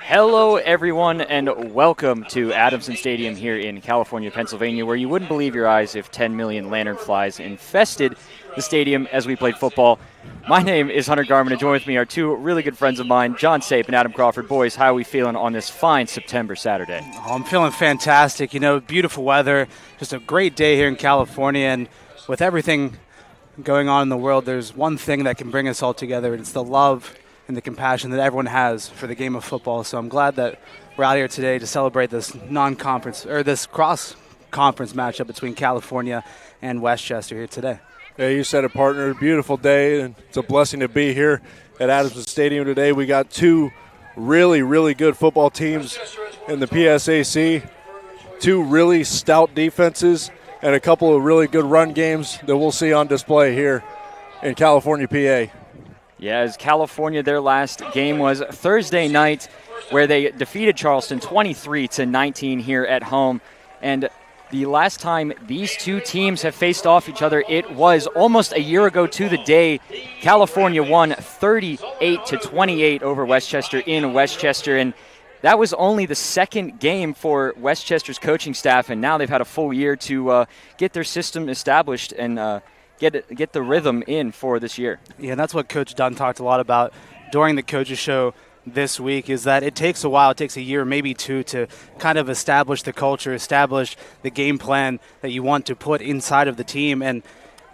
Hello, everyone, and welcome to Adamson Stadium here in California, Pennsylvania, where you wouldn't believe your eyes if 10 million lanternflies infested the stadium as we played football. My name is Hunter Garman, and join with me are two really good friends of mine, John Sape and Adam Crawford. Boys, how are we feeling on this fine September Saturday? Oh, I'm feeling fantastic. You know, beautiful weather, just a great day here in California, and with everything going on in the world, there's one thing that can bring us all together, and it's the love and the compassion that everyone has for the game of football. So I'm glad that we're out here today to celebrate this non-conference or this cross-conference matchup between California and Westchester here today. Yeah, you said it, partner. Beautiful day, and it's a blessing to be here at Adamson Stadium today. We got two really, really good football teams in the PSAC, two really stout defenses, and a couple of really good run games that we'll see on display here in California, PA. Yeah, as California, their last game was Thursday night, where they defeated Charleston 23-19 here at home. And the last time these two teams have faced off each other, it was almost a year ago to the day. California won 38-28 over Westchester in Westchester, and that was only the second game for Westchester's coaching staff, and now they've had a full year to get their system established and get the rhythm in for this year. Yeah, and that's what Coach Dunn talked a lot about during the coaches show this week, is that it takes a while, it takes a year, maybe two, to kind of establish the culture, establish the game plan that you want to put inside of the team. And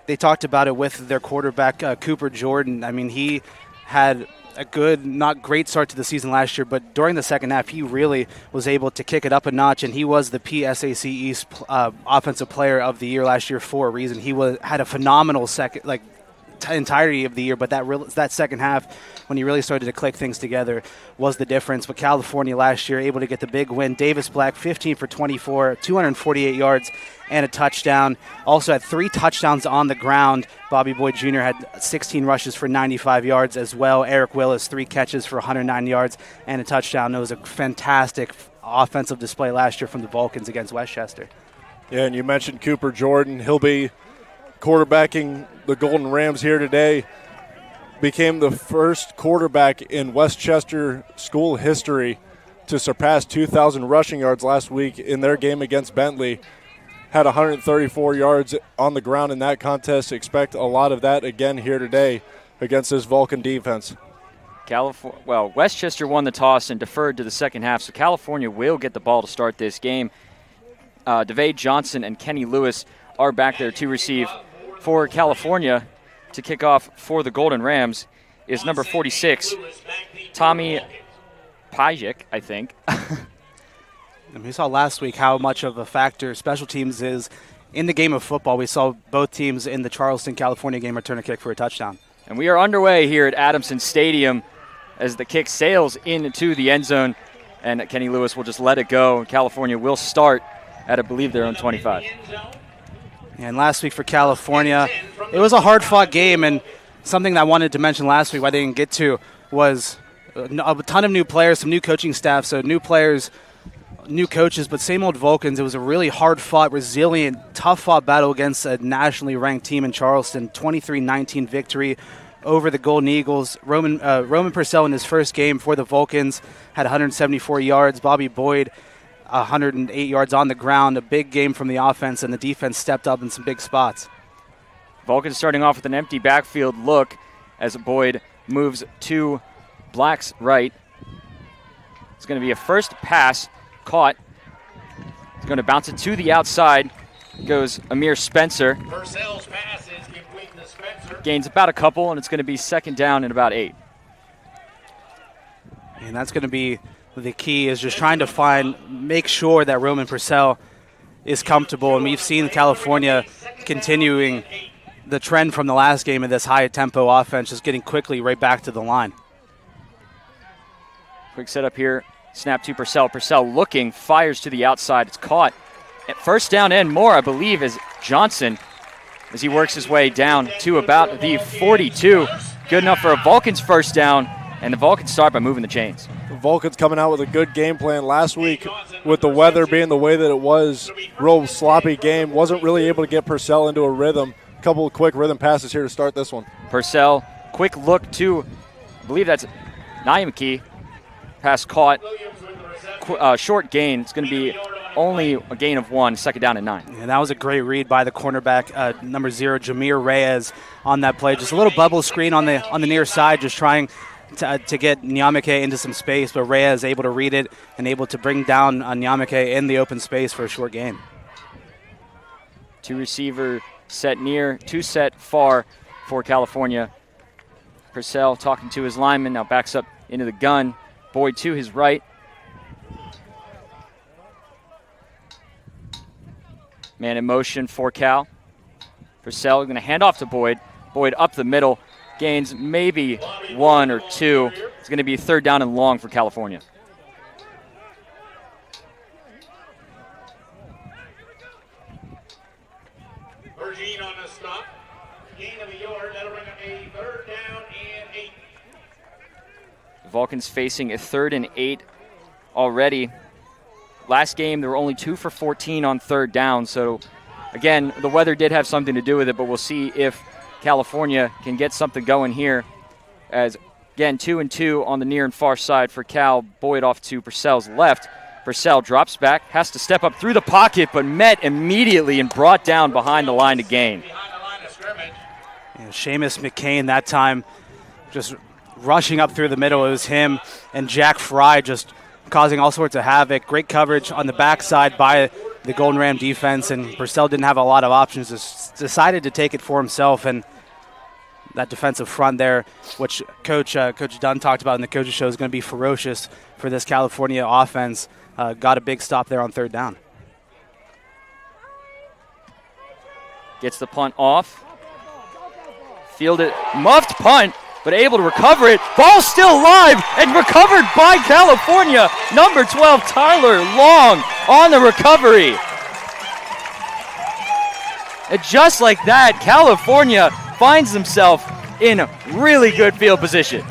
they talked about it with their quarterback, Cooper Jordan. I mean, he had a good, not great start to the season last year, but during the second half, he really was able to kick it up a notch, and he was the PSAC East Offensive Player of the Year last year for a reason. He had a phenomenal entirety of the year, but that second half, when he really started to click things together, was the difference. But California last year able to get the big win. Davis Black, 15 for 24, 248 yards and a touchdown. Also had 3 touchdowns on the ground. Bobby Boyd Jr. had 16 rushes for 95 yards as well. Eric Willis, 3 catches for 109 yards and a touchdown. It was a fantastic offensive display last year from the Vulcans against Westchester. Yeah, and you mentioned Cooper Jordan. He'll be quarterbacking the Golden Rams here today. Became the first quarterback in Westchester school history to surpass 2,000 rushing yards last week in their game against Bentley. Had 134 yards on the ground in that contest. Expect a lot of that again here today against this Vulcan defense. Westchester won the toss and deferred to the second half, so California will get the ball to start this game. DeVay Johnson and Kenny Lewis are back there to receive. For California, to kick off for the Golden Rams is number 46, Tommy Pajek, I think. And we saw last week how much of a factor special teams is in the game of football. We saw both teams in the Charleston, California game return a kick for a touchdown. And we are underway here at Adamson Stadium as the kick sails into the end zone, and Kenny Lewis will just let it go. California will start at, I believe, their own 25. And last week for California, it was a hard-fought game, and something that I wanted to mention last week, I didn't get to, was a ton of new players, some new coaching staff, so new players, new coaches, but same old Vulcans. It was a really hard-fought, resilient, tough-fought battle against a nationally ranked team in Charleston, 23-19 victory over the Golden Eagles. Roman Purcell in his first game for the Vulcans had 174 yards. Bobby Boyd, 108 yards on the ground. A big game from the offense, and the defense stepped up in some big spots. Vulcan starting off with an empty backfield look as Boyd moves to Black's right. It's going to be a first pass caught. He's going to bounce it to the outside. Goes Amir Spencer. Purcell's pass is complete to Spencer. Gains about a couple, and it's going to be second down and about 8. And that's going to be the key, is just trying to make sure that Roman Purcell is comfortable. And we've seen California continuing the trend from the last game of this high-tempo offense, just getting quickly right back to the line. Quick setup here. Snap to Purcell. Purcell looking, fires to the outside. It's caught. At first down and more, I believe, is Johnson as he works his way down to about the 42. Good enough for a Vulcan's first down, and the Vulcans start by moving the chains. The Vulcans coming out with a good game plan last week with the weather being the way that it was. Real sloppy game. Wasn't really able to get Purcell into a rhythm. A couple of quick rhythm passes here to start this one. Purcell, quick look to, I believe that's Naim Key. Pass caught. Short gain. It's going to be only a gain of 1, second down and 9. And that was a great read by the cornerback, number 0, Jameer Reyes, on that play. Just a little bubble screen on the near side, just trying to get Nyamake into some space, but Reyes able to read it and able to bring down Nyamake in the open space for a short gain. 2 receiver set near, 2 set far for California. Purcell talking to his lineman, now backs up into the gun. Boyd to his right. Man in motion for Cal. Purcell going to hand off to Boyd. Boyd up the middle, gains maybe 1 or 2. It's going to be third down and long for California. Virgin on the stop. Gain of a yard. That'll bring up a third down and 8. The Vulcans facing a 3rd and 8 already. Last game, they were only 2 for 14 on third down. So, again, the weather did have something to do with it, but we'll see if California can get something going here. As, again, 2 and 2 on the near and far side for Cal. Boyd off to Purcell's left. Purcell drops back, has to step up through the pocket, but met immediately and brought down behind the line to gain. Behind the line of scrimmage. Yeah, Seamus McCain that time just rushing up through the middle. It was him and Jack Fry just causing all sorts of havoc. Great coverage on the backside by the Golden Ram defense, and Purcell didn't have a lot of options. Just decided to take it for himself, and that defensive front there, which Coach Dunn talked about in the coaches show, is going to be ferocious for this California offense. Got a big stop there on third down. Gets the punt off. Fielded, muffed punt, but able to recover it. Ball still live and recovered by California. Number 12, Tyler Long on the recovery. And just like that, California finds himself in really good field position.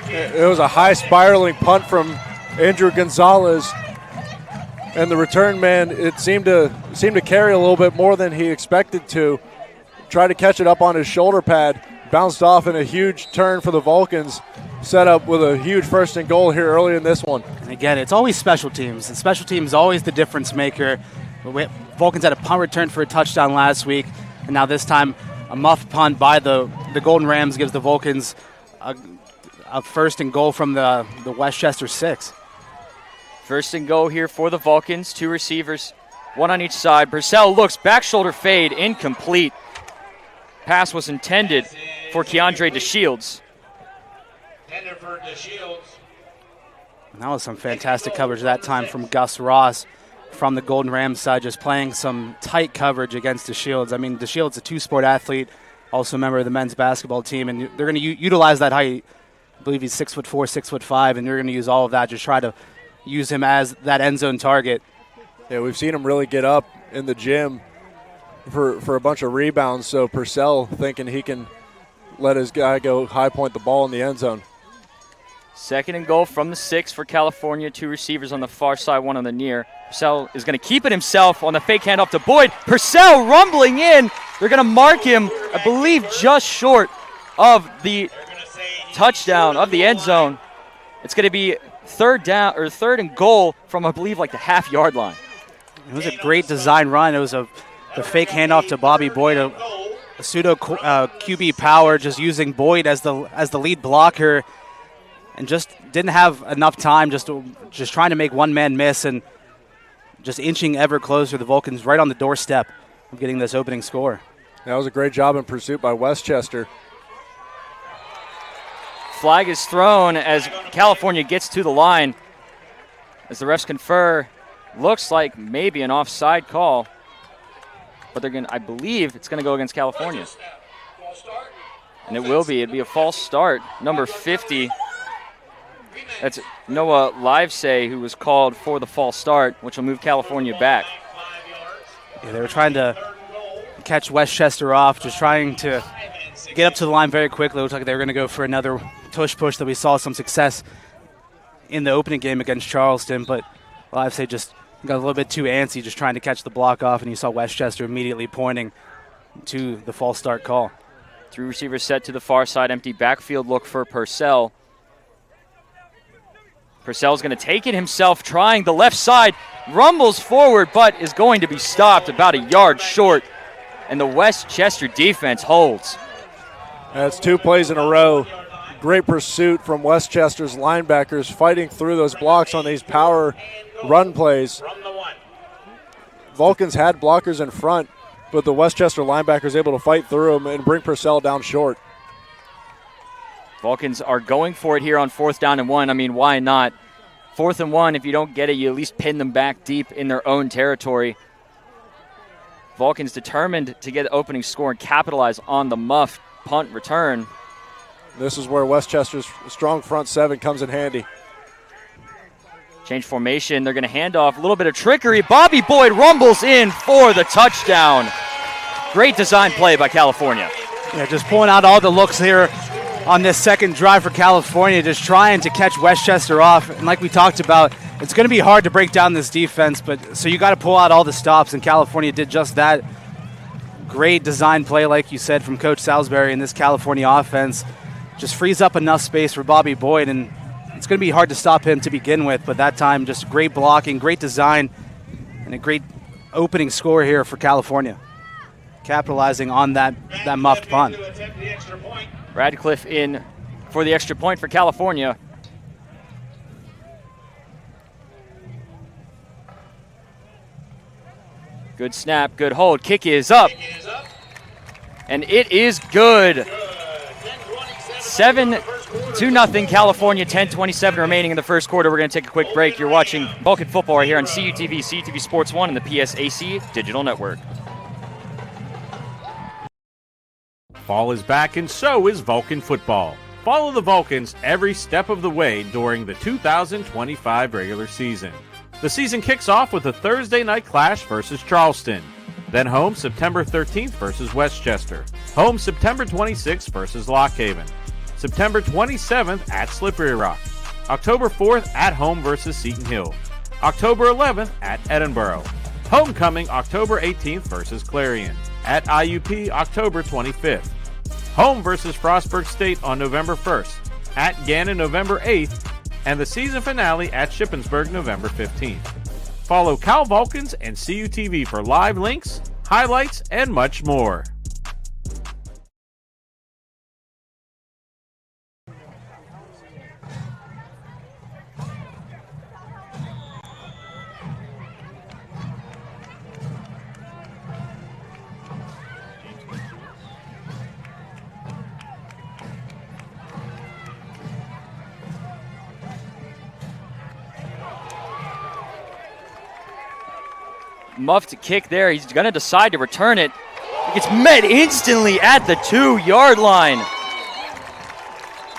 It was a high spiraling punt from Andrew Gonzalez. And the return man, it seemed to carry a little bit more than he expected to. Tried to catch it up on his shoulder pad, bounced off in a huge turn for the Vulcans, set up with a huge first and goal here early in this one. And again, it's always special teams. And special teams is always the difference maker. Vulcans had a punt return for a touchdown last week, and now this time a muffed punt by the Golden Rams gives the Vulcans a first and goal from the Westchester 6. First and goal here for the Vulcans. 2 receivers, 1 on each side. Purcell looks, back shoulder fade, incomplete. Pass was intended for Keandre DeShields. Tender for DeShields. And that was some fantastic coverage that time from Gus Ross from the Golden Rams side, just playing some tight coverage against DeShields. I mean, DeShields, a 2-sport athlete, also a member of the men's basketball team, and they're going to utilize that height. I believe he's 6'4", 6'5", and they're going to use all of that, just try to use him as that end zone target. Yeah, we've seen him really get up in the gym for a bunch of rebounds, so Purcell thinking he can let his guy go high point the ball in the end zone. Second and goal from the 6 for California. 2 receivers on the far side, 1 on the near. Purcell is going to keep it himself on the fake handoff to Boyd. Purcell rumbling in. They're going to mark him, I believe, just short of the touchdown of the end zone. It's going to be third and goal from, I believe, like the half-yard line. It was a great design run. It was the fake handoff to Bobby Boyd, a pseudo QB power, just using Boyd as the lead blocker, and just didn't have enough time, just trying to make one man miss, and just inching ever closer. The Vulcans right on the doorstep of getting this opening score. That was a great job in pursuit by Westchester. Flag is thrown as California gets to the line. As the refs confer, looks like maybe an offside call, but I believe it's going to go against California. And it will be. It'll be a false start. Number 50. That's Noah Livesay, who was called for the false start, which will move California back. Yeah, they were trying to catch Westchester off, just trying to get up to the line very quickly. It looked like they were going to go for another tush push that we saw some success in the opening game against Charleston, but Livesay just got a little bit too antsy, just trying to catch the block off, and you saw Westchester immediately pointing to the false start call. 3 receivers set to the far side, empty backfield look for Purcell. Purcell's going to take it himself, trying the left side, rumbles forward, but is going to be stopped about a yard short, and the Westchester defense holds. That's 2 plays in a row. Great pursuit from Westchester's linebackers, fighting through those blocks on these power run plays. Vulcans had blockers in front, but the Westchester linebackers able to fight through them and bring Purcell down short. Vulcans are going for it here on 4th down and 1. I mean, why not? 4th and 1, if you don't get it, you at least pin them back deep in their own territory. Vulcans determined to get the opening score and capitalize on the muff punt return. This is where Westchester's strong front 7 comes in handy. Change formation. They're going to hand off. A little bit of trickery. Bobby Boyd rumbles in for the touchdown. Great design play by California. Yeah, just pulling out all the looks here on this second drive for California, just trying to catch Westchester off. And like we talked about, it's going to be hard to break down this defense, but so you got to pull out all the stops, and California did just that. Great design play, like you said, from Coach Salisbury, and this California offense just frees up enough space for Bobby Boyd, and it's going to be hard to stop him to begin with, but that time just great blocking, great design, and a great opening score here for California, capitalizing on that muffed punt. Radcliffe in for the extra point for California. Good snap, good hold. Kick is up. And it is good. 7-0 California, 10:27 remaining in the first quarter. We're going to take a quick break. You're watching Vulcan football right here on CUTV, CUTV Sports 1 and the PSAC Digital Network. Fall is back and so is Vulcan football. Follow the Vulcans every step of the way during the 2025 regular season. The season kicks off with a Thursday night clash versus Charleston. Then home September 13th versus Westchester. Home September 26th versus Lock Haven. September 27th at Slippery Rock. October 4th at home versus Seton Hill. October 11th at Edinburgh. Homecoming October 18th versus Clarion. At IUP October 25th. Home versus Frostburg State on November 1st. At Gannon November 8th. And the season finale at Shippensburg November 15th. Follow Cal Vulcans and CUTV for live links, highlights, and much more. Muffed kick there. He's going to decide to return it. He gets met instantly at the 2-yard line.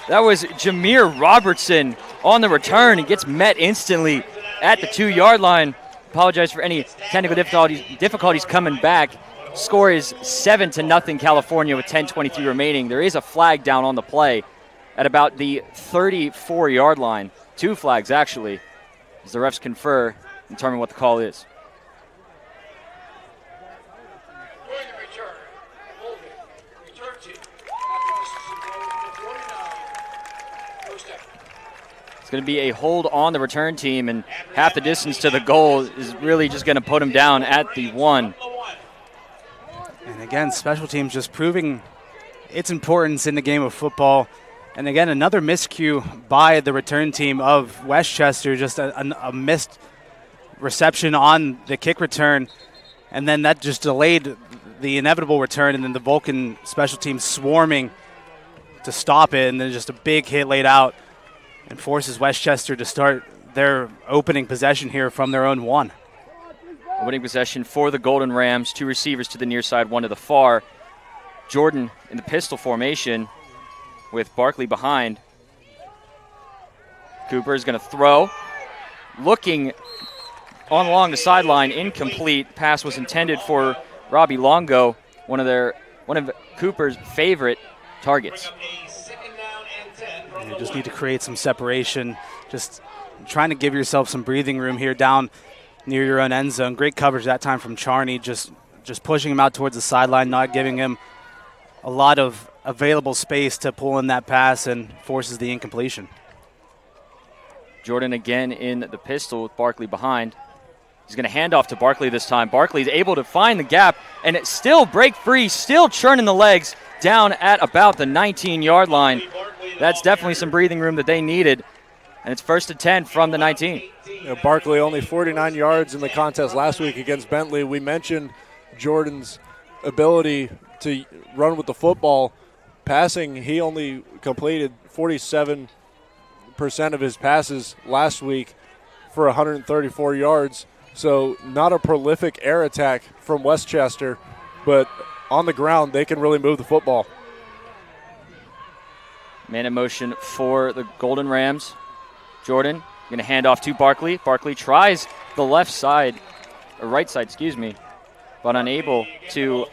That was Jameer Robertson on the return. He gets met instantly at the 2-yard line. Apologize for any technical difficulties coming back. Score is 7-0 California with 10:23 remaining. There is a flag down on the play at about the 34-yard line. 2 flags, actually, as the refs confer and determine what the call is. Going to be a hold on the return team, and half the distance to the goal is really just going to put him down at the 1. And again, special teams just proving its importance in the game of football. And again, another miscue by the return team of Westchester, just a missed reception on the kick return, and then that just delayed the inevitable return, and then the Vulcan special team swarming to stop it, and then just a big hit laid out and forces Westchester to start their opening possession here from their own 1. Opening possession for the Golden Rams. 2 receivers to the near side, 1 to the far. Jordan in the pistol formation with Barkley behind. Cooper is going to throw. Looking on along the sideline, incomplete. Pass was intended for Robbie Longo, one of Cooper's favorite targets. You just need to create some separation, just trying to give yourself some breathing room here down near your own end zone. Great coverage that time from Charney, just pushing him out towards the sideline, not giving him a lot of available space to pull in that pass, and forces the incompletion. Jordan again in the pistol with Barkley behind. He's going to hand off to Barkley this time. Barkley's able to find the gap and it still break free, still churning the legs down at about the 19-yard line. That's definitely some breathing room that they needed. And it's 1st and 10 from the 19. Barkley only 49 yards in the contest last week against Bentley. We mentioned Jordan's ability to run with the football. Passing, he only completed 47% of his passes last week for 134 yards. So not a prolific air attack from Westchester, but on the ground they can really move the football. Man in motion for the Golden Rams. Jordan going to hand off to Barkley. Barkley tries the left side, or right side, excuse me, but unable to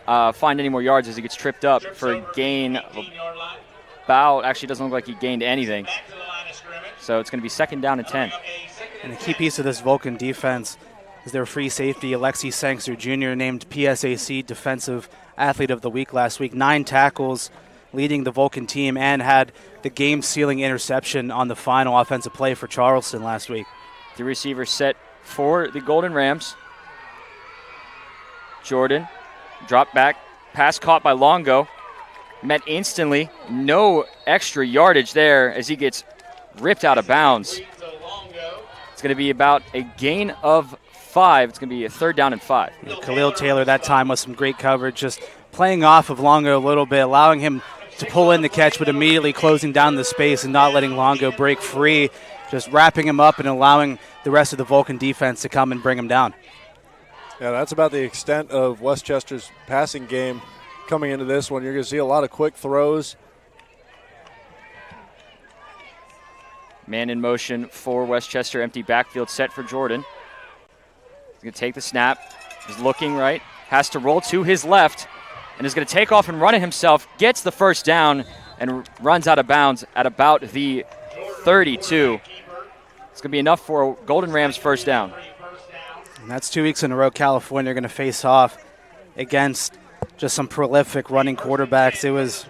find any more yards as he gets tripped up for a gain of about, actually doesn't look like he gained anything. So it's going to be 2nd down and 10. And a key piece of this Vulcan defense is their free safety, Alexi Sangster Jr., named PSAC Defensive Athlete of the Week last week. 9 tackles, leading the Vulcan team, and had the game-sealing interception on the final offensive play for Charleston last week. The receiver set for the Golden Rams. Jordan, drop back, pass caught by Longo. Met instantly, no extra yardage there as he gets ripped out of bounds. It's going to be about a gain of 5. It's going to be a 3rd down and 5. Yeah, Khalil Taylor that time with some great coverage, just playing off of Longo a little bit, allowing him to pull in the catch, but immediately closing down the space and not letting Longo break free, just wrapping him up and allowing the rest of the Vulcan defense to come and bring him down. Yeah, that's about the extent of Westchester's passing game coming into this one. You're going to see a lot of quick throws. Man in motion for Westchester, empty backfield set for Jordan. He's going to take the snap. He's looking right, has to roll to his left, and is going to take off and run it himself, gets the 1st down, and runs out of bounds at about the 32. It's going to be enough for Golden Rams' 1st down. And that's 2 weeks in a row California are going to face off against just some prolific running quarterbacks. It was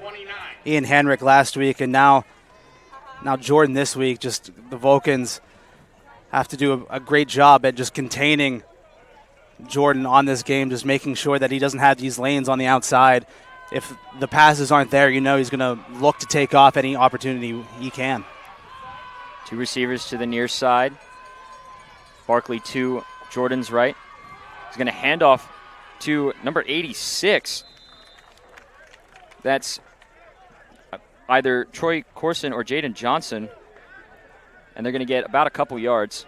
Ian Henrik last week, and now Jordan this week. Just the Vulcans have to do a great job at just containing Jordan on this game, just making sure that he doesn't have these lanes on the outside. If the passes aren't there, you know he's going to look to take off any opportunity he can. 2 receivers to the near side. Barkley to Jordan's right. He's going to hand off to number 86. That's either Troy Corson or Jaden Johnson. And they're going to get about a couple yards.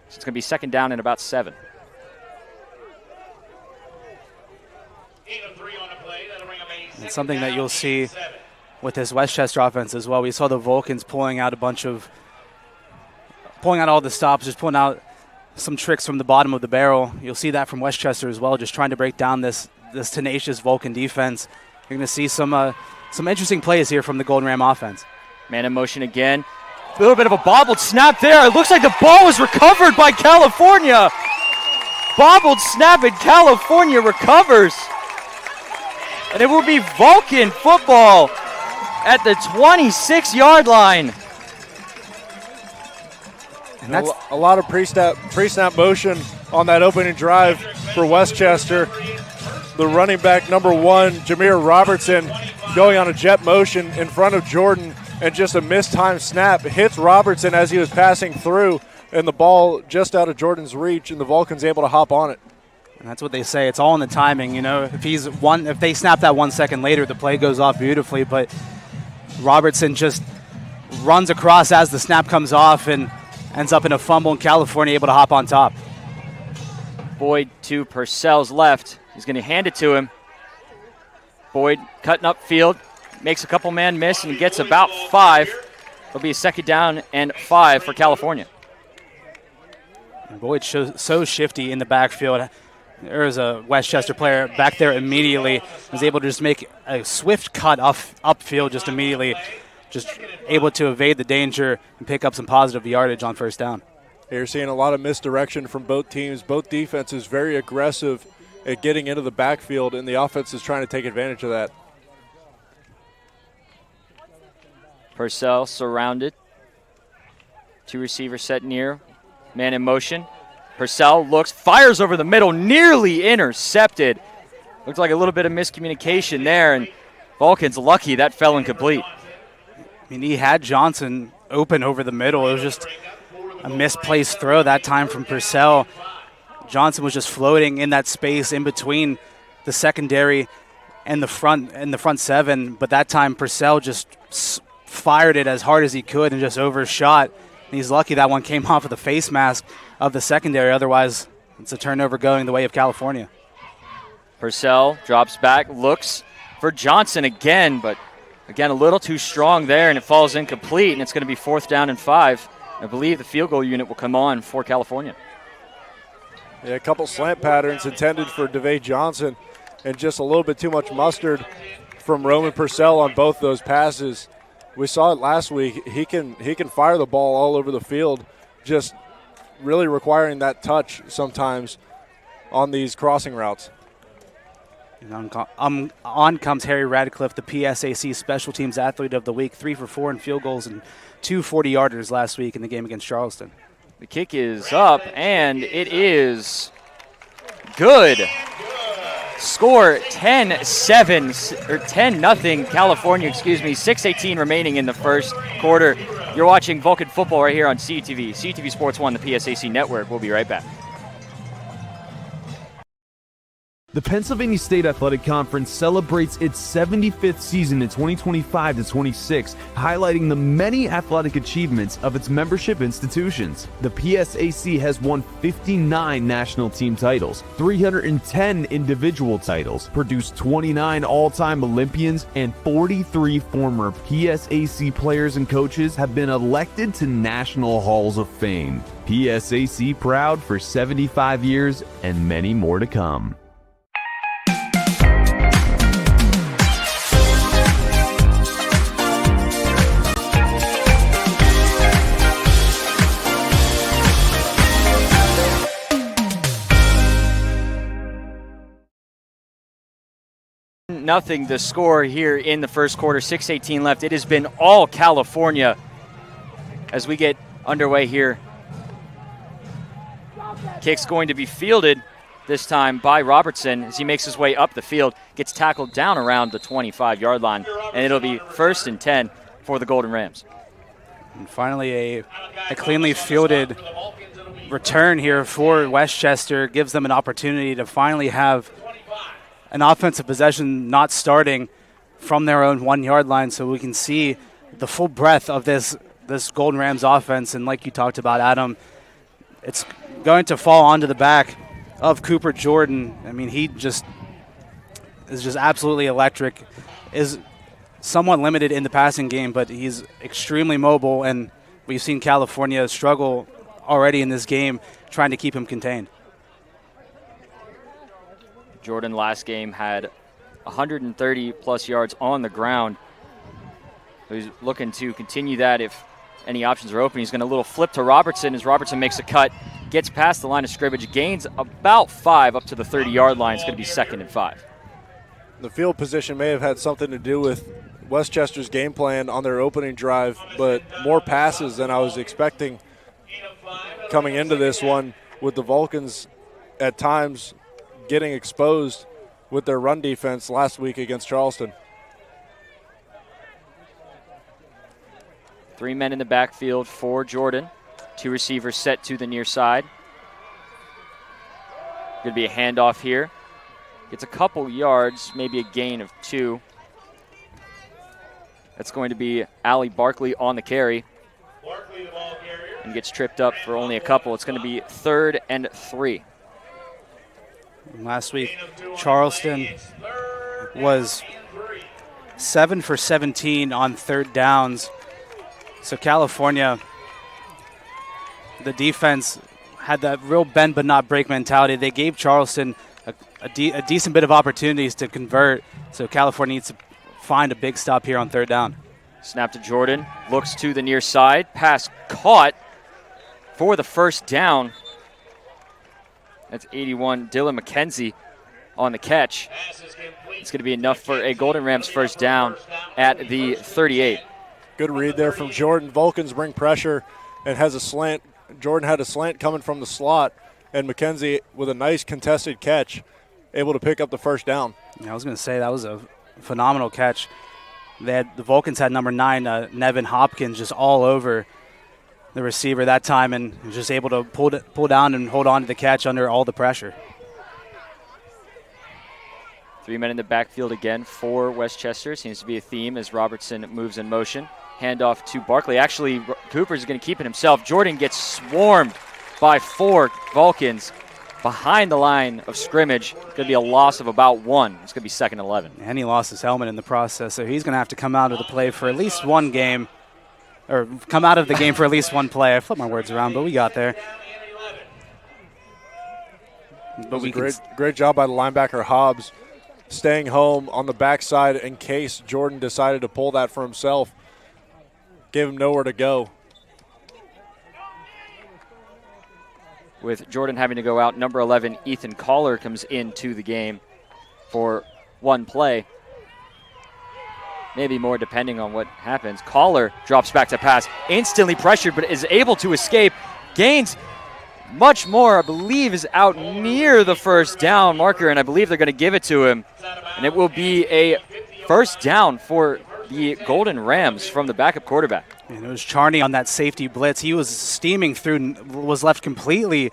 So it's going to be 2nd down and about 7. And something that you'll see with this Westchester offense as well. We saw the Vulcans pulling out all the stops, just pulling out some tricks from the bottom of the barrel. You'll see that from Westchester as well, just trying to break down this tenacious Vulcan defense. You're going to see some interesting plays here from the Golden Ram offense. Man in motion again. A little bit of a bobbled snap there. It looks like the ball was recovered by California. Bobbled snap and California recovers. And it will be Vulcan football at the 26-yard line. And that's a lot of pre-snap motion on that opening drive for Westchester. The running back, number 1, Jameer Robertson, going on a jet motion in front of Jordan, and just a mistimed snap hits Robertson as he was passing through, and the ball just out of Jordan's reach, and the Vulcans able to hop on it. And that's what they say. It's all in the timing. You know, if they snap that 1 second later, the play goes off beautifully. But Robertson just runs across as the snap comes off and ends up in a fumble, and California able to hop on top. Boyd to Purcell's left. He's going to hand it to him. Boyd cutting upfield, makes a couple man miss, and gets about 5. It'll be a 2nd down and 5 for California. And Boyd so shifty in the backfield. There was a Westchester player back there immediately, was able to just make a swift cut upfield just immediately, just able to evade the danger and pick up some positive yardage on 1st down. You're seeing a lot of misdirection from both teams. Both defenses very aggressive at getting into the backfield, and the offense is trying to take advantage of that. Purcell surrounded. Two receivers set near. Man in motion. Purcell looks, fires over the middle, nearly intercepted. Looked like a little bit of miscommunication there, and Vulcan's lucky that fell incomplete. I mean, he had Johnson open over the middle. It was just a misplaced throw that time from Purcell. Johnson was just floating in that space in between the secondary and the front seven, but that time Purcell just fired it as hard as he could and just overshot. And he's lucky that one came off of the face mask of the secondary. Otherwise, it's a turnover going the way of California. Purcell drops back, looks for Johnson again, but again a little too strong there, and it falls incomplete, and it's going to be 4th down and 5. I believe the field goal unit will come on for California. Yeah, a couple slant patterns intended for DeVay Johnson, and just a little bit too much mustard from Roman Purcell on both those passes. We saw it last week. He can fire the ball all over the field, just really requiring that touch sometimes on these crossing routes. And on comes Harry Radcliffe, the PSAC Special Teams Athlete of the Week, 3 for 4 in field goals and 2 40-yarders last week in the game against Charleston. The kick is up, and it is good. Score 10-7 or 10-0 California, 6:18 remaining in the first quarter. You're watching Vulcan football right here on CTV Sports 1, the PSAC network. We'll be right back. The Pennsylvania State Athletic Conference celebrates its 75th season in 2025 to 26, highlighting the many athletic achievements of its membership institutions. The PSAC has won 59 national team titles, 310 individual titles, produced 29 all-time Olympians, and 43 former PSAC players and coaches have been elected to National Halls of Fame. PSAC proud for 75 years and many more to come. Nothing the score here in the first quarter, 6:18 left. It has been all California as we get underway here. Kick's going to be fielded this time by Robertson as he makes his way up the field, gets tackled down around the 25-yard line, and it'll be 1st and 10 for the Golden Rams. And finally a cleanly fielded return here for Westchester gives them an opportunity to finally have an offensive possession not starting from their own 1-yard line, so we can see the full breadth of this Golden Rams offense. And like you talked about, Adam, it's going to fall onto the back of Cooper Jordan. I mean, he just is just absolutely electric, is somewhat limited in the passing game, but he's extremely mobile, and we've seen California struggle already in this game trying to keep him contained. Jordan last game had 130-plus yards on the ground. So he's looking to continue that if any options are open. He's going to little flip to Robertson as Robertson makes a cut, gets past the line of scrimmage, gains about 5 up to the 30-yard line. It's going to be 2nd and 5. The field position may have had something to do with Westchester's game plan on their opening drive, but more passes than I was expecting coming into this one, with the Vulcans at times getting exposed with their run defense last week against Charleston. 3 men in the backfield for Jordan. 2 receivers set to the near side. Going to be a handoff here. Gets a couple yards, maybe a gain of 2. That's going to be Allie Barkley on the carry. And gets tripped up for only a couple. It's going to be 3rd and 3. Last week, Charleston was 7 for 17 on 3rd downs. So California, the defense had that real bend but not break mentality. They gave Charleston a decent bit of opportunities to convert. So California needs to find a big stop here on 3rd down. Snap to Jordan, looks to the near side. Pass caught for the 1st down. That's 81, Dylan McKenzie on the catch. It's going to be enough for a Golden Rams 1st down at the 38. Good read there from Jordan. Vulcans bring pressure and has a slant. Jordan had a slant coming from the slot, and McKenzie, with a nice contested catch, able to pick up the first down. Yeah, I was going to say that was a phenomenal catch. The Vulcans had number 9, Nevin Hopkins, just all over the receiver that time, and was just able to pull down and hold on to the catch under all the pressure. 3 men in the backfield again for Westchester. Seems to be a theme as Robertson moves in motion. Handoff to Barkley. Actually, Cooper's going to keep it himself. Jordan gets swarmed by 4 Vulcans behind the line of scrimmage. It's going to be a loss of about 1. It's going to be 2nd and 11. And he lost his helmet in the process, so he's going to have to come out of the play for at least one game, or come out of the game for at least one play. I flipped my words around, but we got there. But great job by the linebacker Hobbs, staying home on the backside in case Jordan decided to pull that for himself. Gave him nowhere to go. With Jordan having to go out, number 11, Ethan Collar, comes into the game for one play. Maybe more depending on what happens. Collar drops back to pass, instantly pressured, but is able to escape. Gains much more, I believe, is out near the first down marker, and I believe they're going to give it to him. And it will be a first down for the Golden Rams from the backup quarterback. And it was Charney on that safety blitz. He was steaming through, was left completely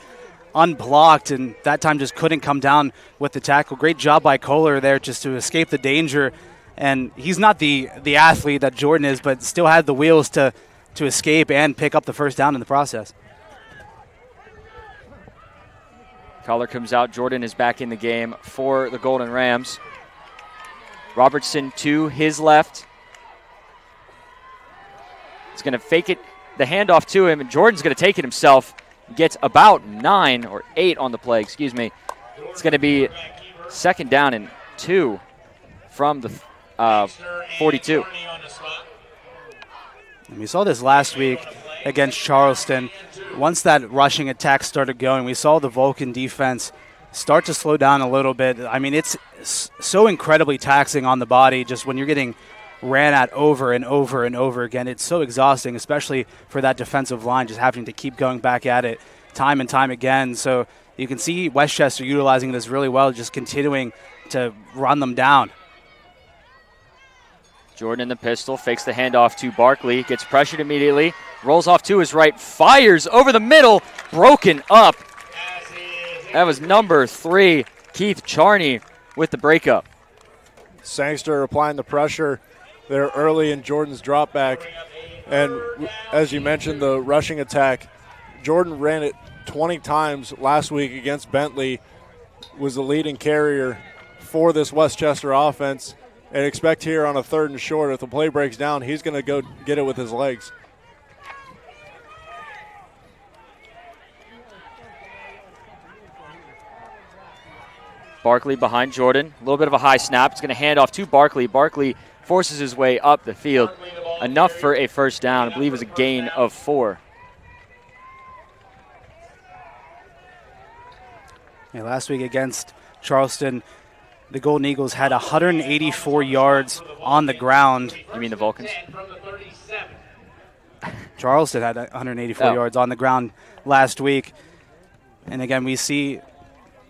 unblocked, and that time just couldn't come down with the tackle. Great job by Kohler there just to escape the danger. And he's not the athlete that Jordan is, but still had the wheels to escape and pick up the first down in the process. Collar comes out. Jordan is back in the game for the Golden Rams. Robertson to his left. He's going to fake it, the handoff to him, and Jordan's going to take it himself. Gets about 9 or 8 on the play, excuse me. It's going to be 2nd down and 2 from the 42. And we saw this last week against Charleston. Once that rushing attack started going, we saw the Vulcan defense start to slow down a little bit. I mean, it's so incredibly taxing on the body just when you're getting ran at over and over and over again. It's so exhausting, especially for that defensive line, just having to keep going back at it time and time again. So you can see Westchester utilizing this really well, just continuing to run them down. Jordan in the pistol, fakes the handoff to Barkley, gets pressured immediately, rolls off to his right, fires over the middle, broken up. That was number 3, Keith Charney, with the breakup. Sangster applying the pressure there early in Jordan's drop back. And as you mentioned, the rushing attack, Jordan ran it 20 times last week against Bentley, was the leading carrier for this Westchester offense, and expect here on a 3rd and short, if the play breaks down, he's going to go get it with his legs. Barkley behind Jordan. A little bit of a high snap. It's going to hand off to Barkley. Barkley forces his way up the field. Enough for a first down. I believe it was a gain of 4. Yeah, last week against Charleston, the Golden Eagles had 184 yards on the ground. You mean the Vulcans? Charleston had 184 yards on the ground last week. And again, we see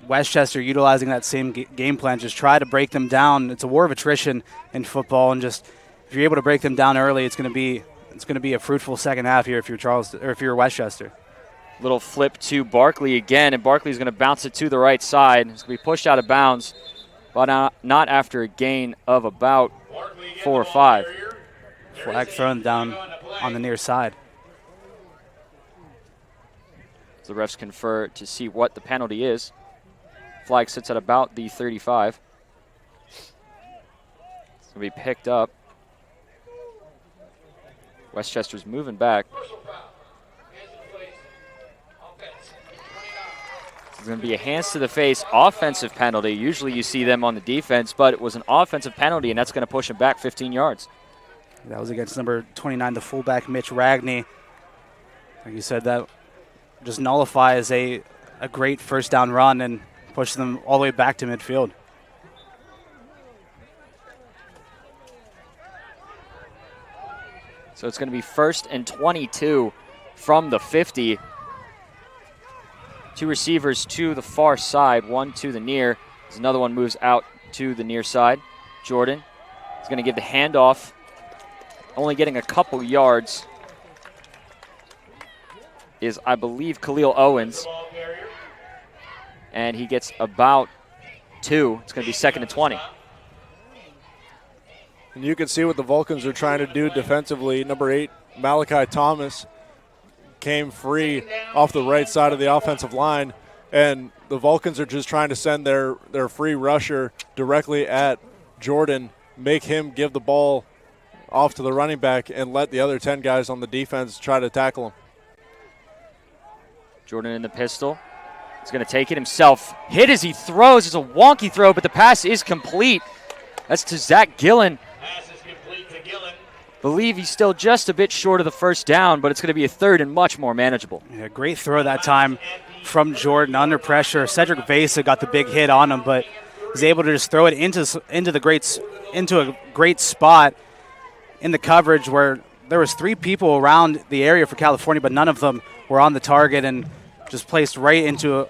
Westchester utilizing that same game plan, just try to break them down. It's a war of attrition in football, and just if you're able to break them down early, it's going to be a fruitful second half here if you're Charleston or if you're Westchester. Little flip to Barkley again, and Barkley's going to bounce it to the right side. It's going to be pushed out of bounds, but not after a gain of about 4 or 5. Flag thrown down on the near side. The refs confer to see what the penalty is. Flag sits at about the 35. It's going to be picked up. Westchester's moving back. It's going to be a hands to the face offensive penalty. Usually you see them on the defense, but it was an offensive penalty, and that's going to push him back 15 yards. That was against number 29, the fullback, Mitch Ragney. Like you said, that just nullifies a great first down run and pushes them all the way back to midfield. So it's going to be 1st and 22 from the 50. 2 receivers to the far side, 1 to the near. As another one moves out to the near side. Jordan is going to give the handoff, only getting a couple yards is, I believe, Khalil Owens. And he gets about 2. It's going to be 2nd and 20. And you can see what the Vulcans are trying to do defensively. Number 8, Malachi Thomas, came free off the right side of the offensive line. And the Vulcans are just trying to send their free rusher directly at Jordan, make him give the ball off to the running back, and let the other 10 guys on the defense try to tackle him. Jordan in the pistol. He's going to take it himself. Hit as he throws. It's a wonky throw, but the pass is complete. That's to Zach Gillen. Pass is complete to Gillen. Believe he's still just a bit short of the first down, but it's going to be a 3rd and much more manageable. Yeah, great throw that time from Jordan under pressure. Cedric Vasa got the big hit on him, but was able to just throw it into a great spot in the coverage where there was 3 people around the area for California, but none of them were on the target, and just placed right into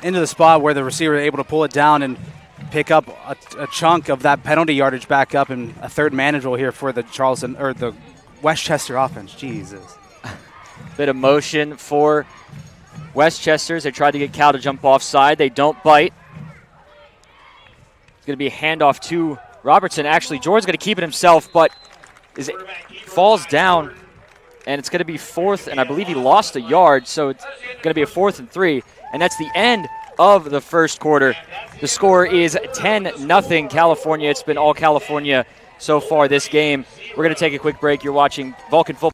the spot where the receiver was able to pull it down and pick up a chunk of that penalty yardage back up, and a 3rd manageable here for the the Westchester offense. Jesus. Bit of motion for Westchester. They tried to get Cal to jump offside. They don't bite. It's going to be a handoff to Robertson. Actually, Jordan's going to keep it himself, but falls down, and it's going to be 4th, and I believe he lost a yard, so it's going to be a 4th and 3, and that's the end of the first quarter. The score is 10-0 California. It's been all California so far this game. We're going to take a quick break. You're watching Vulcan Football.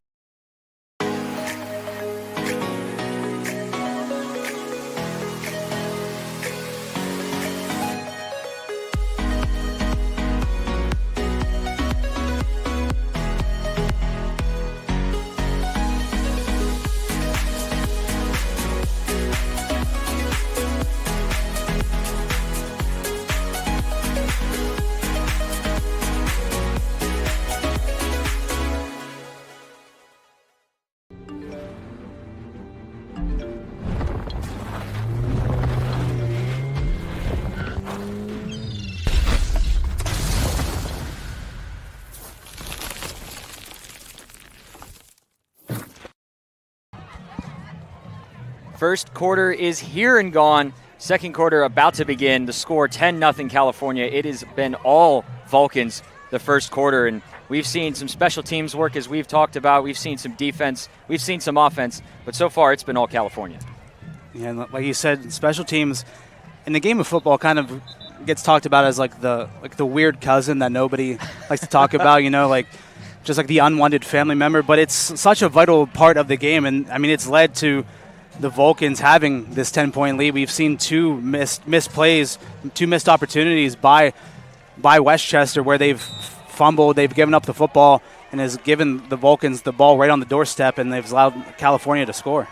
First quarter is here and gone. Second quarter about to begin. The score 10-0 California. It has been all Vulcans the first quarter, and we've seen some special teams work as we've talked about. We've seen some defense. We've seen some offense, but so far it's been all California. Yeah, and like you said, special teams in the game of football kind of gets talked about as like the weird cousin that nobody likes to talk about, just like the unwanted family member, but it's such a vital part of the game, and I mean it's led to the Vulcans having this 10-point lead. We've seen 2 missed plays, 2 missed opportunities by Westchester where they've fumbled, they've given up the football, and has given the Vulcans the ball right on the doorstep, and they've allowed California to score.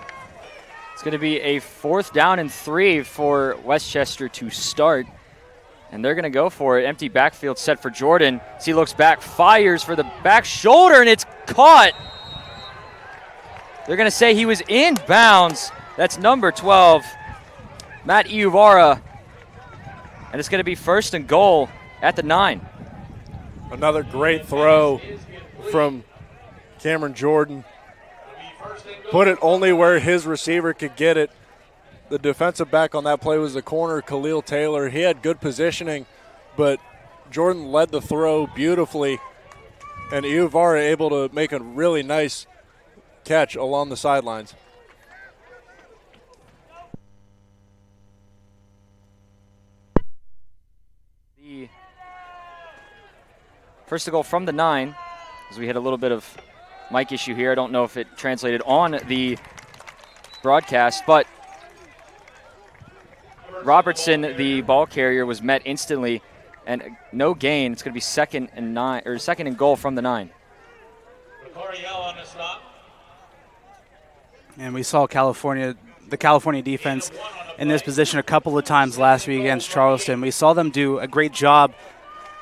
It's going to be a 4th down and 3 for Westchester to start, and they're going to go for it. Empty backfield set for Jordan. As he looks back, fires for the back shoulder, and it's caught. They're going to say he was in bounds. That's number 12, Matt Iuvara. And it's going to be 1st and goal at the 9. Another great throw from Cameron Jordan. Put it only where his receiver could get it. The defensive back on that play was the corner, Khalil Taylor. He had good positioning, but Jordan led the throw beautifully. And Iuvara able to make a really nice catch along the sidelines. The first to goal from the 9, as we had a little bit of mic issue here. I don't know if it translated on the broadcast, but Robertson, the ball carrier, was met instantly, and no gain. It's going to be 2nd and 9, or 2nd and goal from the 9. On the stop. And we saw the California defense in this position a couple of times last week against Charleston. We saw them do a great job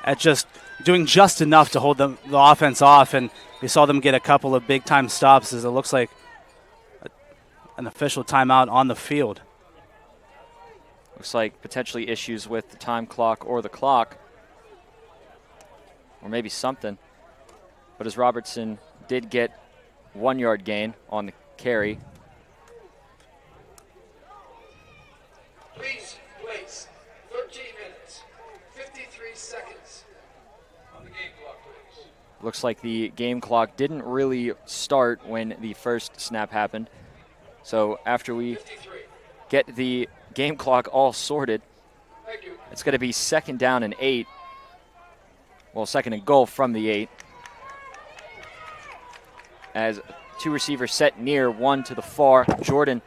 at just doing just enough to hold the offense off, and we saw them get a couple of big-time stops, as it looks like an official timeout on the field. Looks like potentially issues with the time clock or the clock, or maybe something. But as Robertson did get 1 yard gain on the carry. Please place 13 minutes, 53 seconds on the game clock, please. Looks like the game clock didn't really start when the first snap happened. So after we 53. get the game clock all sorted, Thank you. it's going to be 2nd down and 8. Well, 2nd and goal from the 8. As 2 receivers set near, 1 to the far. Jordan,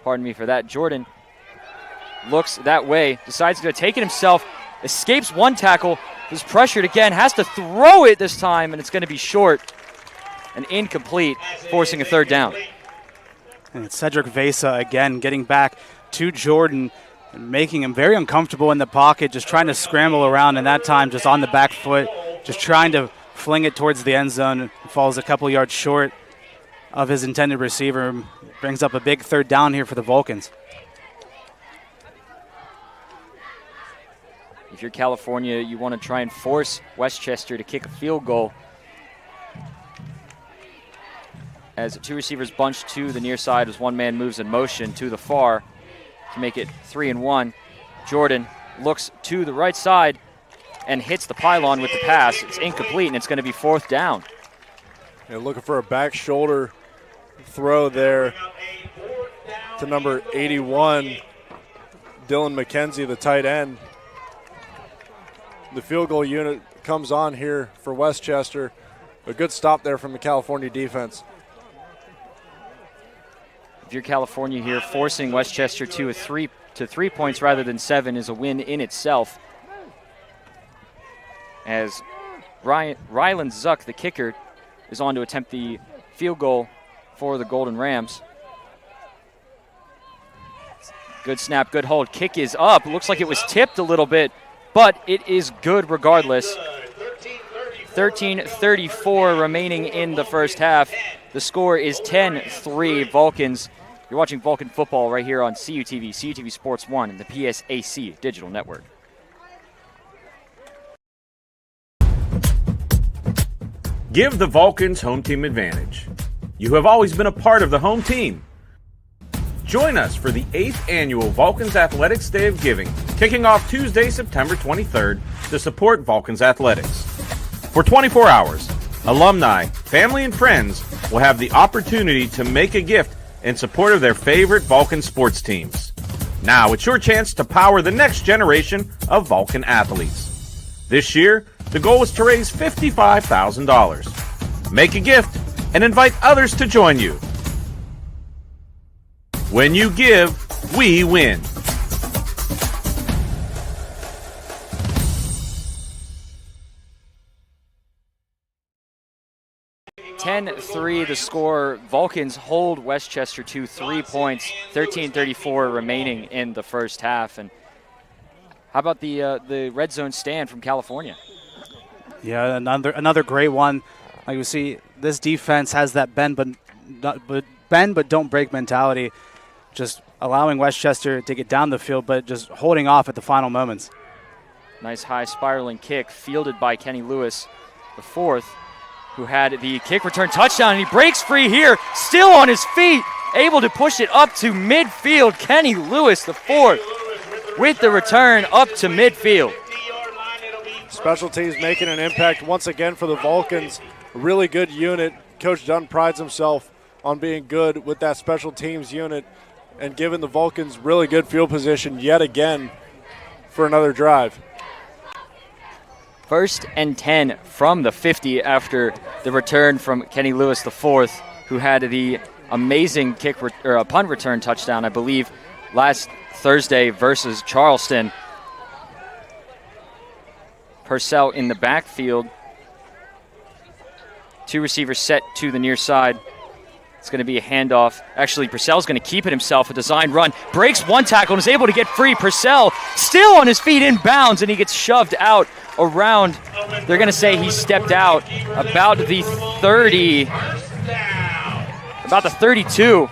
pardon me for that. Jordan looks that way, decides to take it himself, escapes 1 tackle, is pressured again, has to throw it this time, and it's going to be short and incomplete, forcing a 3rd down. And it's Cedric Vesa again getting back to Jordan and making him very uncomfortable in the pocket, just trying to scramble around, and that time just on the back foot, just trying to fling it towards the end zone. Falls a couple yards short of his intended receiver. Brings up a big 3rd down here for the Vulcans. If you're California, you want to try and force Westchester to kick a field goal. As 2 receivers bunch to the near side as 1 man moves in motion to the far to make it 3-1. Jordan looks to the right side and hits the pylon with the pass. It's incomplete, and it's going to be 4th down. And looking for a back shoulder throw there to number 81, Dylan McKenzie, the tight end. The field goal unit comes on here for Westchester. A good stop there from the California defense. If you're California here, forcing Westchester to 3 points rather than 7 is a win in itself. As Rylan Zuck, the kicker, is on to attempt the field goal for the Golden Rams. Good snap, good hold. Kick is up. Looks like it was tipped a little bit, but it is good regardless. 13:34 remaining in the first half. The score is 10-3 Vulcans. You're watching Vulcan football right here on CUTV, CUTV Sports 1, and the PSAC Digital Network. Give the Vulcans home team advantage. You have always been a part of the home team. Join us for the 8th annual Vulcans Athletics Day of Giving, kicking off Tuesday, September 23rd to support Vulcans Athletics. For 24 hours, alumni, family, and friends will have the opportunity to make a gift in support of their favorite Vulcan sports teams. Now it's your chance to power the next generation of Vulcan athletes. This year, the goal is to raise $55,000. Make a gift and invite others to join you. When you give, we win. (10-3) the score. Vulcans hold Westchester to 3 points. 13:34 remaining in the first half. And how about the red zone stand from California? Yeah, another great one. Like you see, this defense has that bend but don't break mentality. Just allowing Westchester to get down the field, but just holding off at the final moments. Nice high spiraling kick fielded by Kenny Lewis, the 4th, who had the kick return touchdown, and he breaks free here, still on his feet, able to push it up to midfield. Kenny Lewis, the 4th, with the return up to midfield. Special teams making an impact once again for the Vulcans. A really good unit. Coach Dunn prides himself on being good with that special teams unit and giving the Vulcans really good field position yet again for another drive. 1st and 10 from the 50 after the return from Kenny Lewis, the 4th, who had the amazing punt return touchdown, I believe, last Thursday versus Charleston. Purcell in the backfield. 2 receivers set to the near side. It's going to be a handoff. Actually, Purcell's going to keep it himself, a design run. Breaks 1 tackle and is able to get free. Purcell still on his feet in bounds, and he gets shoved out around. They're going to say he stepped out about the 30, about the 32.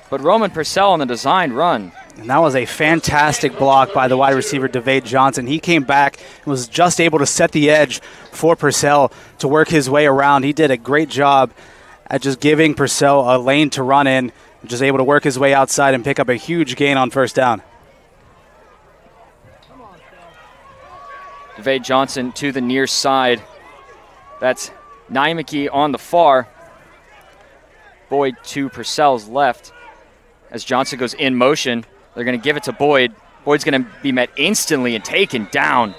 but Roman Purcell on the designed run. And that was a fantastic block by the wide receiver, DeVade Johnson. He came back and was just able to set the edge for Purcell to work his way around. He did a great job at just giving Purcell a lane to run in, just able to work his way outside and pick up a huge gain on first down. DeVade Johnson to the near side. That's Nymeke on the far. Boyd to Purcell's left. As Johnson goes in motion, they're going to give it to Boyd. Boyd's going to be met instantly and taken down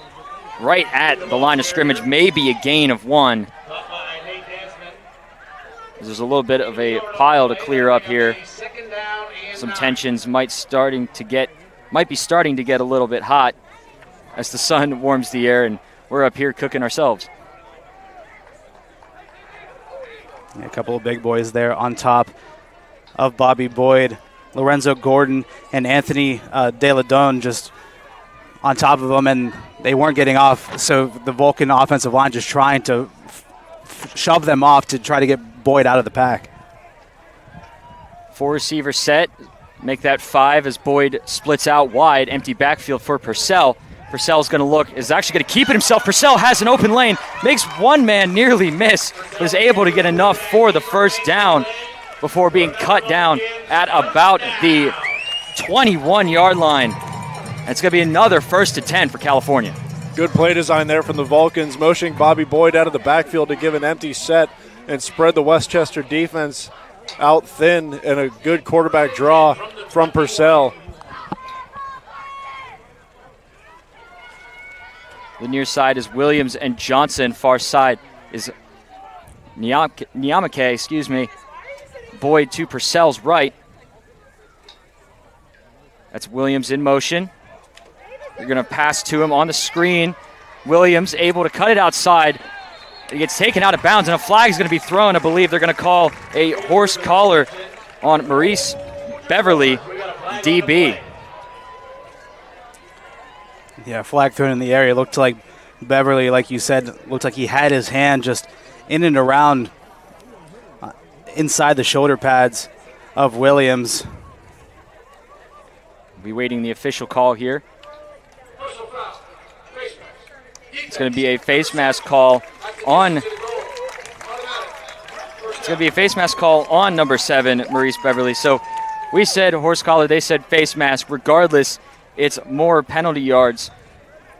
right at the line of scrimmage, maybe a gain of 1. There's a little bit of a pile to clear up here. Some tensions might be starting to get a little bit hot as the sun warms the air and we're up here cooking ourselves. A couple of big boys there on top of Bobby Boyd. Lorenzo Gordon and Anthony De La Done just on top of them, and they weren't getting off. So the Vulcan offensive line just trying to shove them off to try to get Boyd out of the pack. 4 receiver set. Make that 5 as Boyd splits out wide. Empty backfield for Purcell. Purcell's going to look, is actually going to keep it himself. Purcell has an open lane, makes one man nearly miss, but is able to get enough for the first down before being cut down at about the 21-yard line. And it's going to be another 1st and 10 for California. Good play design there from the Vulcans, motioning Bobby Boyd out of the backfield to give an empty set and spread the Westchester defense out thin, and a good quarterback draw from Purcell. The near side is Williams and Johnson. Far side is Nyamake, Boyd to Purcell's right. That's Williams in motion. They're going to pass to him on the screen. Williams able to cut it outside. It gets taken out of bounds, and a flag is going to be thrown. I believe they're going to call a horse collar on Maurice Beverly, DB. Yeah, flag thrown in the area. Looked like Beverly, like you said, looked like he had his hand just in and around inside the shoulder pads of Williams. We'll be waiting the official call here. It's going to be a face mask call on. It's going to be a face mask call on number 7, Maurice Beverly. So we said horse collar, they said face mask. Regardless, it's more penalty yards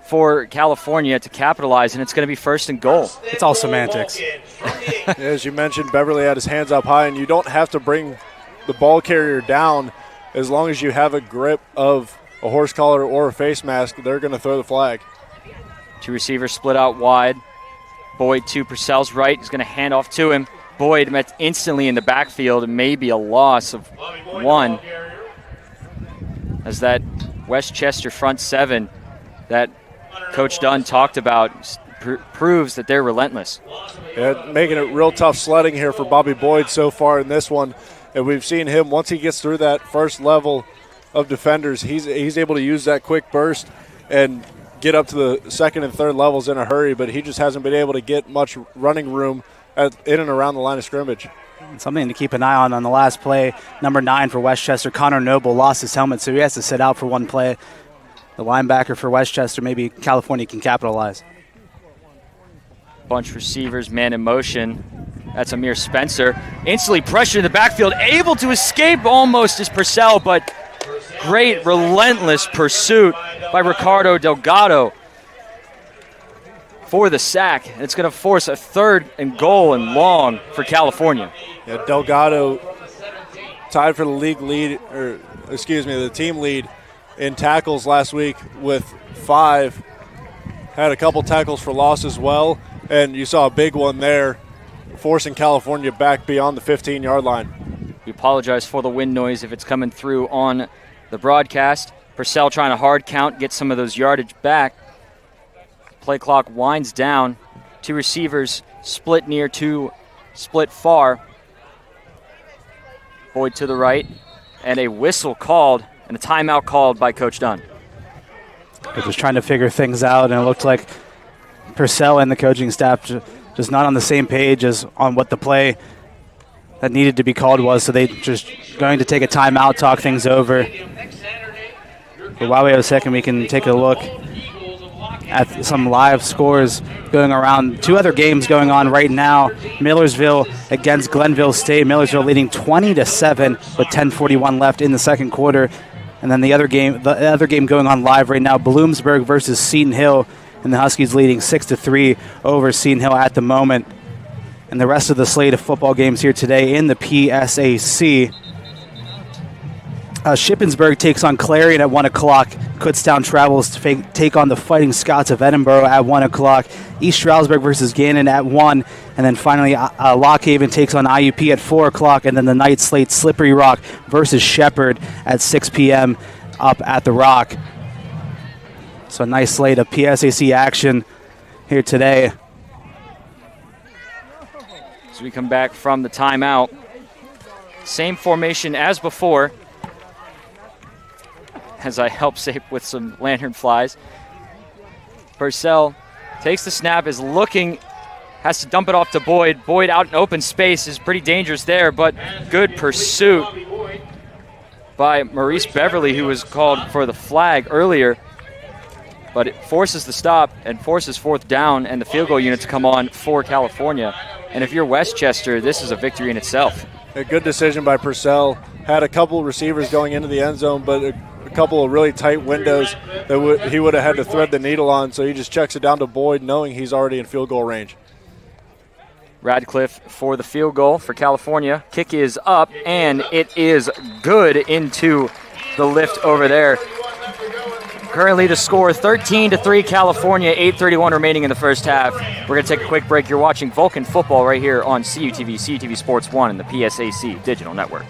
for California to capitalize, and it's going to be 1st and goal. It's all semantics. As you mentioned, Beverly had his hands up high, and you don't have to bring the ball carrier down as long as you have a grip of a horse collar or a face mask. They're going to throw the flag. 2 receivers split out wide. Boyd to Purcell's right. He's going to hand off to him. Boyd met instantly in the backfield, and maybe a loss of 1 as that Westchester front 7 that Coach Dunn talked about proves that they're relentless. Yeah, making it real tough sledding here for Bobby Boyd so far in this one. And we've seen him, once he gets through that first level of defenders, he's able to use that quick burst and get up to the 2nd and 3rd levels in a hurry, but he just hasn't been able to get much running room in and around the line of scrimmage. Something to keep an eye on the last play. Number 9 for Westchester, Connor Noble, lost his helmet, so he has to sit out for one play. The linebacker for Westchester, maybe California can capitalize. Bunch receivers, man in motion. That's Amir Spencer. Instantly pressured in the backfield, able to escape almost as Purcell, but great relentless pursuit by Ricardo Delgado for the sack. And it's going to force a 3rd and goal and long for California. Yeah, Delgado tied for the the team lead in tackles last week with 5. Had a couple tackles for loss as well, and you saw a big one there, forcing California back beyond the 15-yard line. We apologize for the wind noise if it's coming through on the broadcast. Purcell trying to hard count, get some of those yardage back. Play clock winds down. 2 receivers split near, 2 split far. Boyd to the right, and a whistle called and a timeout called by Coach Dunn. They're just trying to figure things out, and it looked like Purcell and the coaching staff just not on the same page as on what the play that needed to be called was, so they just going to take a timeout, talk things over. But while we have a second, we can take a look at some live scores going around. Two other games going on right now. Millersville against Glenville State. Millersville leading 20-7 with 10:41 left in the second quarter. And then the other game going on live right now, Bloomsburg versus Seton Hill, and the Huskies leading 6-3 over Seton Hill at the moment. And the rest of the slate of football games here today in the PSAC. Shippensburg takes on Clarion at 1 o'clock. Kutztown travels to take on the Fighting Scots of Edinburgh at 1 o'clock. East Stroudsburg versus Gannon at 1. And then finally, Lock Haven takes on IUP at 4 o'clock. And then the night slate, Slippery Rock versus Shepherd at 6 p.m. up at the Rock. So a nice slate of PSAC action here today. As we come back from the timeout, same formation as before, as I help save with some lantern flies. Purcell takes the snap, is looking, has to dump it off to Boyd. Boyd out in open space is pretty dangerous there, but good pursuit by Maurice Beverly, who was called for the flag earlier. But it forces the stop and forces fourth down and the field goal unit to come on for California. And if you're Westchester, this is a victory in itself. A good decision by Purcell. Had a couple receivers going into the end zone, but a couple of really tight windows that he would have had to thread the needle on, so he just checks it down to Boyd knowing he's already in field goal range. Radcliffe for the field goal for California. Kick is up, and it is good into the lift over there. Currently the score 13-3 California, 8:31 remaining in the first half. We're going to take a quick break. You're watching Vulcan football right here on CUTV, CUTV Sports 1 and the PSAC Digital Network.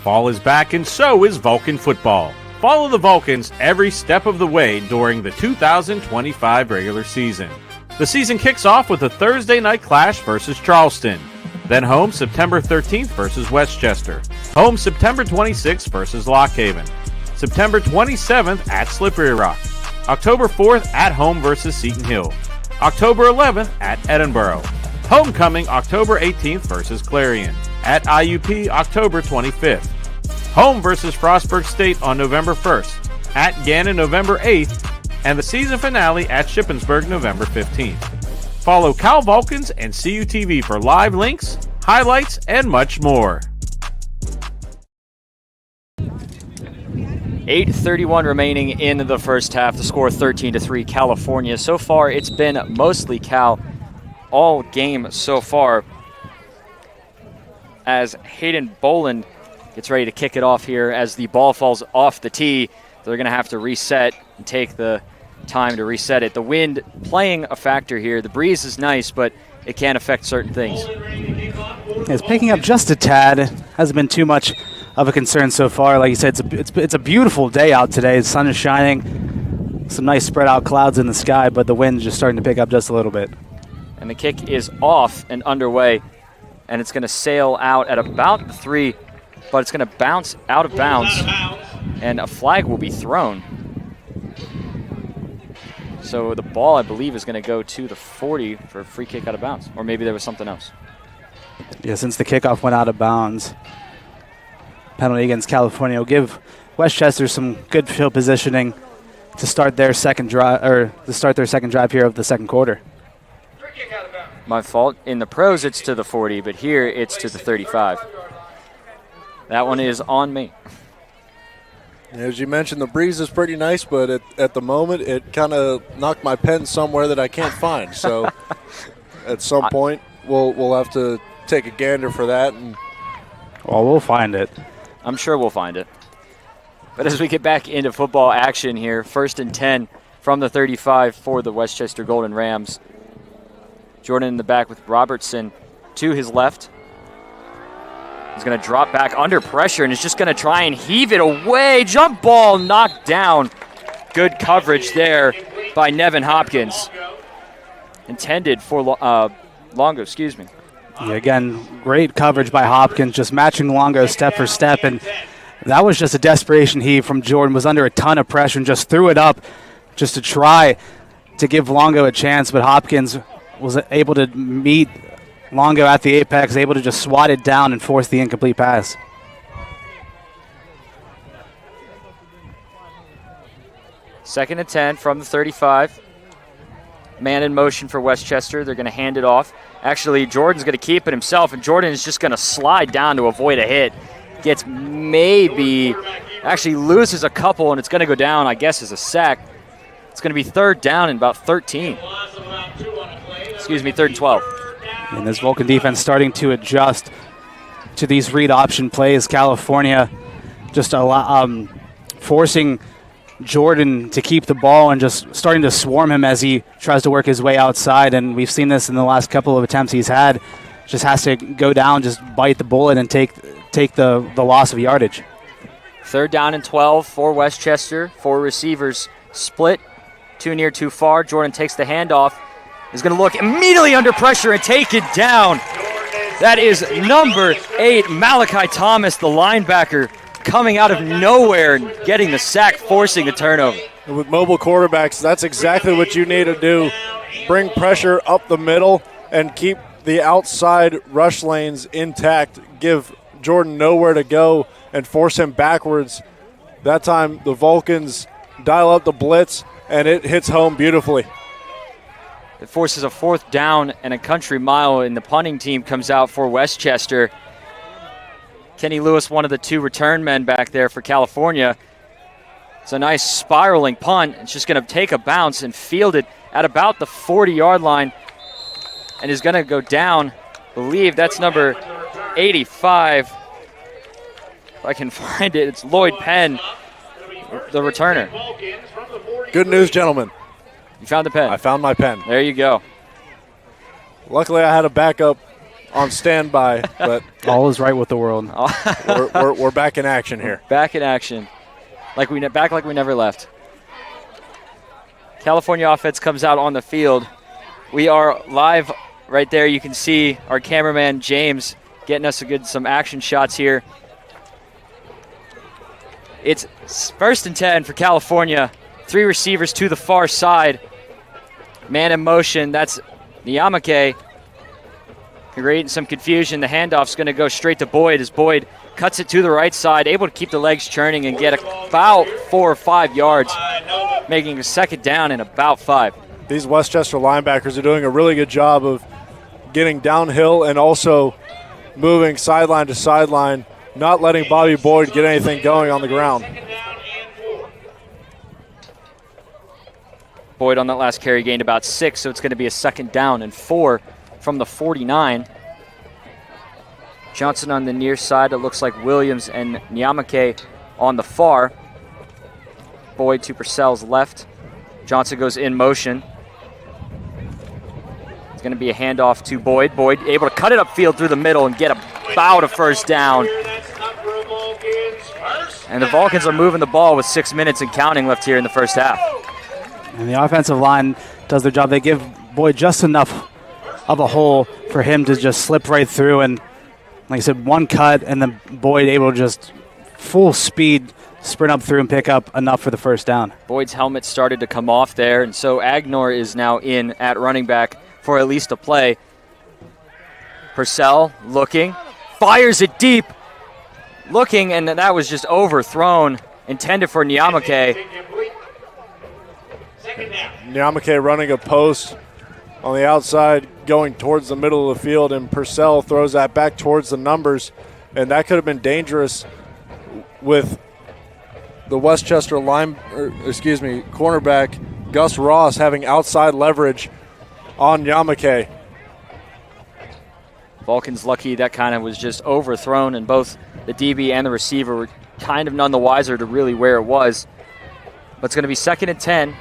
Fall is back, and so is Vulcan football. Follow the Vulcans every step of the way during the 2025 regular season. The season kicks off with a Thursday night clash versus Charleston. Then home September 13th versus Westchester. Home September 26th versus Lock Haven. September 27th at Slippery Rock. October 4th at home versus Seton Hill. October 11th at Edinburgh. Homecoming October 18th versus Clarion. At IUP October 25th. Home versus Frostburg State on November 1st. At Gannon November 8th. And the season finale at Shippensburg November 15th. Follow Cal Vulcans and CUTV for live links, highlights, and much more. 8:31 remaining in the first half. The score 13-3 California. So far, it's been mostly Cal all game so far, as Hayden Boland gets ready to kick it off here. As the ball falls off the tee, they're going to have to reset and take the time to reset it. The wind playing a factor here. The breeze is nice, but it can affect certain things. It's picking up just a tad. Hasn't been too much of a concern so far. Like you said, it's a beautiful day out today. The sun is shining. Some nice spread out clouds in the sky, but the wind is just starting to pick up just a little bit. And the kick is off and underway, and it's going to sail out at about 3, but it's going to bounce out of bounds, and a flag will be thrown. So the ball, I believe, is going to go to the 40 for a free kick out of bounds. Or maybe there was something else. Yeah, since the kickoff went out of bounds, penalty against California will give Westchester some good field positioning to start their second drive, here of the second quarter. My fault. In the pros, it's to the 40, but here it's to the 35. That one is on me. As you mentioned, the breeze is pretty nice, but at the moment, it kind of knocked my pen somewhere that I can't find. So at some point, we'll have to take a gander for that. Well, we'll find it. I'm sure we'll find it. But as we get back into football action here, 1st and 10 from the 35 for the Westchester Golden Rams. Jordan in the back with Robertson to his left. He's going to drop back under pressure and is just going to try and heave it away. Jump ball knocked down. Good coverage there by Nevin Hopkins. Intended for Longo, excuse me. Yeah, again, great coverage by Hopkins, just matching Longo step for step. And that was just a desperation heave from Jordan. Was under a ton of pressure and just threw it up just to try to give Longo a chance. But Hopkins was able to meet Longo at the apex, able to just swat it down and force the incomplete pass. Second and 10 from the 35. Man in motion for Westchester. They're going to hand it off. Actually, Jordan's going to keep it himself, and Jordan is just going to slide down to avoid a hit. Gets actually loses a couple, and it's going to go down, I guess, as a sack. It's going to be third down and about 13. Excuse me, third and 12. And this Vulcan defense starting to adjust to these read option plays. California just forcing Jordan to keep the ball and just starting to swarm him as he tries to work his way outside. And we've seen this in the last couple of attempts he's had. Just has to go down, just bite the bullet and take the loss of yardage. Third down and 12 for Westchester. 4 receivers split. 2 near, 2 far. Jordan takes the handoff. Is going to look immediately under pressure and take it down. That is number 8, Malachi Thomas, the linebacker, coming out of nowhere and getting the sack, forcing the turnover. And with mobile quarterbacks, that's exactly what you need to do. Bring pressure up the middle and keep the outside rush lanes intact. Give Jordan nowhere to go and force him backwards. That time the Vulcans dial up the blitz, and it hits home beautifully. It forces a 4th down and a country mile, and the punting team comes out for Westchester. Kenny Lewis, one of the 2 return men back there for California. It's a nice spiraling punt. It's just going to take a bounce and field it at about the 40-yard line and is going to go down. I believe that's number 85. If I can find it, it's Lloyd Penn, the returner. Good news, gentlemen. You found the pen? I found my pen. There you go. Luckily, I had a backup on standby, but all is right with the world. we're back in action here. Back in action, like we never left. California offense comes out on the field. We are live right there. You can see our cameraman James getting us some action shots here. It's first and 10 for California. 3 receivers to the far side. Man in motion, that's Niamake. Creating some confusion. The handoff's going to go straight to Boyd as Boyd cuts it to the right side, able to keep the legs churning and get about 4 or 5 yards, making a second down and about 5. These Westchester linebackers are doing a really good job of getting downhill and also moving sideline to sideline, not letting Bobby Boyd get anything going on the ground. Boyd on that last carry gained about 6, so it's going to be a second down and 4 from the 49. Johnson on the near side. It looks like Williams and Niamake on the far. Boyd to Purcell's left. Johnson goes in motion. It's going to be a handoff to Boyd. Boyd able to cut it upfield through the middle and get about a first down. And the Vulcans are moving the ball with 6 minutes and counting left here in the first half. And the offensive line does their job. They give Boyd just enough of a hole for him to just slip right through. And like I said, one cut, and then Boyd able to just full speed sprint up through and pick up enough for the first down. Boyd's helmet started to come off there, and so Agnor is now in at running back for at least a play. Purcell looking, fires it deep, looking, and that was just overthrown, intended for Niamake. Niamake running a post on the outside, going towards the middle of the field, and Purcell throws that back towards the numbers, and that could have been dangerous with the Westchester cornerback Gus Ross having outside leverage on Niamake. Vulcan's lucky that kind of was just overthrown, and both the DB and the receiver were kind of none the wiser to really where it was. But it's going to be second and 10.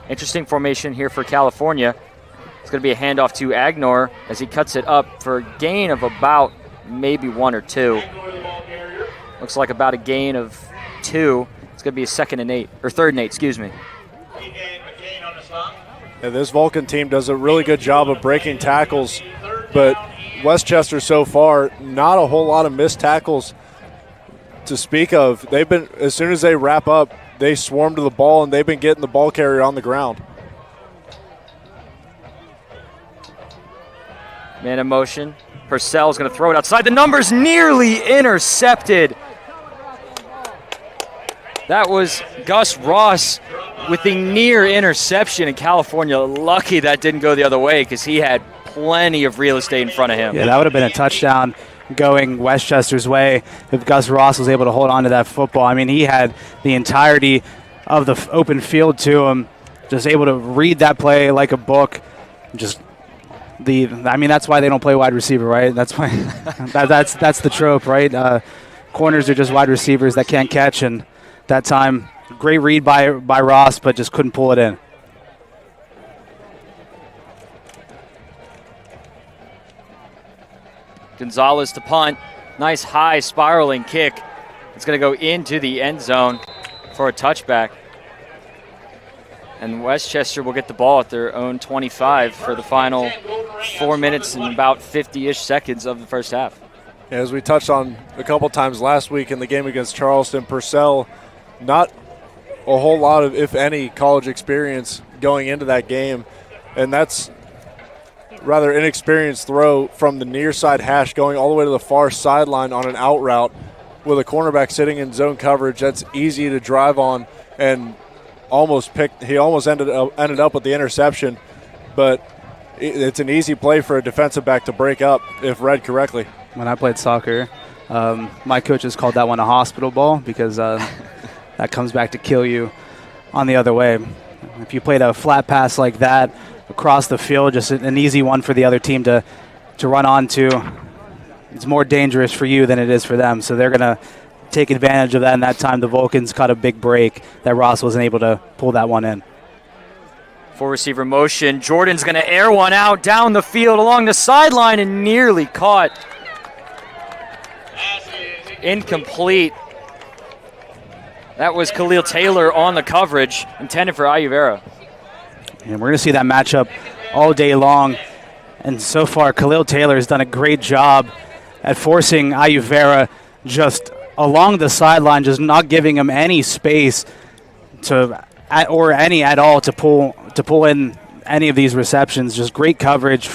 Interesting formation here for California. It's going to be a handoff to Agnor as he cuts it up for a gain of about maybe 1 or 2. Looks like about a gain of 2. It's going to be a third and 8, excuse me. And this Vulcan team does a really good job of breaking tackles, but Westchester so far, not a whole lot of missed tackles to speak of. They've been, as soon as they wrap up, they swarm to the ball, and they've been getting the ball carrier on the ground. Man in motion. Purcell's going to throw it outside. The number's nearly intercepted. That was Gus Ross with the near interception in California. Lucky that didn't go the other way because he had plenty of real estate in front of him. Yeah, that would have been a touchdown going Westchester's way if Gus Ross was able to hold on to that football. I mean, he had the entirety of the open field to him, just able to read that play like a book. That's why they don't play wide receiver, right? That's why that's the trope, right? Corners are just wide receivers that can't catch, and that time, great read by Ross, but just couldn't pull it in. Gonzalez to punt. Nice high spiraling kick. It's going to go into the end zone for a touchback. And Westchester will get the ball at their own 25 for the final 4 minutes and about 50-ish seconds of the first half. As we touched on a couple times last week in the game against Charleston, Purcell, not a whole lot of, if any, college experience going into that game. And that's rather inexperienced throw from the near side hash going all the way to the far sideline on an out route with a cornerback sitting in zone coverage. That's easy to drive on, and he almost ended up with the interception, but it's an easy play for a defensive back to break up if read correctly. When I played soccer, my coaches called that one a hospital ball because that comes back to kill you on the other way. If you played a flat pass like that across the field, just an easy one for the other team to run onto, it's more dangerous for you than it is for them. So they're going to take advantage of that, and that time the Vulcans caught a big break that Ross wasn't able to pull that one in. Four receiver motion. Jordan's going to air one out down the field along the sideline and nearly caught. Incomplete. That was Khalil Taylor on the coverage, intended for Ayuvera. And we're going to see that matchup all day long. And so far, Khalil Taylor has done a great job at forcing Ayuvera just along the sideline, just not giving him any space or any at all to pull in any of these receptions. Just great coverage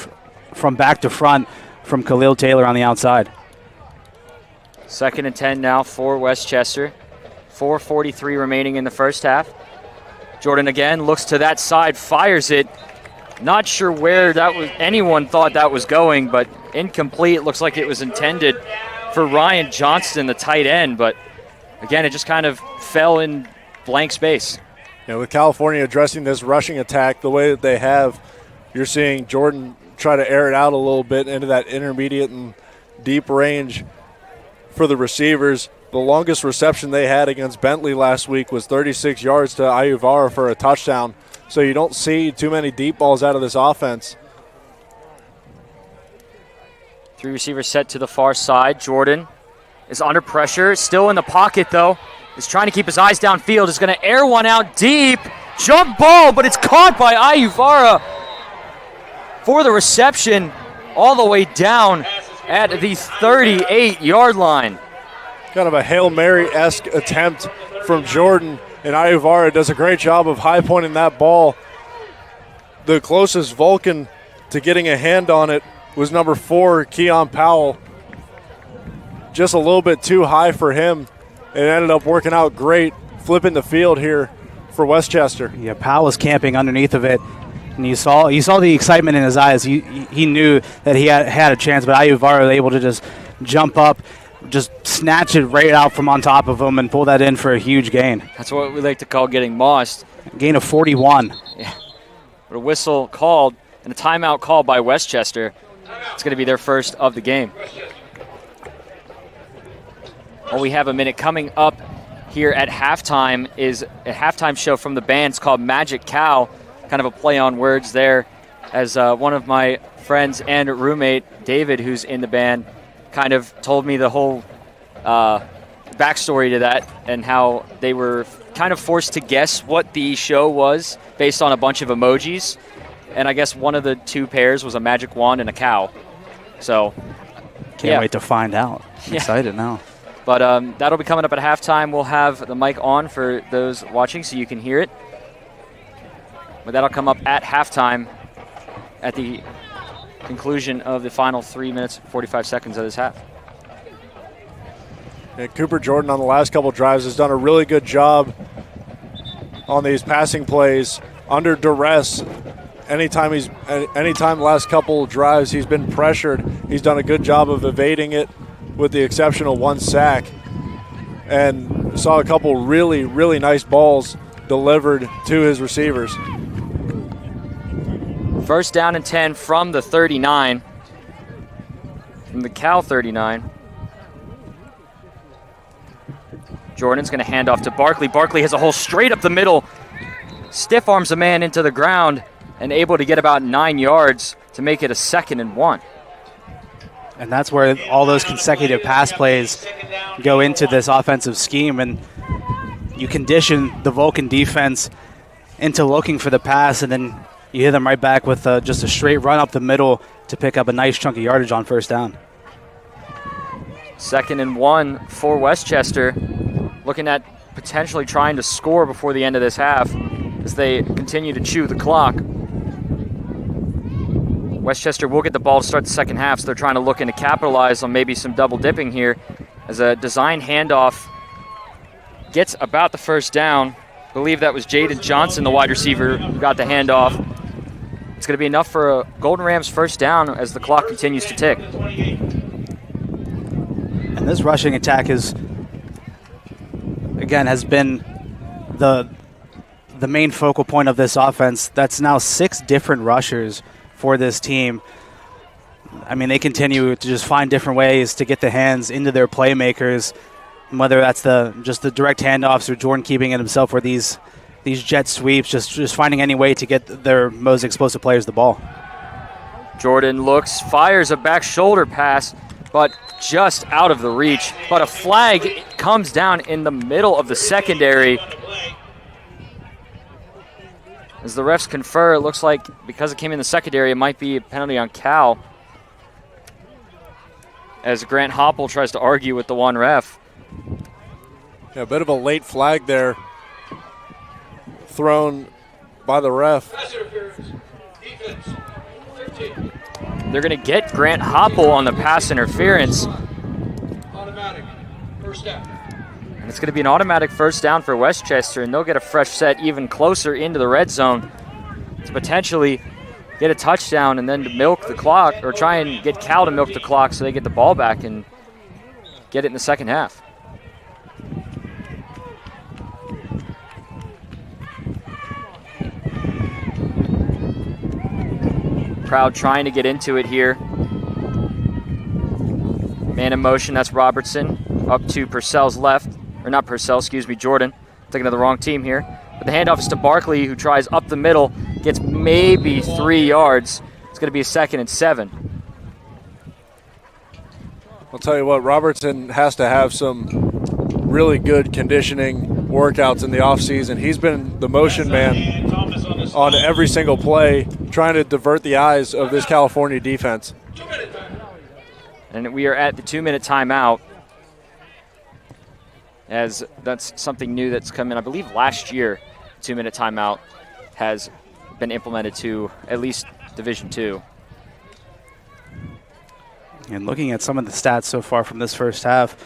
from back to front from Khalil Taylor on the outside. 2nd and 10 now for Westchester. 4:43 remaining in the first half. Jordan again looks to that side, fires it. Not sure where anyone thought that was going, but incomplete. Looks like it was intended for Ryan Johnston, the tight end, but again, it just kind of fell in blank space. With California addressing this rushing attack the way that they have, you're seeing Jordan try to air it out a little bit into that intermediate and deep range for the receivers. The longest reception they had against Bentley last week was 36 yards to Ayuvara for a touchdown. So you don't see too many deep balls out of this offense. 3 receivers set to the far side. Jordan is under pressure, still in the pocket though. Is trying to keep his eyes downfield. Is going to air one out deep. Jump ball, but it's caught by Ayuvara for the reception all the way down at the 38-yard line. Kind of a Hail Mary-esque attempt from Jordan, and Ayuvara does a great job of high-pointing that ball. The closest Vulcan to getting a hand on it was number 4, Keon Powell. Just a little bit too high for him. It ended up working out great, flipping the field here for Westchester. Yeah, Powell was camping underneath of it, and you saw the excitement in his eyes. He knew that he had a chance, but Ayuvara was able to just jump up, just snatch it right out from on top of him and pull that in for a huge gain. That's what we like to call getting mossed. Gain of 41. Yeah. But a whistle called and a timeout called by Westchester. It's going to be their first of the game. Well, we have a minute coming up here at halftime is a halftime show from the band. It's called Magic Cow, kind of a play on words there, as one of my friends and roommate, David, who's in the band, kind of told me the whole backstory to that and how they were kind of forced to guess what the show was based on a bunch of emojis. And I guess one of the two pairs was a magic wand and a cow. So, Can't wait to find out. I'm excited now. But that'll be coming up at halftime. We'll have the mic on for those watching so you can hear it. But that'll come up at halftime at the conclusion of the final 3 minutes, 45 seconds of this half. And Cooper Jordan on the last couple drives has done a really good job on these passing plays under duress. Anytime last couple drives he's been pressured, he's done a good job of evading it with the exception of one sack. And saw a couple really, really nice balls delivered to his receivers. First down and 10 from the 39, from the Cal 39. Jordan's going to hand off to Barkley. Barkley has a hole straight up the middle, stiff arms a man into the ground, and able to get about 9 yards to make it a 2nd and 1. And that's where all those consecutive pass plays go into this offensive scheme, and you condition the Vulcan defense into looking for the pass, and then you hit them right back with just a straight run up the middle to pick up a nice chunk of yardage on first down. 2nd and 1 for Westchester, looking at potentially trying to score before the end of this half as they continue to chew the clock. Westchester will get the ball to start the second half, so they're trying to look to capitalize on maybe some double dipping here as a design handoff gets about the first down. I believe that was Jaden Johnson, the wide receiver, who got the handoff. It's going to be enough for a Golden Rams first down as the clock continues to tick. And this rushing attack has been the main focal point of this offense. That's now 6 different rushers for this team. I mean, they continue to just find different ways to get the hands into their playmakers, whether that's just the direct handoffs or Jordan keeping it himself, or these jet sweeps, just finding any way to get their most explosive players the ball. Jordan looks, fires a back shoulder pass, but just out of the reach. But a flag comes down in the middle of the secondary. As the refs confer, it looks like because it came in the secondary, it might be a penalty on Cal. As Grant Hopple tries to argue with the one ref. Yeah, a bit of a late flag there thrown by the ref. They're going to get Grant Hopple on the pass interference. Automatic. First down. And it's going to be an automatic first down for Westchester, and they'll get a fresh set even closer into the red zone to potentially get a touchdown and then to milk the clock, or try and get Cal to milk the clock so they get the ball back and get it in the second half. Crowd trying to get into it here. Man in motion, that's Robertson. Up to Purcell's left. Or not Purcell, excuse me, Jordan. Thinking of the wrong team here. But the handoff is to Barkley, who tries up the middle. Gets maybe 3 yards. It's going to be a 2nd and 7. I'll tell you what, Robertson has to have some really good conditioning workouts in the offseason. He's been the motion man on every single play, trying to divert the eyes of this California defense. And we are at the 2-minute timeout, as that's something new that's come in. I believe last year, 2-minute timeout has been implemented to at least Division II. And looking at some of the stats so far from this first half,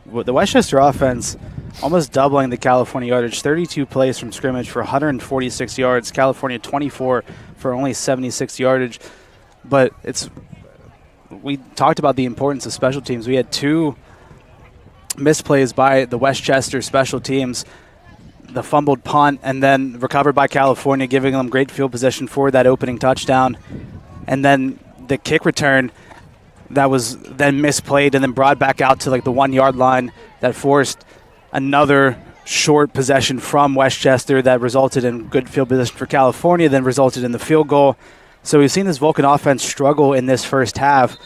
the Westchester offense almost doubling the California yardage. 32 plays from scrimmage for 146 yards. California 24 for only 76 yardage. But we talked about the importance of special teams. We had 2 misplays by the Westchester special teams, the fumbled punt, and then recovered by California, giving them great field position for that opening touchdown. And then the kick return that was then misplayed and then brought back out to like the 1 yard line that forced another short possession from Westchester that resulted in good field position for California, then resulted in the field goal. So we've seen this Vulcan offense struggle in this first half.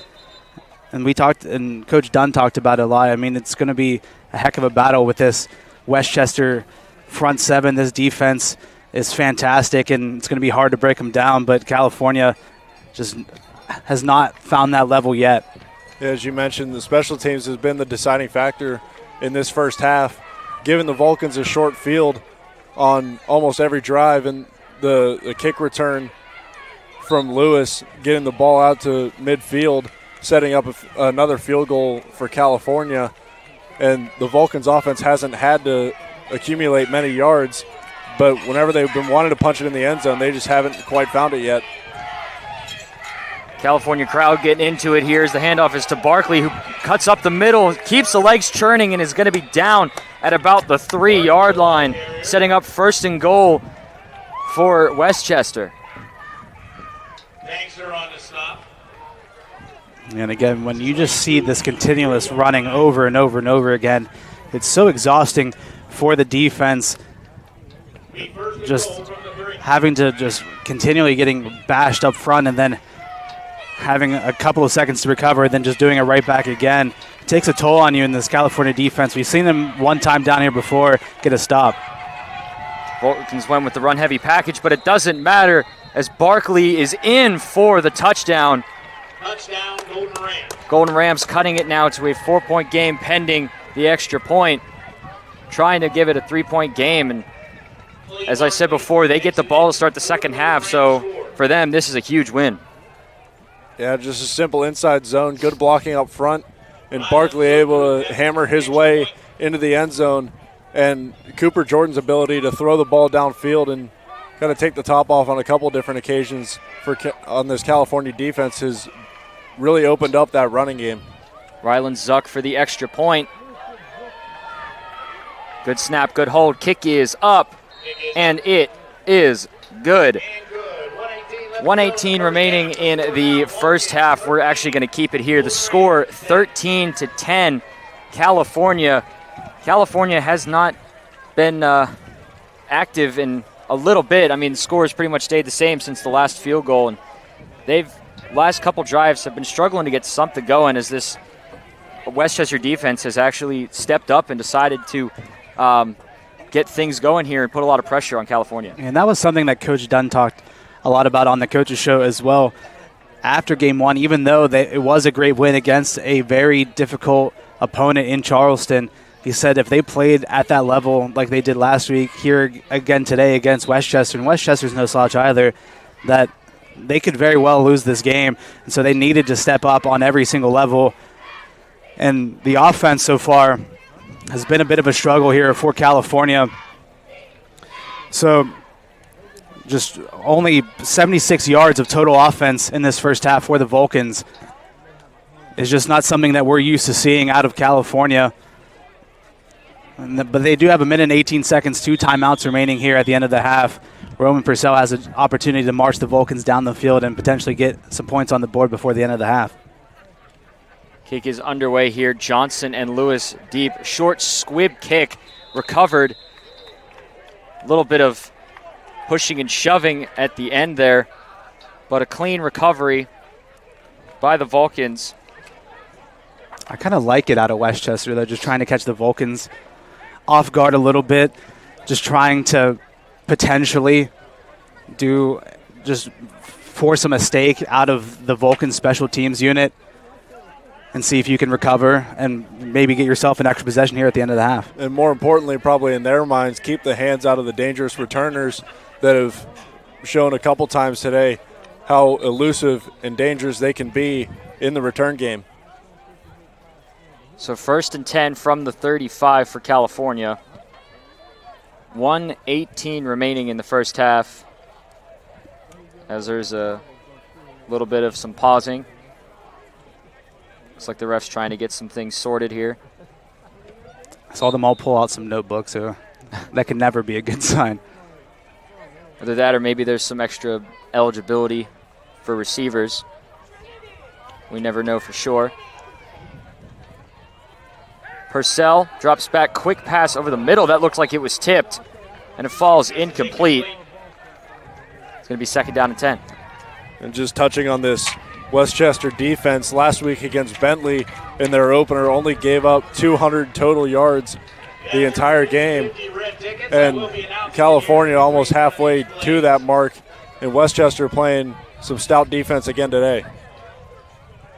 And and Coach Dunn talked about it a lot. I mean, it's going to be a heck of a battle with this Westchester front seven. This defense is fantastic, and it's going to be hard to break them down. But California just has not found that level yet. As you mentioned, the special teams has been the deciding factor in this first half, giving the Vulcans a short field on almost every drive, and the kick return from Lewis getting the ball out to midfield, setting up another field goal for California. And the Vulcans offense hasn't had to accumulate many yards, but whenever they've been wanting to punch it in the end zone, they just haven't quite found it yet. California crowd getting into it here as the handoff is to Barkley, who cuts up the middle, keeps the legs churning, and is going to be down at about the 3-yard line, setting up 1st and goal for Westchester. Thanks, they're on the stop. And again, when you just see this continuous running over and over and over again, it's so exhausting for the defense, just having to just continually getting bashed up front and then having a couple of seconds to recover, then just doing it right back again. It takes a toll on you in this California defense. We've seen them one time down here before get a stop. Vulcans went with the run-heavy package, but it doesn't matter as Barkley is in for the touchdown. Touchdown, Golden Rams. Golden Rams cutting it now to a 4-point game pending the extra point, trying to give it a 3-point game. And as I said before, they get the ball to start the second half, so for them, this is a huge win. Yeah, just a simple inside zone, good blocking up front, and Barkley able to hammer his way into the end zone. And Cooper Jordan's ability to throw the ball downfield and kind of take the top off on a couple different occasions on this California defense has really opened up that running game. Ryland Zuck for the extra point. Good snap, good hold. Kick is up, and it is good. 1:18 remaining in the first half. We're actually going to keep it here. The score 13-10. California. California has not been active in a little bit. I mean, the score has pretty much stayed the same since the last field goal, and they've last couple drives have been struggling to get something going as this Westchester defense has actually stepped up and decided to get things going here and put a lot of pressure on California. And that was something that Coach Dunn talked a lot about on the coach's show as well after game one. Even though it was a great win against a very difficult opponent in Charleston, he said if they played at that level like they did last week here again today against Westchester, and Westchester's no slouch either, that they could very well lose this game. And so they needed to step up on every single level. And the offense so far has been a bit of a struggle here for California. So just only 76 yards of total offense in this first half for the Vulcans is just not something that we're used to seeing out of California. But they do have a minute and 18 seconds, 2 timeouts remaining here at the end of the half. Roman Purcell has an opportunity to march the Vulcans down the field and potentially get some points on the board before the end of the half. Kick is underway here. Johnson and Lewis deep. Short squib kick recovered. A little bit of pushing and shoving at the end there, but a clean recovery by the Vulcans. I kind of like it out of Westchester, though, just trying to catch the Vulcans off guard a little bit, just trying to potentially just force a mistake out of the Vulcan special teams unit and see if you can recover and maybe get yourself an extra possession here at the end of the half. And more importantly, probably in their minds, keep the hands out of the dangerous returners that have shown a couple times today how elusive and dangerous they can be in the return game. So 1st and 10 from the 35 for California. 1:18 remaining in the first half as there's a little bit of some pausing. Looks like the ref's trying to get some things sorted here. I saw them all pull out some notebooks, so that can never be a good sign. Either that or maybe there's some extra eligibility for receivers. We never know for sure. Purcell drops back, quick pass over the middle. That looks like it was tipped, and it falls incomplete. It's going to be 2nd down and 10. And just touching on this Westchester defense, last week against Bentley in their opener only gave up 200 total yards the entire game. And California almost halfway to that mark, and Westchester playing some stout defense again today.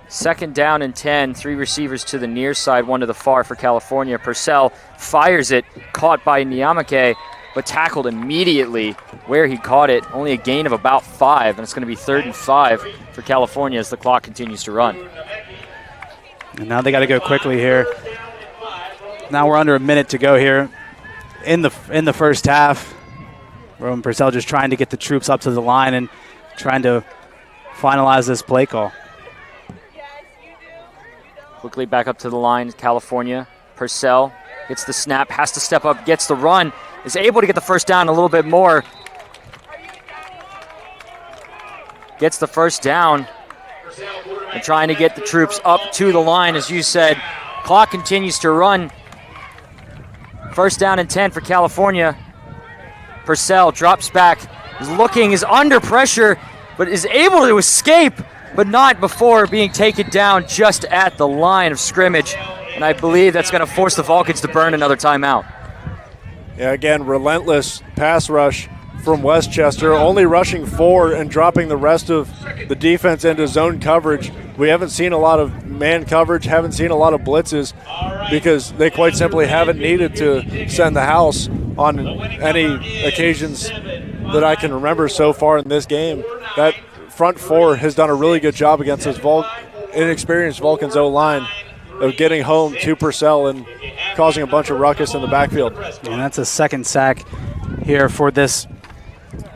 2nd down and 10, 3 receivers to the near side, 1 to the far for California. Purcell fires it, caught by Niamake, but tackled immediately where he caught it. Only a gain of about 5, and it's going to be 3rd and 5 for California as the clock continues to run. And now they got to go quickly here. Now we're under a minute to go here in the first half. Roman Purcell just trying to get the troops up to the line and trying to finalize this play call. Quickly back up to the line, California. Purcell gets the snap, has to step up, gets the run, is able to get the first down a little bit more. Gets the first down. And trying to get the troops up to the line, as you said. Clock continues to run. First down and 10 for California. Purcell drops back, is under pressure, but is able to escape, but not before being taken down just at the line of scrimmage. And I believe that's going to force the Vulcans to burn another timeout. Yeah, again, relentless pass rush from Westchester, only rushing 4 and dropping the rest of the defense into zone coverage. We haven't seen a lot of man coverage, haven't seen a lot of blitzes because they quite simply haven't needed to send the house on any occasions that I can remember so far in this game. That front 4 has done a really good job against this inexperienced Vulcans O-line of getting home to Purcell and causing a bunch of ruckus in the backfield. And that's a second sack here for this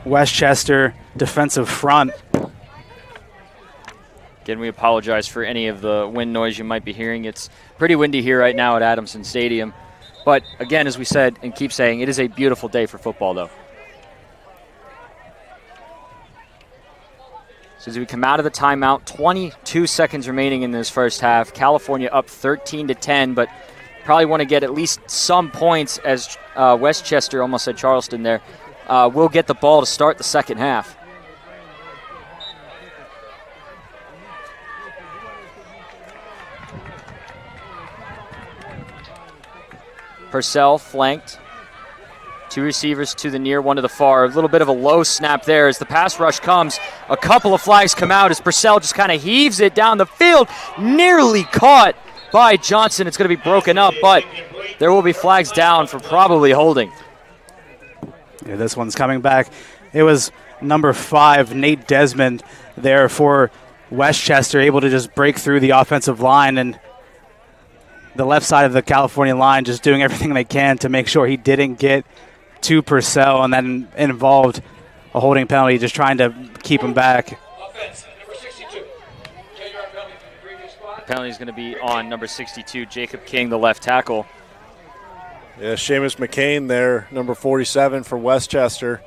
Westchester defensive front. Again, we apologize for any of the wind noise you might be hearing. It's pretty windy here right now at Adamson Stadium. But again, as we said and keep saying, it is a beautiful day for football, though. So as we come out of the timeout, 22 seconds remaining in this first half. California up 13-10, but probably want to get at least some points as Westchester, almost said Charleston there, will get the ball to start the second half. Purcell flanked. 2 receivers to the near, 1 to the far. A little bit of a low snap there as the pass rush comes. A couple of flags come out as Purcell just kind of heaves it down the field. Nearly caught by Johnson. It's going to be broken up, but there will be flags down for probably holding. Yeah, this one's coming back. It was number 5, Nate Desmond, there for Westchester, able to just break through the offensive line, and the left side of the California line just doing everything they can to make sure he didn't get to Purcell, and then involved a holding penalty, just trying to keep him back. Offense, number 62. 10-yard penalty from the previous spot. The penalty is going to be on number 62, Jacob King, the left tackle. Yeah, Seamus McCain there, number 47 for Westchester,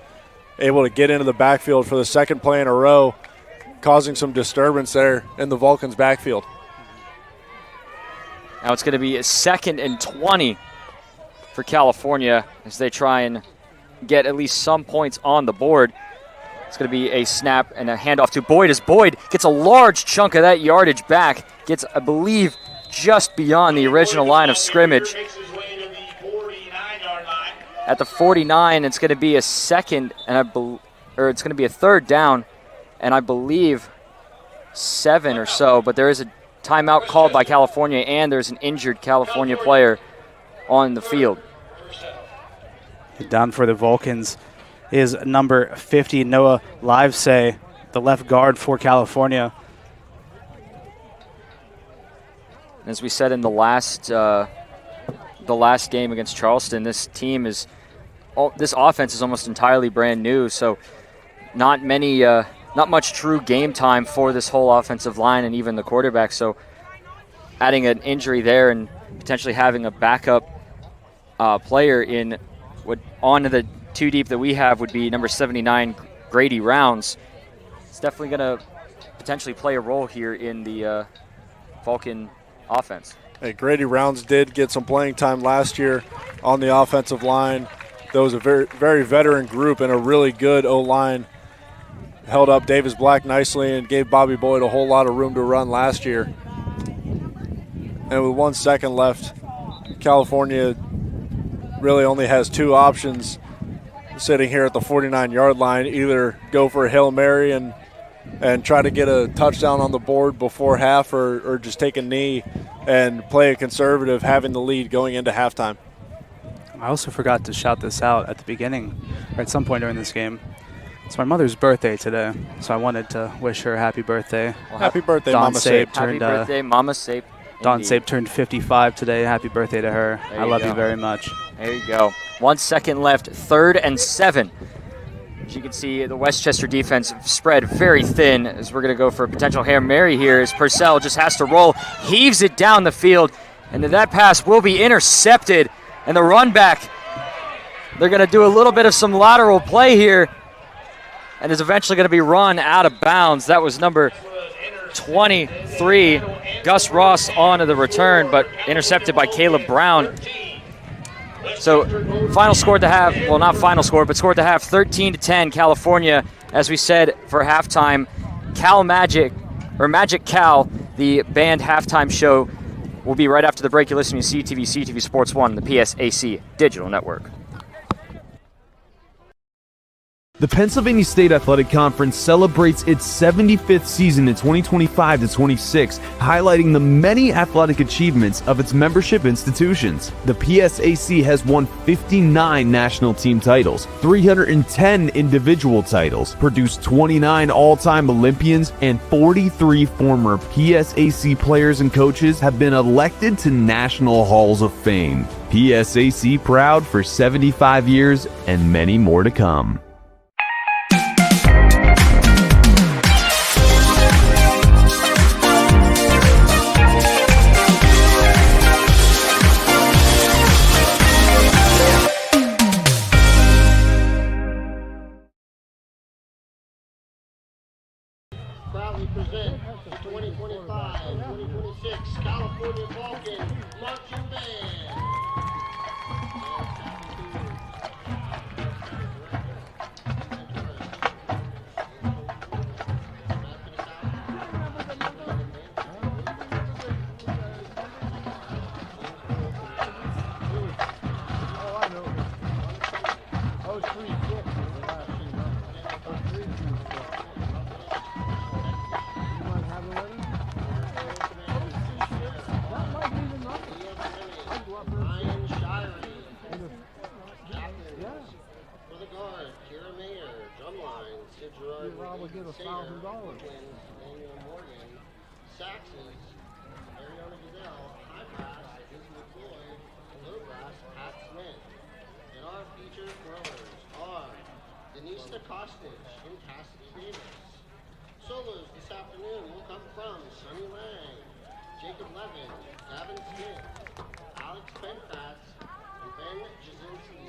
able to get into the backfield for the second play in a row, causing some disturbance there in the Vulcans' backfield. Now it's going to be a 2nd and 20 for California as they try and get at least some points on the board. It's going to be a snap and a handoff to Boyd as Boyd gets a large chunk of that yardage back, gets, I believe, just beyond the original line of scrimmage. At the 49, it's going to be a second, and it's going to be a 3rd down, and I believe 7 or so, but there is a timeout called by California, and there's an injured California player on the field. Down for the Vulcans is number 50, Noah Livesay, the left guard for California. As we said in the last game against Charleston, this offense is almost entirely brand new, so not much true game time for this whole offensive line and even the quarterback. So adding an injury there and potentially having a backup player in onto the 2 deep that we have would be number 79, Grady Rounds. It's definitely going to potentially play a role here in the Vulcan offense. Hey, Grady Rounds did get some playing time last year on the offensive line. That was a very, very veteran group and a really good O-line. Held up Davis Black nicely and gave Bobby Boyd a whole lot of room to run last year. And with 1 second left, California really only has 2 options sitting here at the 49-yard line. Either go for a Hail Mary and try to get a touchdown on the board before half, or just take a knee and play a conservative, having the lead going into halftime. I also forgot to shout this out at the beginning, or at some point during this game. It's my mother's birthday today, so I wanted to wish her a happy birthday. Well, happy birthday, Dawn Mama Sape Sape. Happy birthday, Mama Sape. Dawn Indeed. Sape turned 55 today. Happy birthday to her. There I you love go. you very much. There you go. 1 second left, 3rd and 7. As you can see, the Westchester defense spread very thin as we're going to go for a potential Hail Mary here as Purcell just has to roll, heaves it down the field, and then that pass will be intercepted. And the run back, they're going to do a little bit of some lateral play here and is eventually going to be run out of bounds. That was number 23, Gus Ross, on the return, but intercepted by Caleb Brown. So final score at the half, well, not final score, but score at the half, 13-10, California. As we said for halftime, Magic Cal, the band halftime show, will be right after the break. You're listening to CTV Sports 1, the PSAC Digital Network. The Pennsylvania State Athletic Conference celebrates its 75th season in 2025-26, highlighting the many athletic achievements of its membership institutions. The PSAC has won 59 national team titles, 310 individual titles, produced 29 all-time Olympians, and 43 former PSAC players and coaches have been elected to National Halls of Fame. PSAC proud for 75 years and many more to come. Proudly present the 2025-2026 California Vulcan Marching Band. Solos this afternoon will come from Sonny Lang, Jacob Levin, Gavin Smith, Alex Penfast, and Ben Jasinski.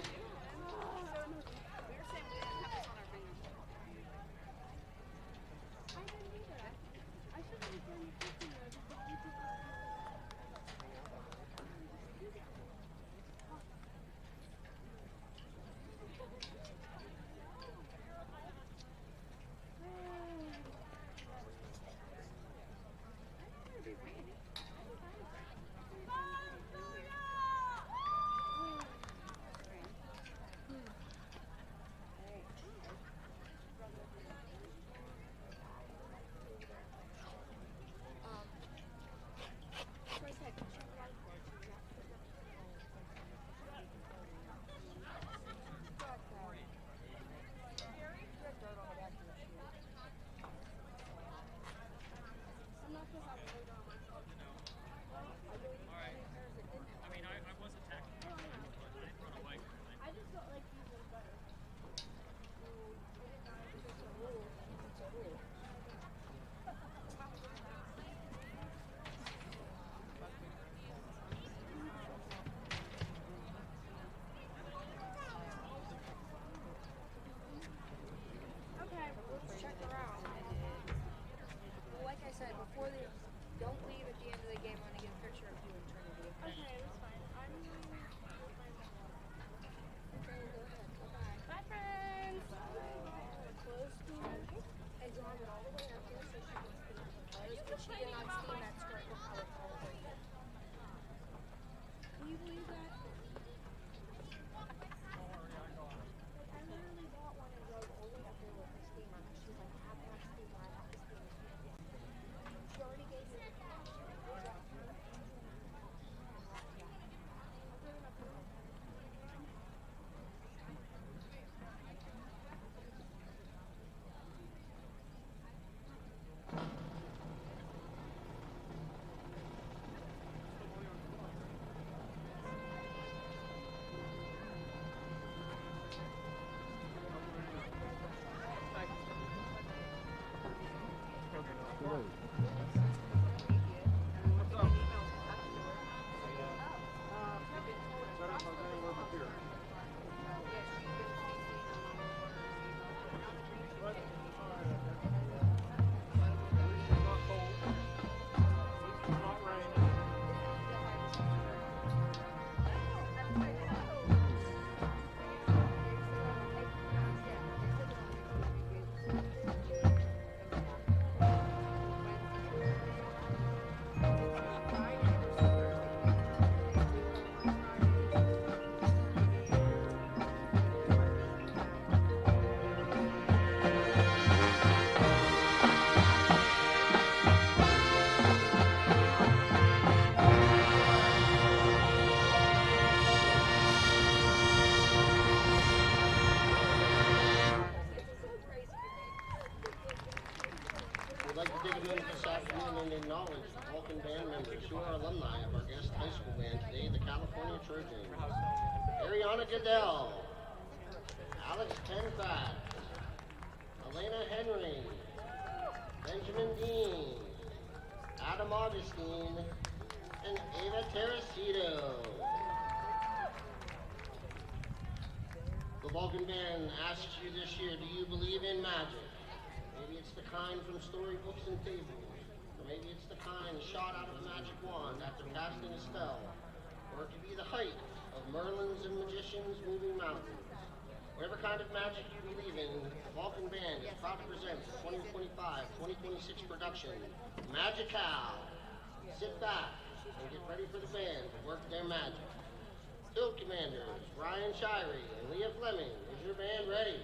We'd like to take a minute this afternoon and acknowledge the Vulcan band members who are alumni of our guest high school band today, the California Trojans. Ariana Goodell, Alex Penfax, Elena Henry, Benjamin Dean, Adam Augustine, and Ava Teresito. The Vulcan band asks you this year, do you believe in magic? Maybe it's the kind from storybooks and fables, or maybe it's the kind shot out of a magic wand after casting a spell, or it could be the height of Merlins and magicians moving mountains. Whatever kind of magic you believe in, the Vulcan band is proud to present the 2025-2026 production, Magical. Sit back and get ready for the band to work their magic. Field commanders Ryan Shirey and Leah Fleming, is your band ready?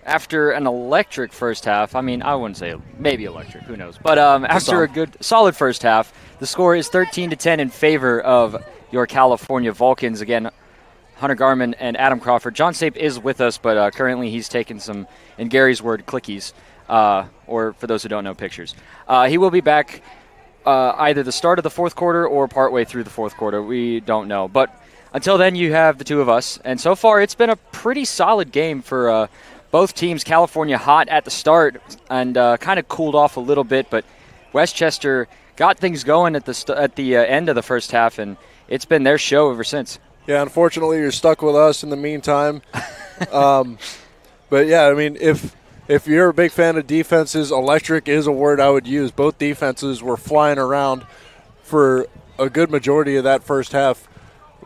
after an electric first half, I mean, I wouldn't say maybe electric, who knows. But after a good, solid first half, the score is 13-10 in favor of your California Vulcans. Again, Hunter Garman and Adam Crawford. John Sape is with us, but currently he's taking some, in Gary's word, clickies, or for those who don't know, pictures. He will be back either the start of the fourth quarter or partway through the fourth quarter. We don't know. But until then, you have the two of us. And so far, it's been a pretty solid game for both teams. California hot at the start and kind of cooled off a little bit, but Westchester got things going at the end of the first half, and it's been their show ever since. Yeah, unfortunately, you're stuck with us in the meantime. But, yeah, I mean, if you're a big fan of defenses, electric is a word I would use. Both defenses were flying around for a good majority of that first half.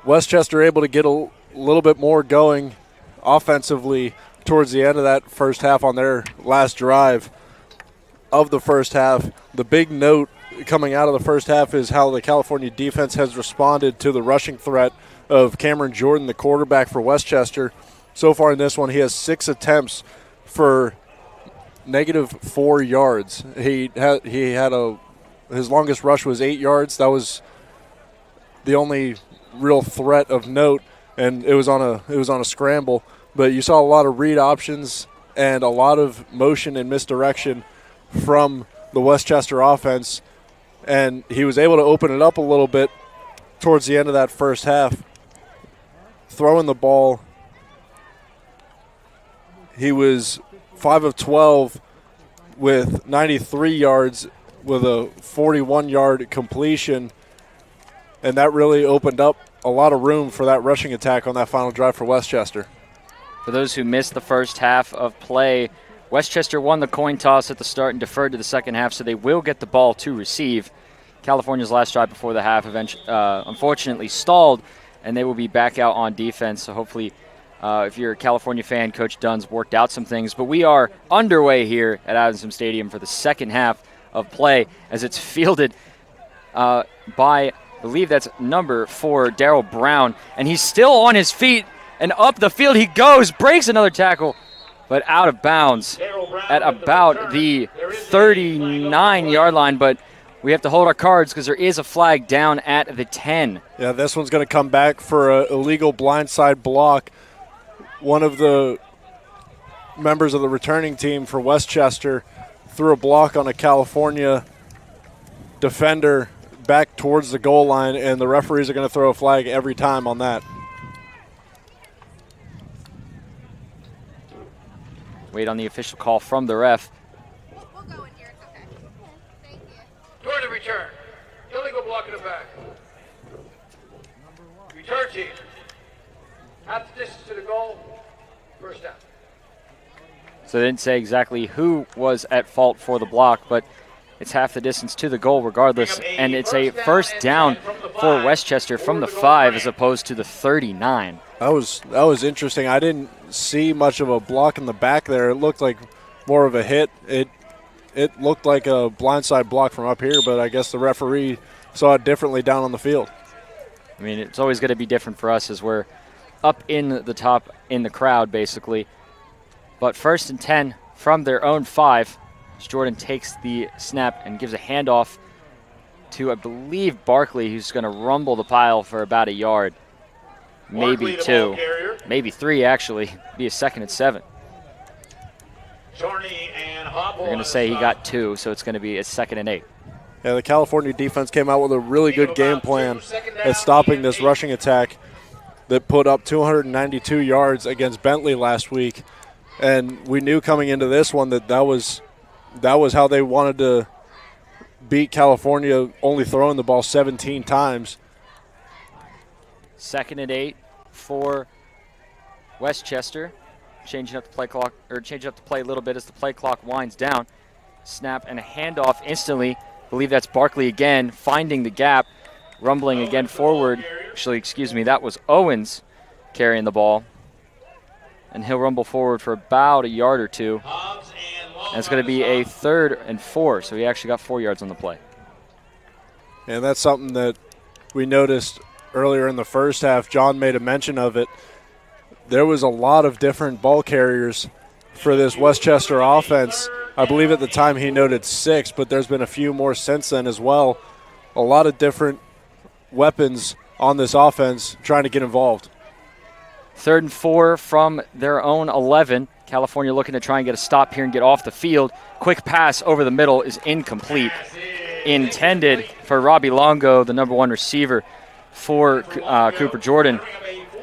Westchester able to get a little bit more going offensively towards the end of that first half on their last drive of the first half. The big note coming out of the first half is how the California defense has responded to the rushing threat of Cameron Jordan, the quarterback for Westchester. So far in this one, he has 6 attempts for -4 yards. His longest rush was 8 yards. That was the only real threat of note, and it was on a scramble. But you saw a lot of read options and a lot of motion and misdirection from the Westchester offense, and he was able to open it up a little bit towards the end of that first half. Throwing the ball, he was 5 of 12 with 93 yards with a 41-yard completion, and that really opened up a lot of room for that rushing attack on that final drive for Westchester. For those who missed the first half of play, Westchester won the coin toss at the start and deferred to the second half, so they will get the ball to receive. California's last drive before the half unfortunately stalled, and they will be back out on defense. So hopefully, if you're a California fan, Coach Dunn's worked out some things. But we are underway here at Adamson Stadium for the second half of play as it's fielded by, I believe that's number 4, Darryl Brown. And he's still on his feet, and up the field he goes, breaks another tackle, but out of bounds at about the 39-yard line. But we have to hold our cards because there is a flag down at the 10. Yeah, this one's going to come back for an illegal blindside block. One of the members of the returning team for Westchester threw a block on a California defender back towards the goal line, and the referees are going to throw a flag every time on that. Wait on the official call from the ref. We'll go in here. It's okay. Thank you. Toward the return. Illegal block in the back. Return team. Half the distance to the goal. First down. So they didn't say exactly who was at fault for the block, but it's half the distance to the goal regardless. And it's a first down for Westchester from the 5 as opposed to the 39. That was interesting. I didn't see much of a block in the back there. It looked like more of a hit. It looked like a blindside block from up here, but I guess the referee saw it differently down on the field. I mean, it's always going to be different for us as we're up in the top in the crowd, basically. But 1st and 10 from their own 5. Jordan takes the snap and gives a handoff to, I believe, Barkley, who's going to rumble the pile for about a yard. Maybe 2. Maybe 3, actually. Be a 2nd and 7. We're going to say he got 2, so it's going to be a 2nd and 8. Yeah, the California defense came out with a really good game plan at stopping this rushing attack that put up 292 yards against Bentley last week. And we knew coming into this one that was how they wanted to beat California, only throwing the ball 17 times. 2nd and 8 for Westchester. Changing up the play clock, or changing up the play a little bit as the play clock winds down. Snap and a handoff instantly. I believe that's Barkley again, finding the gap, rumbling again forward. Actually, excuse me, that was Owens carrying the ball. And he'll rumble forward for about a yard or 2. And it's going to be a 3rd and 4, so he actually got 4 yards on the play. And that's something that we noticed earlier in the first half. John made a mention of it. There was a lot of different ball carriers for this Westchester offense. I believe at the time he noted 6, but there's been a few more since then as well. A lot of different weapons on this offense trying to get involved. 3rd and 4 from their own 11. California looking to try and get a stop here and get off the field. Quick pass over the middle is incomplete. Intended for Robbie Longo, the number 1 receiver for Cooper Jordan.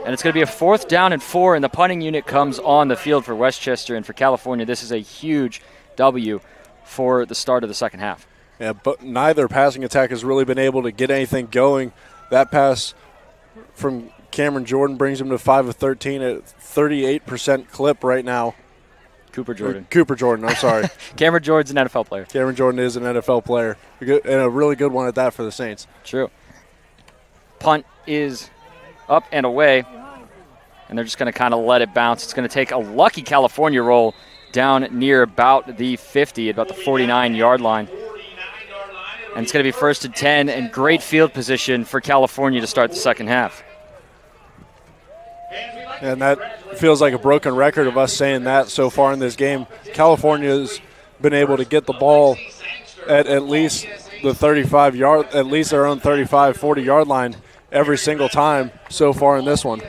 And it's going to be a 4th down and 4, and the punting unit comes on the field for Westchester. And for California, this is a huge W for the start of the second half. Yeah, but neither passing attack has really been able to get anything going. That pass from Cameron Jordan brings him to 5 of 13 at 38% clip right now. Cooper Jordan, I'm sorry. Cameron Jordan's an NFL player. Cameron Jordan is an NFL player, and a really good one at that for the Saints. True. Punt is up and away, and they're just going to kind of let it bounce. It's going to take a lucky California roll down near about the 50, about the 49-yard line. And it's going to be 1st and 10, and great field position for California to start the second half. And that feels like a broken record of us saying that so far in this game. California's been able to get the ball at least the 35-yard, at least their own 35, 40-yard line every single time so far in this one.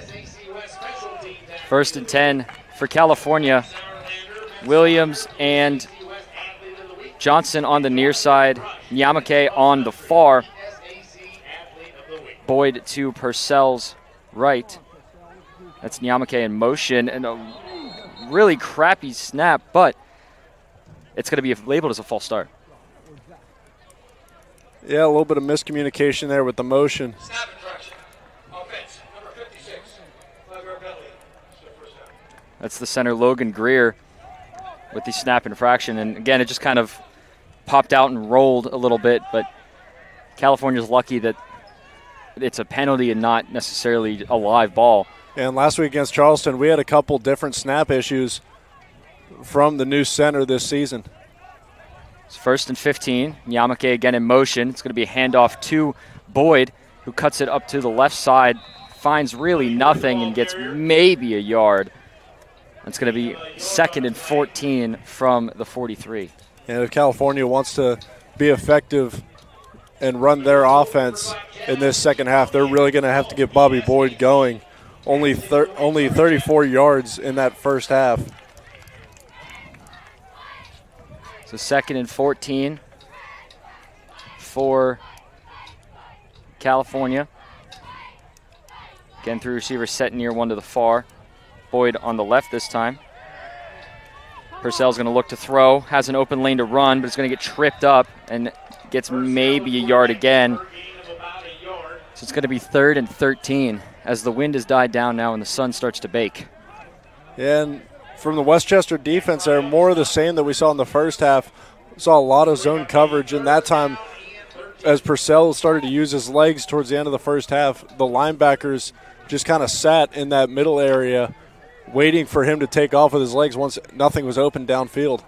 1st and 10 for California. Williams and Johnson on the near side, Nyamake on the far. Boyd to Purcell's right. That's Nyamake in motion, and a really crappy snap, but it's going to be labeled as a false start. Yeah, a little bit of miscommunication there with the motion. Snap infraction. Offense, number 56. That's the center, Logan Greer, with the snap infraction. And again, it just kind of popped out and rolled a little bit, but California's lucky that it's a penalty and not necessarily a live ball. And last week against Charleston, we had a couple different snap issues from the new center this season. It's 1st and 15. Nyamake again in motion. It's going to be a handoff to Boyd, who cuts it up to the left side, finds really nothing and gets maybe a yard. It's going to be 2nd and 14 from the 43. And if California wants to be effective and run their offense in this second half, they're really going to have to get Bobby Boyd going. Only 34 yards in that first half. So 2nd and 14 for California. Again, 3 receivers set near one to the far. Boyd on the left this time. Purcell's going to look to throw, has an open lane to run, but it's going to get tripped up and gets maybe a yard again. So it's going to be 3rd and 13 as the wind has died down now and the sun starts to bake. And from the Westchester defense, they're more of the same that we saw in the first half. We saw a lot of zone coverage, and that time as Purcell started to use his legs towards the end of the first half, the linebackers just kind of sat in that middle area waiting for him to take off with his legs once nothing was open downfield.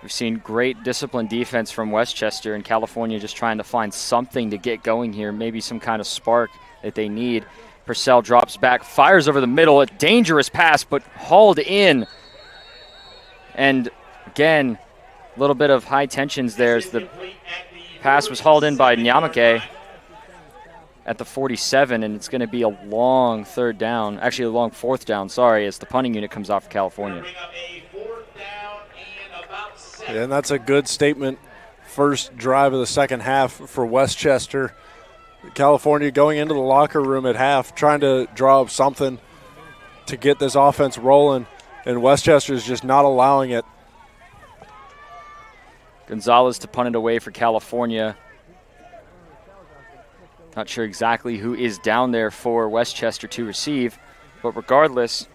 We've seen great disciplined defense from Westchester, and California just trying to find something to get going here, maybe some kind of spark that they need. Purcell drops back, fires over the middle, a dangerous pass, but hauled in. And again, a little bit of high tensions there as the pass was hauled in by Nyamake at the 47, and it's going to be a long 3rd down, actually a long 4th down, sorry, as the punting unit comes off for California. Yeah, and that's a good statement. First drive of the second half for Westchester. California going into the locker room at half, trying to draw up something to get this offense rolling, and Westchester is just not allowing it. Gonzalez to punt it away for California. Not sure exactly who is down there for Westchester to receive, but regardless,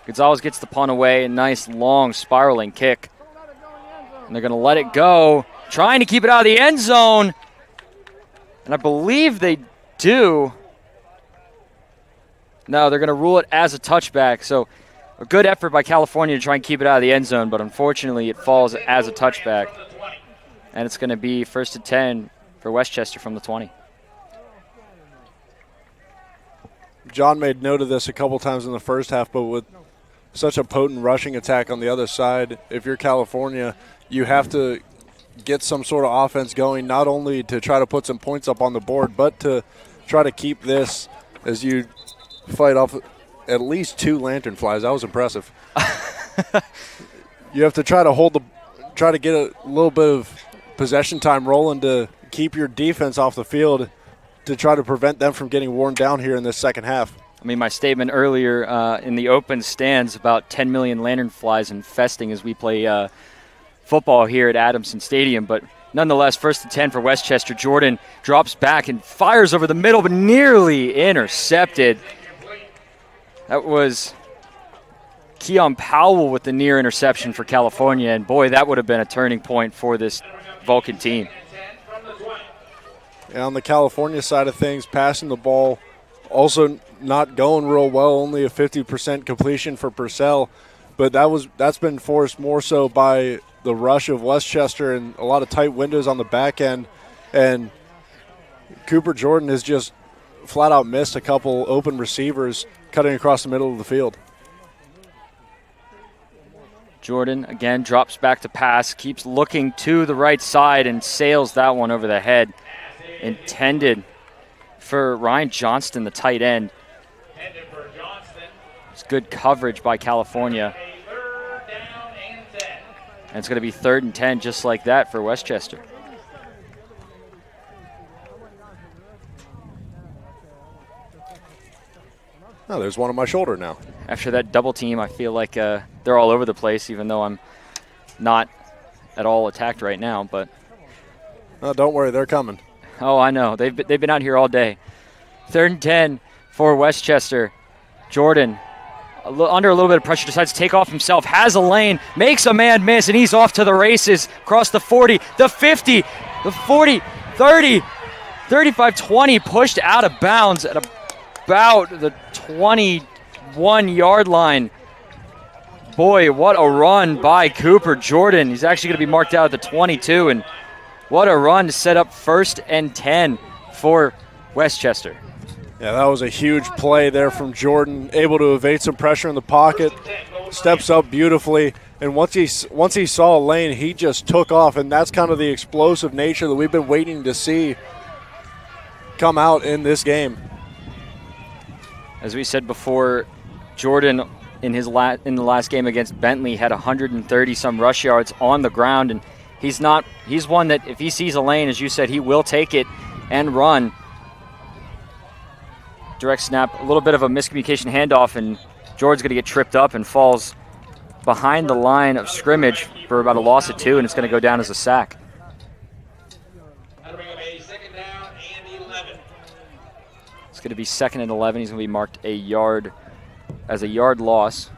Gonzalez gets the punt away, a nice long spiraling kick. And they're going to let it go, trying to keep it out of the end zone. And I believe they do. No, they're going to rule it as a touchback. So a good effort by California to try and keep it out of the end zone, but unfortunately it falls as a touchback. And it's going to be 1st and 10 for Westchester from the 20. John made note of this a couple times in the first half, but with such a potent rushing attack on the other side, if you're California, you have to get some sort of offense going, not only to try to put some points up on the board, but to try to keep this as you fight off at least 2 lantern flies. That was impressive. You have to try to get a little bit of possession time rolling to keep your defense off the field to try to prevent them from getting worn down here in this second half. I mean, my statement earlier in the open stands about 10 million lantern flies infesting as we play football here at Adamson Stadium. But nonetheless, 1st and 10 for Westchester. Jordan drops back and fires over the middle, but nearly intercepted. That was Keon Powell with the near interception for California, and boy, that would have been a turning point for this Vulcan team. And on the California side of things, passing the ball also not going real well, only a 50% completion for Purcell, but that's been forced more so by the rush of Westchester and a lot of tight windows on the back end, and Cooper Jordan has just flat out missed a couple open receivers cutting across the middle of the field. Jordan again drops back to pass, keeps looking to the right side and sails that one over the head. Intended for Ryan Johnston, the tight end. It's good coverage by California. And it's going to be 3rd and 10 just like that for Westchester. Oh, there's one on my shoulder now. After that double team, I feel like they're all over the place, even though I'm not at all attacked right now. But oh, don't worry, they're coming. Oh, I know. They've been out here all day. 3rd and 10 for Westchester. Jordan, under a little bit of pressure, decides to take off himself, has a lane, makes a man miss, and he's off to the races across the 40, the 50, the 40, 30, 35, 20, pushed out of bounds at about the 21-yard line. Boy, what a run by Cooper Jordan. He's actually going to be marked out at the 22, and what a run to set up 1st and 10 for Westchester. Yeah, that was a huge play there from Jordan, able to evade some pressure in the pocket, steps up beautifully, and once he saw a lane, he just took off, and that's kind of the explosive nature that we've been waiting to see come out in this game. As we said before, Jordan in the last game against Bentley had 130-some rush yards on the ground, and he's one that if he sees a lane, as you said, he will take it and run. Direct snap, a little bit of a miscommunication handoff, and Jordan's going to get tripped up and falls behind the line of scrimmage for about a loss of 2, and it's going to go down as a sack. That'll bring up a 2nd down and 11. It's going to be 2nd and 11. He's going to be marked a yard loss.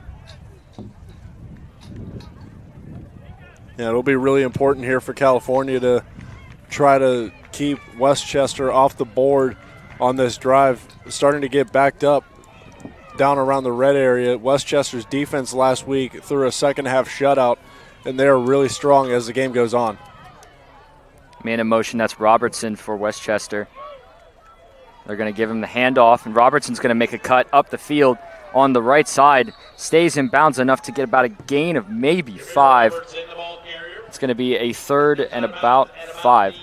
Yeah, it'll be really important here for California to try to keep Westchester off the board on this drive. Starting to get backed up down around the red area. Westchester's defense last week threw a second-half shutout, and they're really strong as the game goes on. Man in motion, that's Robertson for Westchester. They're going to give him the handoff, and Robertson's going to make a cut up the field on the right side. Stays in bounds enough to get about a gain of maybe 5. It's going to be a 3rd and about 5.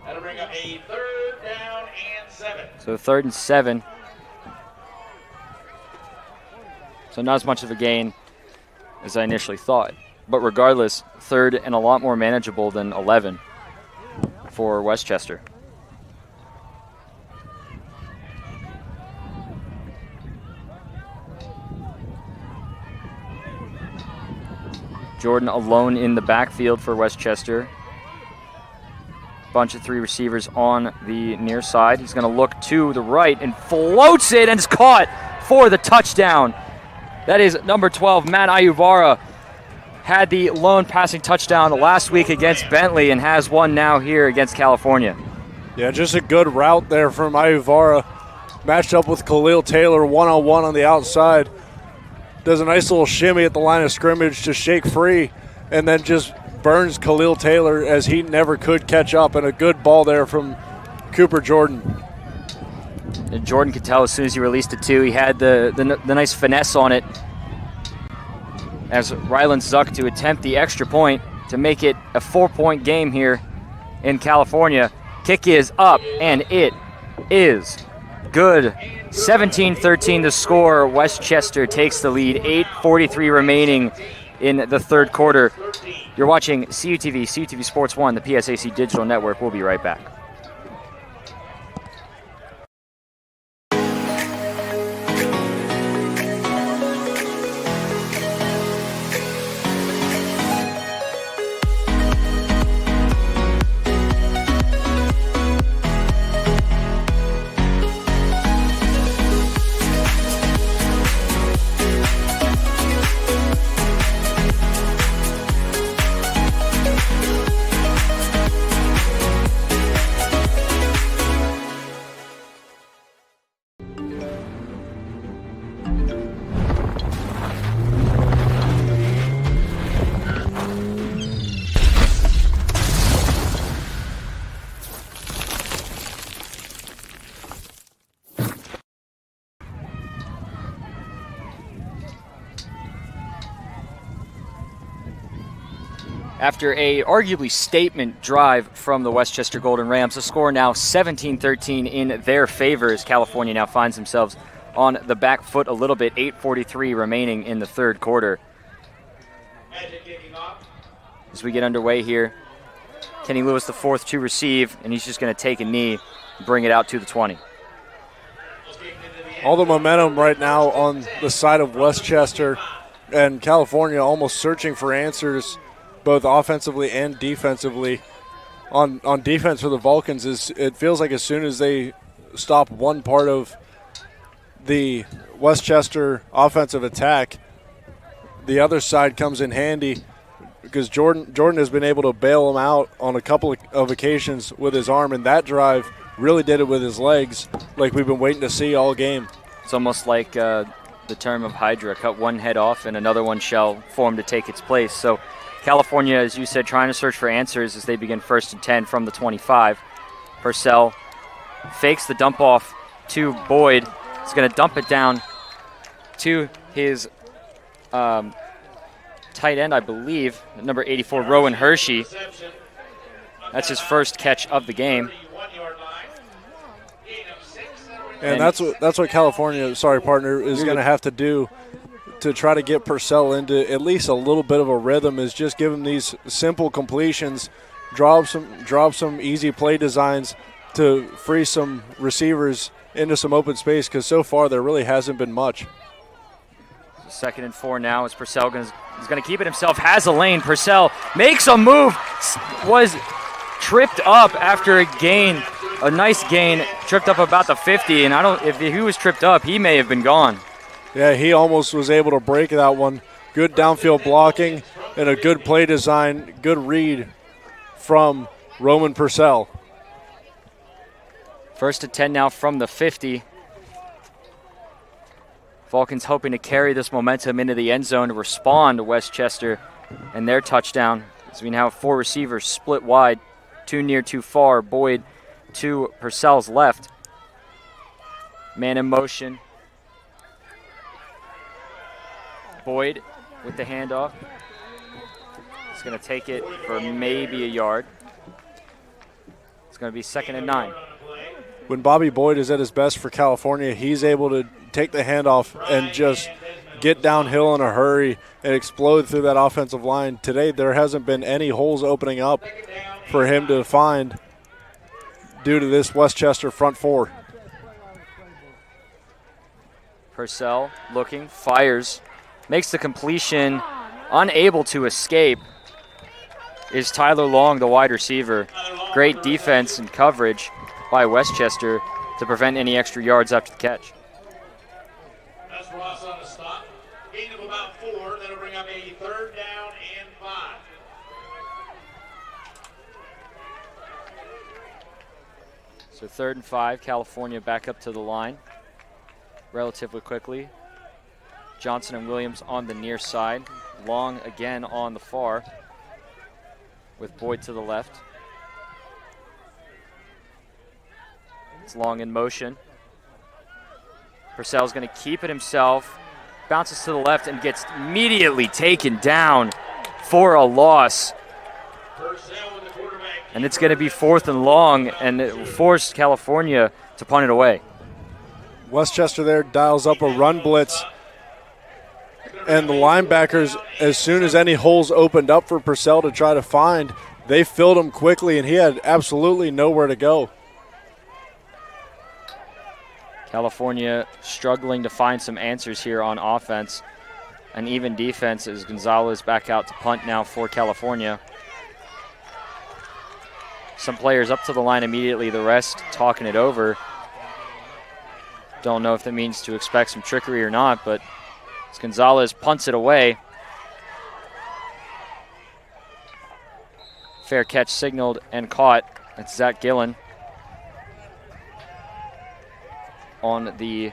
That'll bring up a 3rd down and 7. So 3rd and 7. So not as much of a gain as I initially thought. But regardless, 3rd and a lot more manageable than 11 for Westchester. Jordan alone in the backfield for Westchester. Bunch of 3 receivers on the near side. He's going to look to the right and floats it and is caught for the touchdown. That is number 12, Matt Ayuvara. Had the lone passing touchdown last week against Bentley and has one now here against California. Yeah, just a good route there from Ayuvara. Matched up with Khalil Taylor one-on-one on the outside. Does a nice little shimmy at the line of scrimmage to shake free, and then just burns Khalil Taylor as he never could catch up, and a good ball there from Cooper Jordan. And Jordan could tell as soon as he released it too. He had the nice finesse on it as Ryland Zuck to attempt the extra point to make it a 4-point game here in California. Kick is up, and it is good. 17-13 the score. Westchester takes the lead. 8:43 remaining in the third quarter. You're watching CUTV, CUTV Sports 1, the PSAC Digital Network. We'll be right back. After a arguably statement drive from the Westchester Golden Rams, the score now 17-13 in their favor as California now finds themselves on the back foot a little bit. 8:43 remaining in the third quarter. As we get underway here, Kenny Lewis the fourth to receive, and he's just going to take a knee and bring it out to the 20. All the momentum right now on the side of Westchester, and California almost searching for answers both offensively and defensively. On defense for the Vulcans, it feels like as soon as they stop one part of the Westchester offensive attack, the other side comes in handy because Jordan has been able to bail him out on a couple of occasions with his arm, and that drive really did it with his legs like we've been waiting to see all game. It's almost like the term of Hydra, cut one head off and another one shall form to take its place. So California, as you said, trying to search for answers as they begin 1st and 10 from the 25. Purcell fakes the dump off to Boyd. He's going to dump it down to his tight end, I believe, number 84, Rowan Hershey. That's his first catch of the game. And that's what California, partner, is going to have to do to try to get Purcell into at least a little bit of a rhythm, is just give him these simple completions, drop some easy play designs to free some receivers into some open space, because so far there really hasn't been much. 2nd and 4 now as Purcell is going to keep it himself, has a lane. Purcell makes a move, was tripped up after a nice gain, tripped up about the 50, and if he was tripped up, he may have been gone. Yeah, he almost was able to break that one. Good downfield blocking and a good play design, good read from Roman Purcell. 1st and 10 now from the 50. Vulcans hoping to carry this momentum into the end zone to respond to Westchester and their touchdown. As we now have 4 receivers split wide, 2 near, 2 far. Boyd to Purcell's left. Man in motion. Boyd with the handoff. He's going to take it for maybe a yard. It's going to be 2nd and 9. When Bobby Boyd is at his best for California, he's able to take the handoff and just get downhill in a hurry and explode through that offensive line. Today, there hasn't been any holes opening up for him to find due to this Westchester front 4. Purcell looking, fires, makes the completion, unable to escape is Tyler Long, the wide receiver. Great defense and coverage by Westchester to prevent any extra yards after the catch. That's Ross on the stop. Gain of about 4. That'll bring up a 3rd down and 5. So 3rd and 5, California back up to the line relatively quickly. Johnson and Williams on the near side. Long again on the far with Boyd to the left. It's Long in motion. Purcell's going to keep it himself. Bounces to the left and gets immediately taken down for a loss. And it's going to be 4th and long, and it forced California to punt it away. Westchester there dials up a run blitz. And the linebackers, as soon as any holes opened up for Purcell to try to find, they filled him quickly, and he had absolutely nowhere to go. California struggling to find some answers here on offense. An even defense as Gonzalez back out to punt now for California. Some players up to the line immediately, the rest talking it over. Don't know if that means to expect some trickery or not, but as Gonzalez punts it away. Fair catch signaled and caught. That's Zach Gillen on the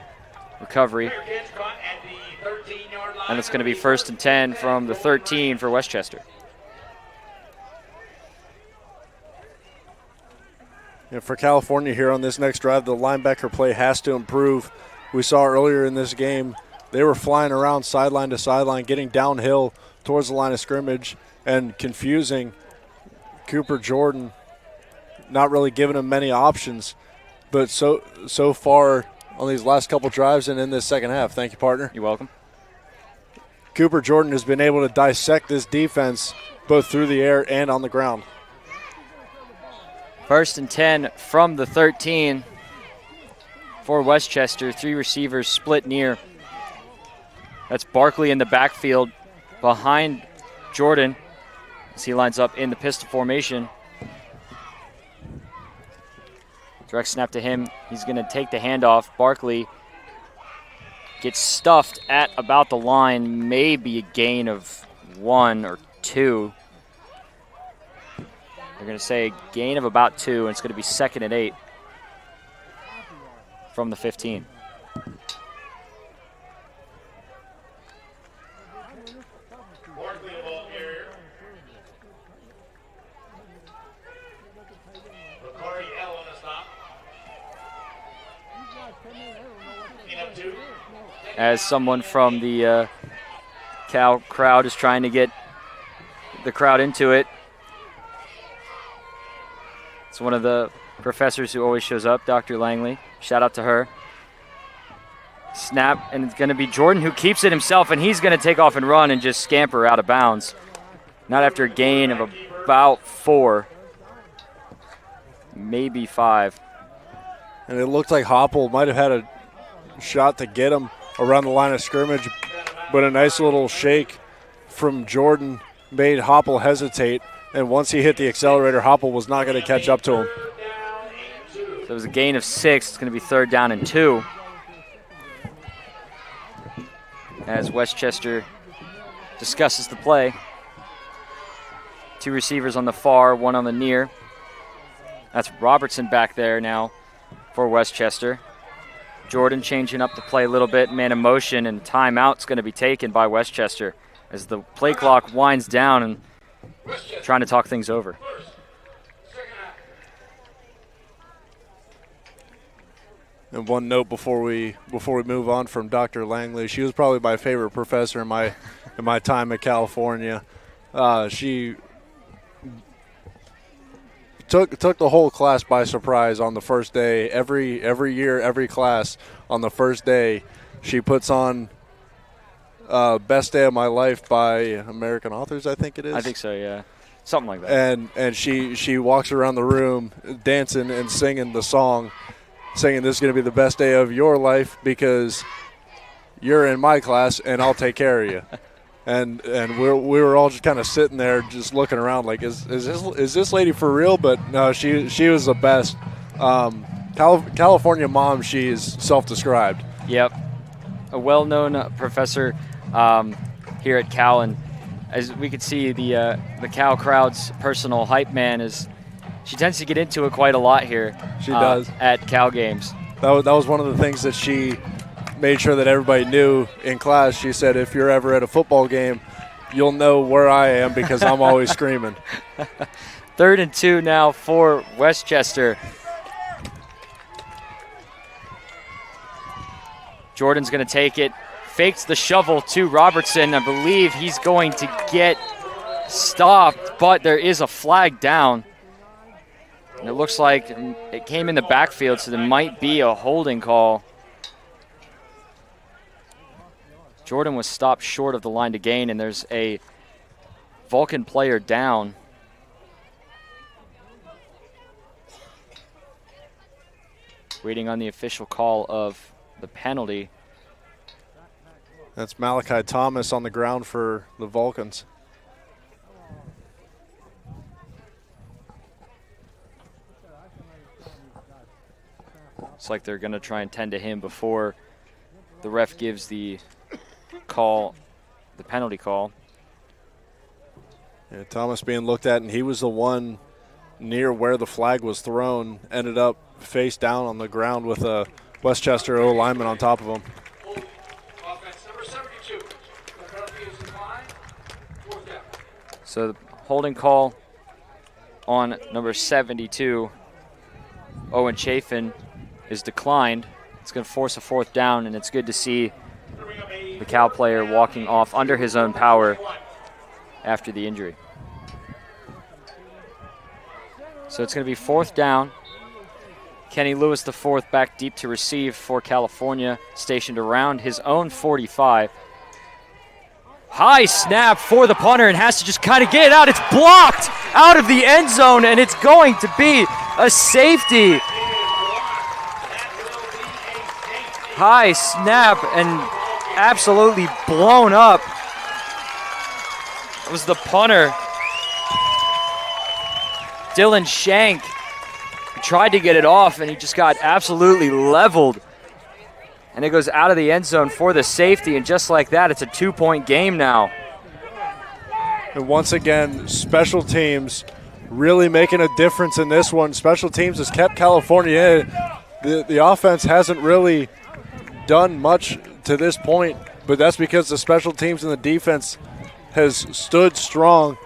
recovery. And it's going to be 1st and 10 from the 13 for Westchester. And for California here on this next drive, the linebacker play has to improve. We saw earlier in this game, they were flying around sideline to sideline, getting downhill towards the line of scrimmage and confusing Cooper Jordan, not really giving him many options. But so far on these last couple drives and in this second half, thank you, partner. You're welcome. Cooper Jordan has been able to dissect this defense both through the air and on the ground. 1st and 10 from the 13 for Westchester. 3 receivers split near. That's Barkley in the backfield behind Jordan as he lines up in the pistol formation. Direct snap to him. He's going to take the handoff. Barkley gets stuffed at about the line, maybe a gain of 1 or 2. They're going to say a gain of about 2, and it's going to be 2nd and 8 from the 15. As someone from the Cal crowd is trying to get the crowd into it. It's one of the professors who always shows up, Dr. Langley. Shout out to her. Snap, and it's going to be Jordan who keeps it himself, and he's going to take off and run and just scamper out of bounds. Not after a gain of about 4, maybe 5. And it looked like Hopple might have had a shot to get him around the line of scrimmage, but a nice little shake from Jordan made Hopple hesitate. And once he hit the accelerator, Hopple was not going to catch up to him. So it was a gain of 6. It's going to be 3rd down and 2. As Westchester discusses the play. 2 receivers on the far, 1 on the near. That's Robertson back there now for Westchester. Jordan changing up the play a little bit, man in motion, and timeout's going to be taken by Westchester as the play clock winds down and trying to talk things over. And one note before we move on from Dr. Langley, she was probably my favorite professor in my time at California. She took the whole class by surprise on the first day. Every year, every class on the first day, she puts on Best Day of My Life by American Authors, I think it is. I think so, yeah. Something like that. And she walks around the room dancing and singing the song, saying this is going to be the best day of your life because you're in my class and I'll take care of you. And we were all just kind of sitting there just looking around like, is this lady for real? But no, she was the best. California mom, she is self-described. Yep. A well-known professor here at Cal, and as we could see, the Cal crowd's personal hype man is she tends to get into it quite a lot here. She does at Cal games. That was one of the things that she made sure that everybody knew in class. She said, if you're ever at a football game, you'll know where I am because I'm always screaming. 3rd and 2 now for Westchester. Jordan's going to take it. Fakes the shovel to Robertson. I believe he's going to get stopped, but there is a flag down. And it looks like it came in the backfield, so there might be a holding call. Jordan was stopped short of the line to gain, and there's a Vulcan player down. Waiting on the official call of the penalty. That's Malachi Thomas on the ground for the Vulcans. It's like they're going to try and tend to him before the ref gives the call, the penalty call. Yeah, Thomas being looked at, and he was the one near where the flag was thrown, ended up face down on the ground with a Westchester O lineman on top of him. Offense number 72. The penalty is declined. 4th down. So the holding call on number 72, Owen Chafin, is declined. It's going to force a 4th down, and it's good to see the Cal player walking off under his own power after the injury. So it's going to be 4th down. Kenny Lewis, the 4th, back deep to receive for California, stationed around his own 45. High snap for the punter, and has to just kind of get it out. It's blocked out of the end zone, and it's going to be a safety. High snap and absolutely blown up. It was the punter, Dylan Shank. He tried to get it off, and he just got absolutely leveled. And it goes out of the end zone for the safety, and just like that, it's a 2-point game now. And once again, special teams really making a difference in this one. Special teams has kept California in. The offense hasn't really done much to this point, but that's because the special teams and the defense has stood strong,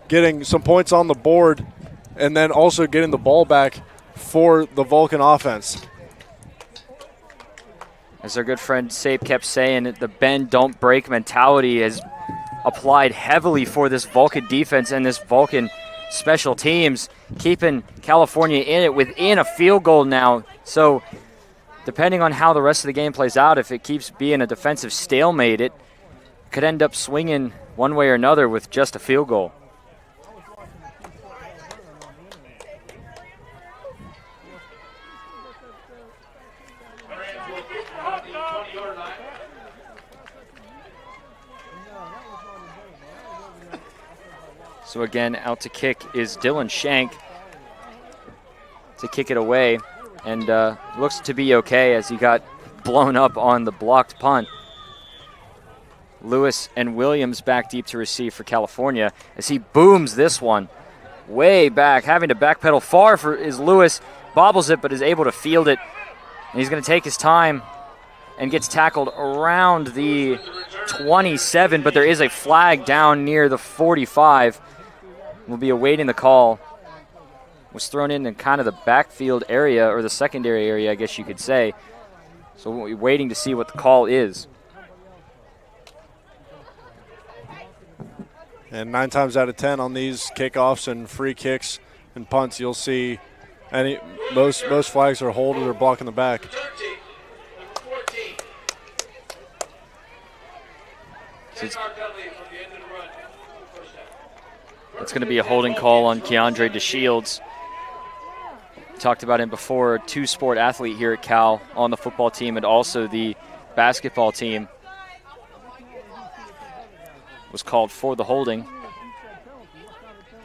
getting some points on the board, and then also getting the ball back for the Vulcan offense. As our good friend Sape kept saying, the bend, don't break mentality is applied heavily for this Vulcan defense and this Vulcan special teams, keeping California in it within a field goal now. So depending on how the rest of the game plays out, if it keeps being a defensive stalemate, it could end up swinging one way or another with just a field goal. So again, out to kick is Dylan Shank to kick it away, and looks to be okay as he got blown up on the blocked punt. Lewis and Williams back deep to receive for California as he booms this one way back, having to backpedal far for is Lewis, bobbles it but is able to field it, and he's going to take his time and gets tackled around the 27, but there is a flag down near the 45. We'll be awaiting the call. Was thrown in kind of the backfield area, or the secondary area, I guess you could say. So we'll be waiting to see what the call is. And 9 times out of 10 on these kickoffs and free kicks and punts, you'll see most flags are holding or blocking the back. 13, number 14. It's going to be a holding call on Keandre DeShields. Talked about him before, a 2-sport athlete here at Cal on the football team and also the basketball team. Was called for the holding.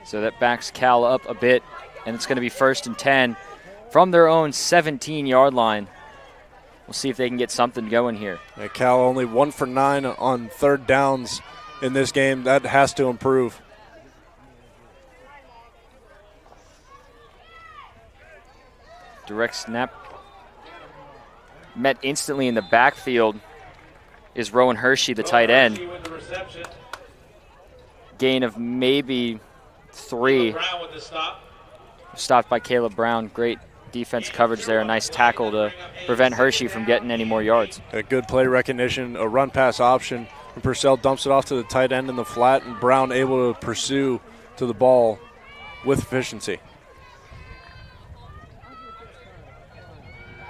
So that backs Cal up a bit, and it's going to be 1st and 10 from their own 17-yard line. We'll see if they can get something going here. Yeah, Cal only 1 for 9 on 3rd downs in this game. That has to improve. Direct snap. Met instantly in the backfield is Rowan Hershey, the tight end. Gain of maybe 3. Stopped by Caleb Brown. Great defense coverage there. A nice tackle to prevent Hershey from getting any more yards. A good play recognition, a run pass option. And Purcell dumps it off to the tight end in the flat, and Brown able to pursue to the ball with efficiency.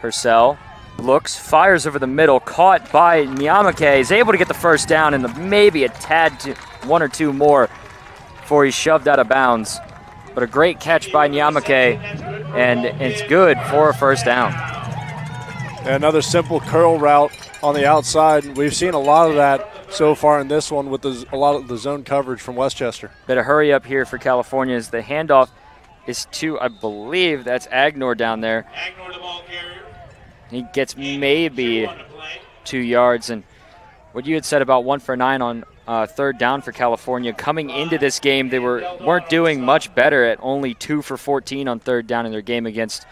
Purcell looks, fires over the middle, caught by Nyamake. Is able to get the first down and maybe a tad, one or two more before he's shoved out of bounds. But a great catch by Nyamake, and it's good for a first down. Another simple curl route on the outside. We've seen a lot of that so far in this one with a lot of the zone coverage from Westchester. Bit of hurry up here for California as the handoff is to, I believe that's Agnor down there. Agnor, the ball carrier. He gets maybe 2 yards. And what you had said about 1 for 9 on third down for California, coming into this game, they weren't doing much better at only 2 for 14 on third down in their game against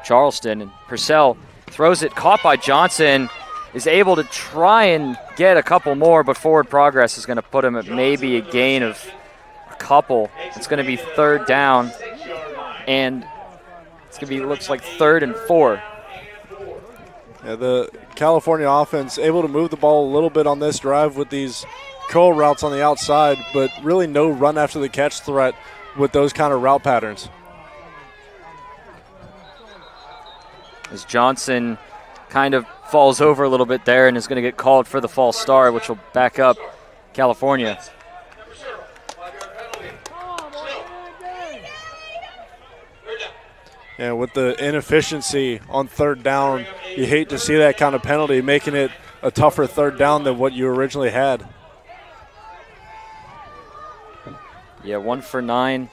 Charleston. And Purcell throws it, caught by Johnson, is able to try and get a couple more, but forward progress is going to put him at maybe a gain of a couple. It's going to be third down, and it's going to be, looks like 3rd and 4. Yeah, the California offense able to move the ball a little bit on this drive with these curl routes on the outside, but really no run after the catch threat with those kind of route patterns. As Johnson kind of falls over a little bit there and is going to get called for the false start, which will back up California. And with the inefficiency on third down, you hate to see that kind of penalty, making it a tougher third down than what you originally had. Yeah, 1 for 9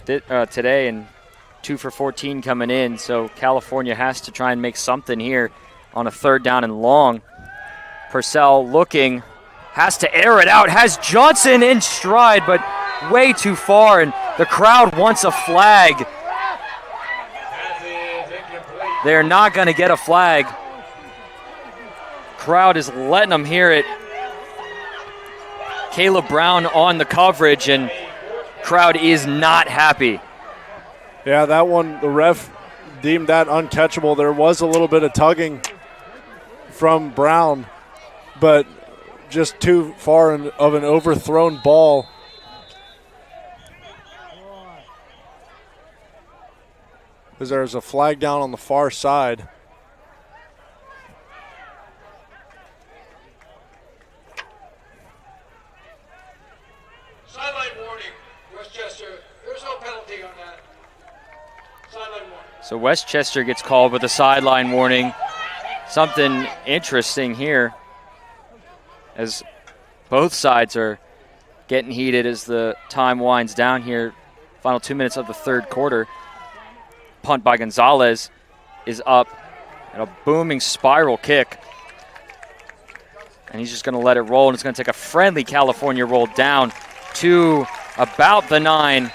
today and 2 for 14 coming in. So California has to try and make something here on a third down and long. Purcell looking, has to air it out, has Johnson in stride, but way too far, and the crowd wants a flag. They're not going to get a flag. Crowd is letting them hear it. Caleb Brown on the coverage, and crowd is not happy. Yeah, that one, the ref deemed that uncatchable. There was a little bit of tugging from Brown, but just too far of an overthrown ball. Because there's a flag down on the far side. Sideline warning, Westchester. There's no penalty on that. Sideline warning. So Westchester gets called with a sideline warning. Something interesting here as both sides are getting heated as the time winds down here. Final 2 minutes of the third quarter. Punt by Gonzalez is up, and a booming spiral kick. And he's just going to let it roll, and it's going to take a friendly California roll down to about the 9.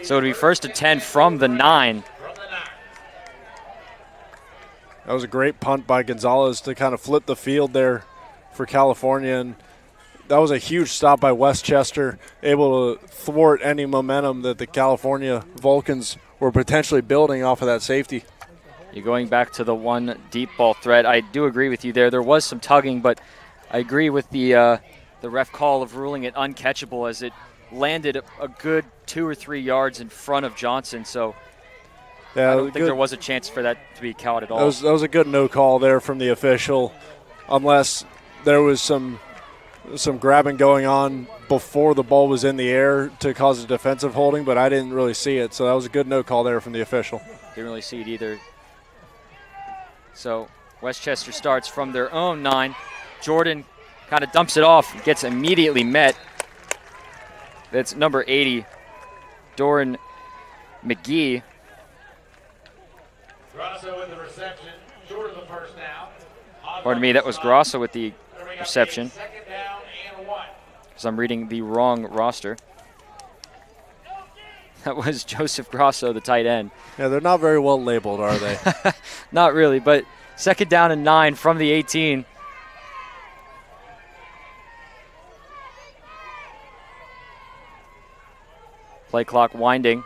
So it'll be 1st and 10 from the 9. That was a great punt by Gonzalez to kind of flip the field there for California, and that was a huge stop by Westchester, able to thwart any momentum that the California Vulcans were potentially building off of that safety. You're going back to the one deep ball threat. I do agree with you there. There was some tugging, but I agree with the ref call of ruling it uncatchable as it landed a good 2 or 3 yards in front of Johnson. So yeah, I don't think there was a chance for that to be caught at all. That was a good no call there from the official, unless there was some grabbing going on before the ball was in the air to cause a defensive holding, but I didn't really see it. So that was a good no call there from the official. Didn't really see it either. So Westchester starts from their own 9. Jordan kind of dumps it off, gets immediately met. That's number 80, Doran McGee. Grosso with the reception. Jordan the first down. Pardon me, that was Grosso with the reception. Second down and 1. Because I'm reading the wrong roster. That was Joseph Grosso, the tight end. Yeah, they're not very well labeled, are they? Not really, but 2nd down and 9 from the 18. Play clock winding.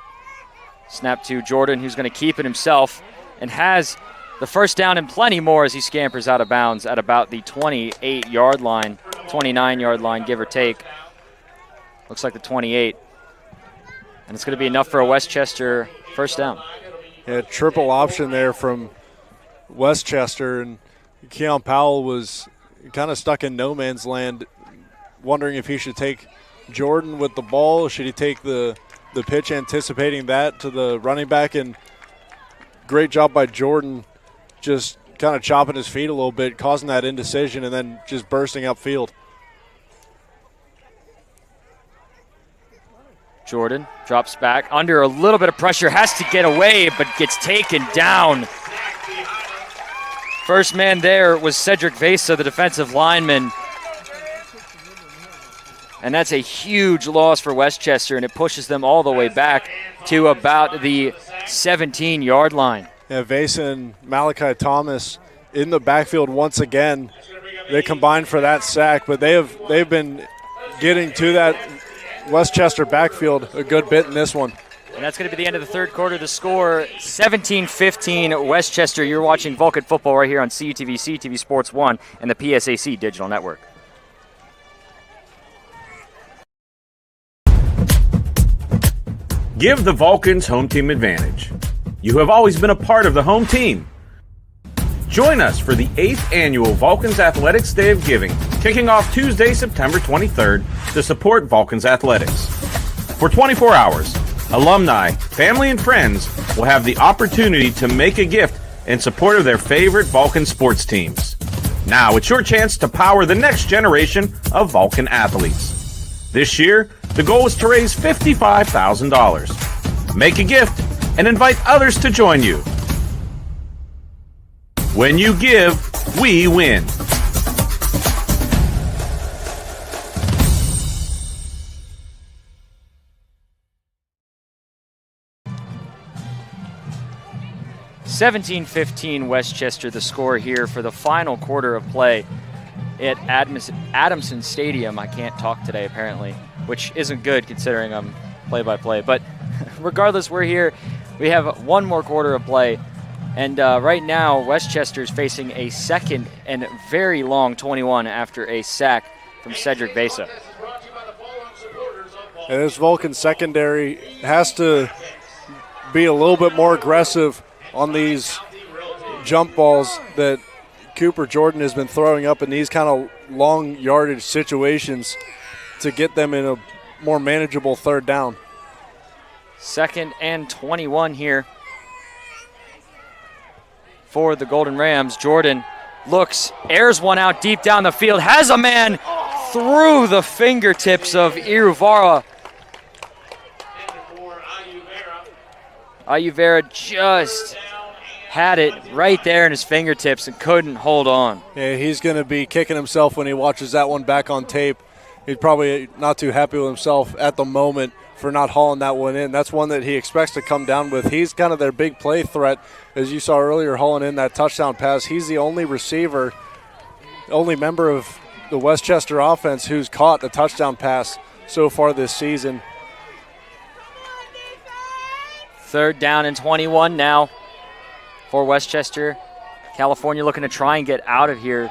Snap to Jordan, who's going to keep it himself, and has the first down and plenty more as he scampers out of bounds at about the 28-yard line, 29-yard line, give or take. Looks like the 28. And it's going to be enough for a Westchester first down. Yeah, triple option there from Westchester, and Keon Powell was kind of stuck in no man's land, wondering if he should take Jordan with the ball. Should he take the pitch, anticipating that to the running back? And great job by Jordan, just kind of chopping his feet a little bit, causing that indecision, and then just bursting upfield. Jordan drops back under a little bit of pressure, has to get away, but gets taken down. First man there was Cedric Vesa, the defensive lineman. And that's a huge loss for Westchester, and it pushes them all the way back to about the 17-yard line. Yeah, Vesa and Malachi Thomas in the backfield once again. They combined for that sack, but they've been getting to that Westchester backfield a good bit in this one. And that's going to be the end of the third quarter. The score, 17-15 Westchester. You're watching Vulcan football right here on CUTV, CTV Sports 1, and the PSAC Digital Network. Give the Vulcans home team advantage. You have always been a part of the home team. Join us for the 8th annual Vulcans Athletics Day of Giving, kicking off Tuesday, September 23rd to support Vulcans Athletics. For 24 hours, alumni, family, and friends will have the opportunity to make a gift in support of their favorite Vulcan sports teams. Now it's your chance to power the next generation of Vulcan athletes. This year, the goal is to raise $55,000. Make a gift and invite others to join you. When you give, we win. (17-15) Westchester, the score here for the final quarter of play at Adamson Stadium. I can't talk today, apparently, which isn't good considering I'm play-by-play. But regardless, we're here. We have one more quarter of play. And right now, Westchester is facing a second and very long 21 after a sack from Cedric Vesa. And this Vulcan secondary has to be a little bit more aggressive on these jump balls that Cooper Jordan has been throwing up in these kind of long yardage situations to get them in a more manageable third down. Second and 21 here for the Golden Rams. Jordan looks, airs one out deep down the field, has a man through the fingertips of Iruvara. Ayuvera just had it right there in his fingertips and couldn't hold on. Yeah, he's going to be kicking himself when he watches that one back on tape. He's probably not too happy with himself at the moment for not hauling that one in. That's one that he expects to come down with. He's kind of their big play threat, as you saw earlier, hauling in that touchdown pass. He's the only receiver, only member of the Westchester offense who's caught a touchdown pass so far this season. Third down and 21 now for Westchester. California looking to try and get out of here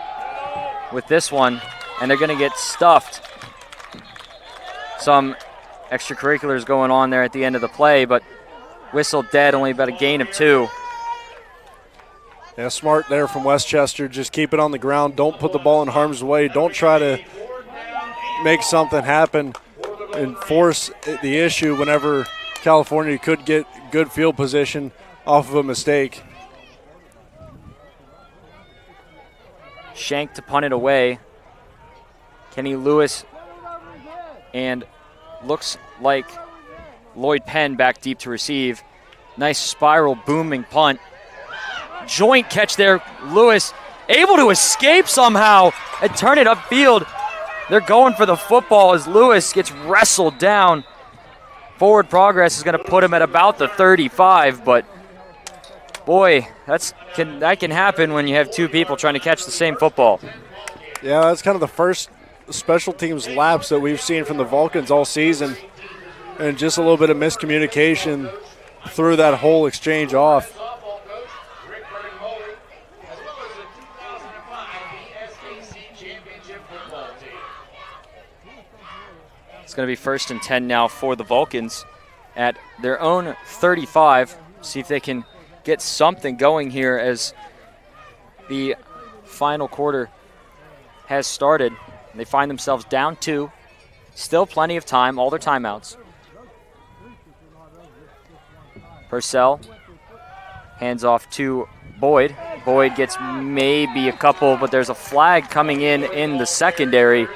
with this one, and they're going to get stuffed. Some extracurriculars going on there at the end of the play, but whistle dead, only about a gain of 2. Yeah, smart there from Westchester. Just keep it on the ground. Don't put the ball in harm's way. Don't try to make something happen and force the issue whenever California could get good field position off of a mistake. Shank to punt it away. Kenny Lewis, and looks like Lloyd Penn back deep to receive. Nice spiral booming punt. Joint catch there. Lewis able to escape somehow and turn it upfield. They're going for the football as Lewis gets wrestled down. Forward progress is going to put him at about the 35, but boy, that can happen when you have two people trying to catch the same football. Yeah, that's kind of the first special teams lapse that we've seen from the Vulcans all season. and just a little bit of miscommunication threw that whole exchange off. Softball coach Rick Bergamoli, as well as the 2005 BSAC Championship football team. It's going to be 1st and 10 now for the Vulcans at their own 35. See if they can get something going here as the final quarter has started. They find themselves down 2. Still plenty of time, all their timeouts. Purcell hands off to Boyd. Boyd gets maybe a couple, but there's a flag coming in the secondary.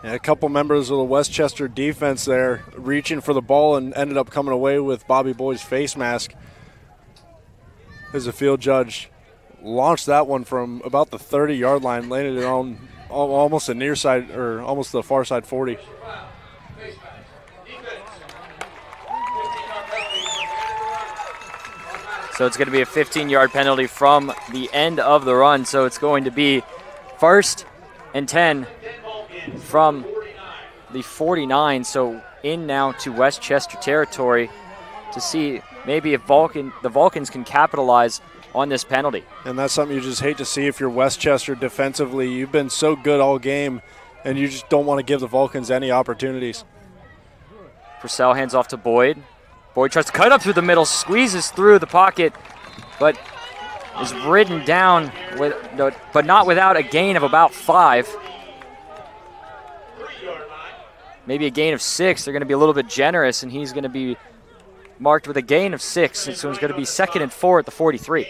Yeah, a couple members of the Westchester defense there reaching for the ball and ended up coming away with Bobby Boyd's face mask. As the field judge launched that one from about the 30-yard line, landed it on almost the near side, or almost the far side 40. So it's going to be a 15-yard penalty from the end of the run. So it's going to be 1st and 10 from the 49. So in now to Westchester territory to see maybe if the Vulcans can capitalize on this penalty. And that's something you just hate to see if you're Westchester defensively. You've been so good all game, and you just don't want to give the Vulcans any opportunities. Purcell hands off to Boyd. Boyd tries to cut up through the middle, squeezes through the pocket, but is ridden down, but not without a gain of about 5. Maybe a gain of 6. They're going to be a little bit generous, and he's going to be marked with a gain of 6. So it's going to be 2nd and 4 at the 43.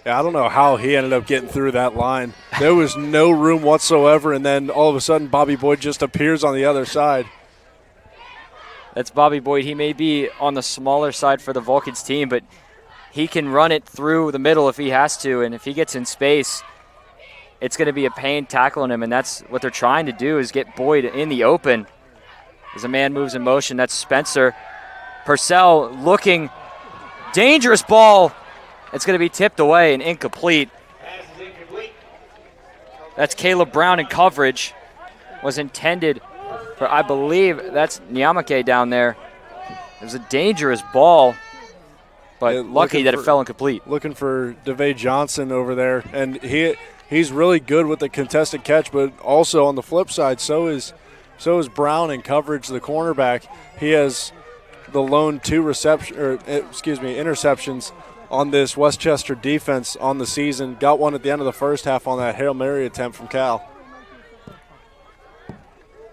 Yeah, I don't know how he ended up getting through that line. There was no room whatsoever, and then all of a sudden Bobby Boyd just appears on the other side. That's Bobby Boyd. He may be on the smaller side for the Vulcans team, but he can run it through the middle if he has to, and if he gets in space, it's going to be a pain tackling him, and that's what they're trying to do is get Boyd in the open. As a man moves in motion, that's Spencer. Purcell looking, dangerous ball. It's going to be tipped away and incomplete. That's Caleb Brown in coverage. Was intended for, I believe, that's Nyamake down there. It was a dangerous ball, but lucky that it fell incomplete. Looking for DeVay Johnson over there, and he's really good with the contested catch, but also on the flip side, so is Brown in coverage, the cornerback. He has the lone 2 interceptions on this Westchester defense on the season. Got one at the end of the first half on that Hail Mary attempt from Cal.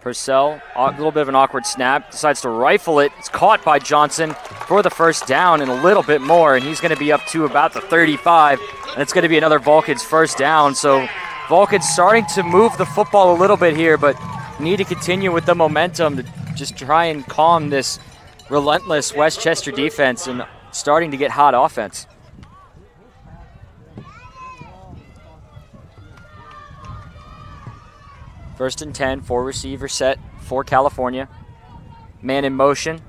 Purcell, a little bit of an awkward snap, decides to rifle it. It's caught by Johnson for the first down and a little bit more, and he's going to be up to about the 35, and it's going to be another Vulcans first down. So Vulcans starting to move the football a little bit here, but need to continue with the momentum to just try and calm this relentless Westchester defense and starting to get hot offense. First and 10, 4 receiver set for California. Man in motion.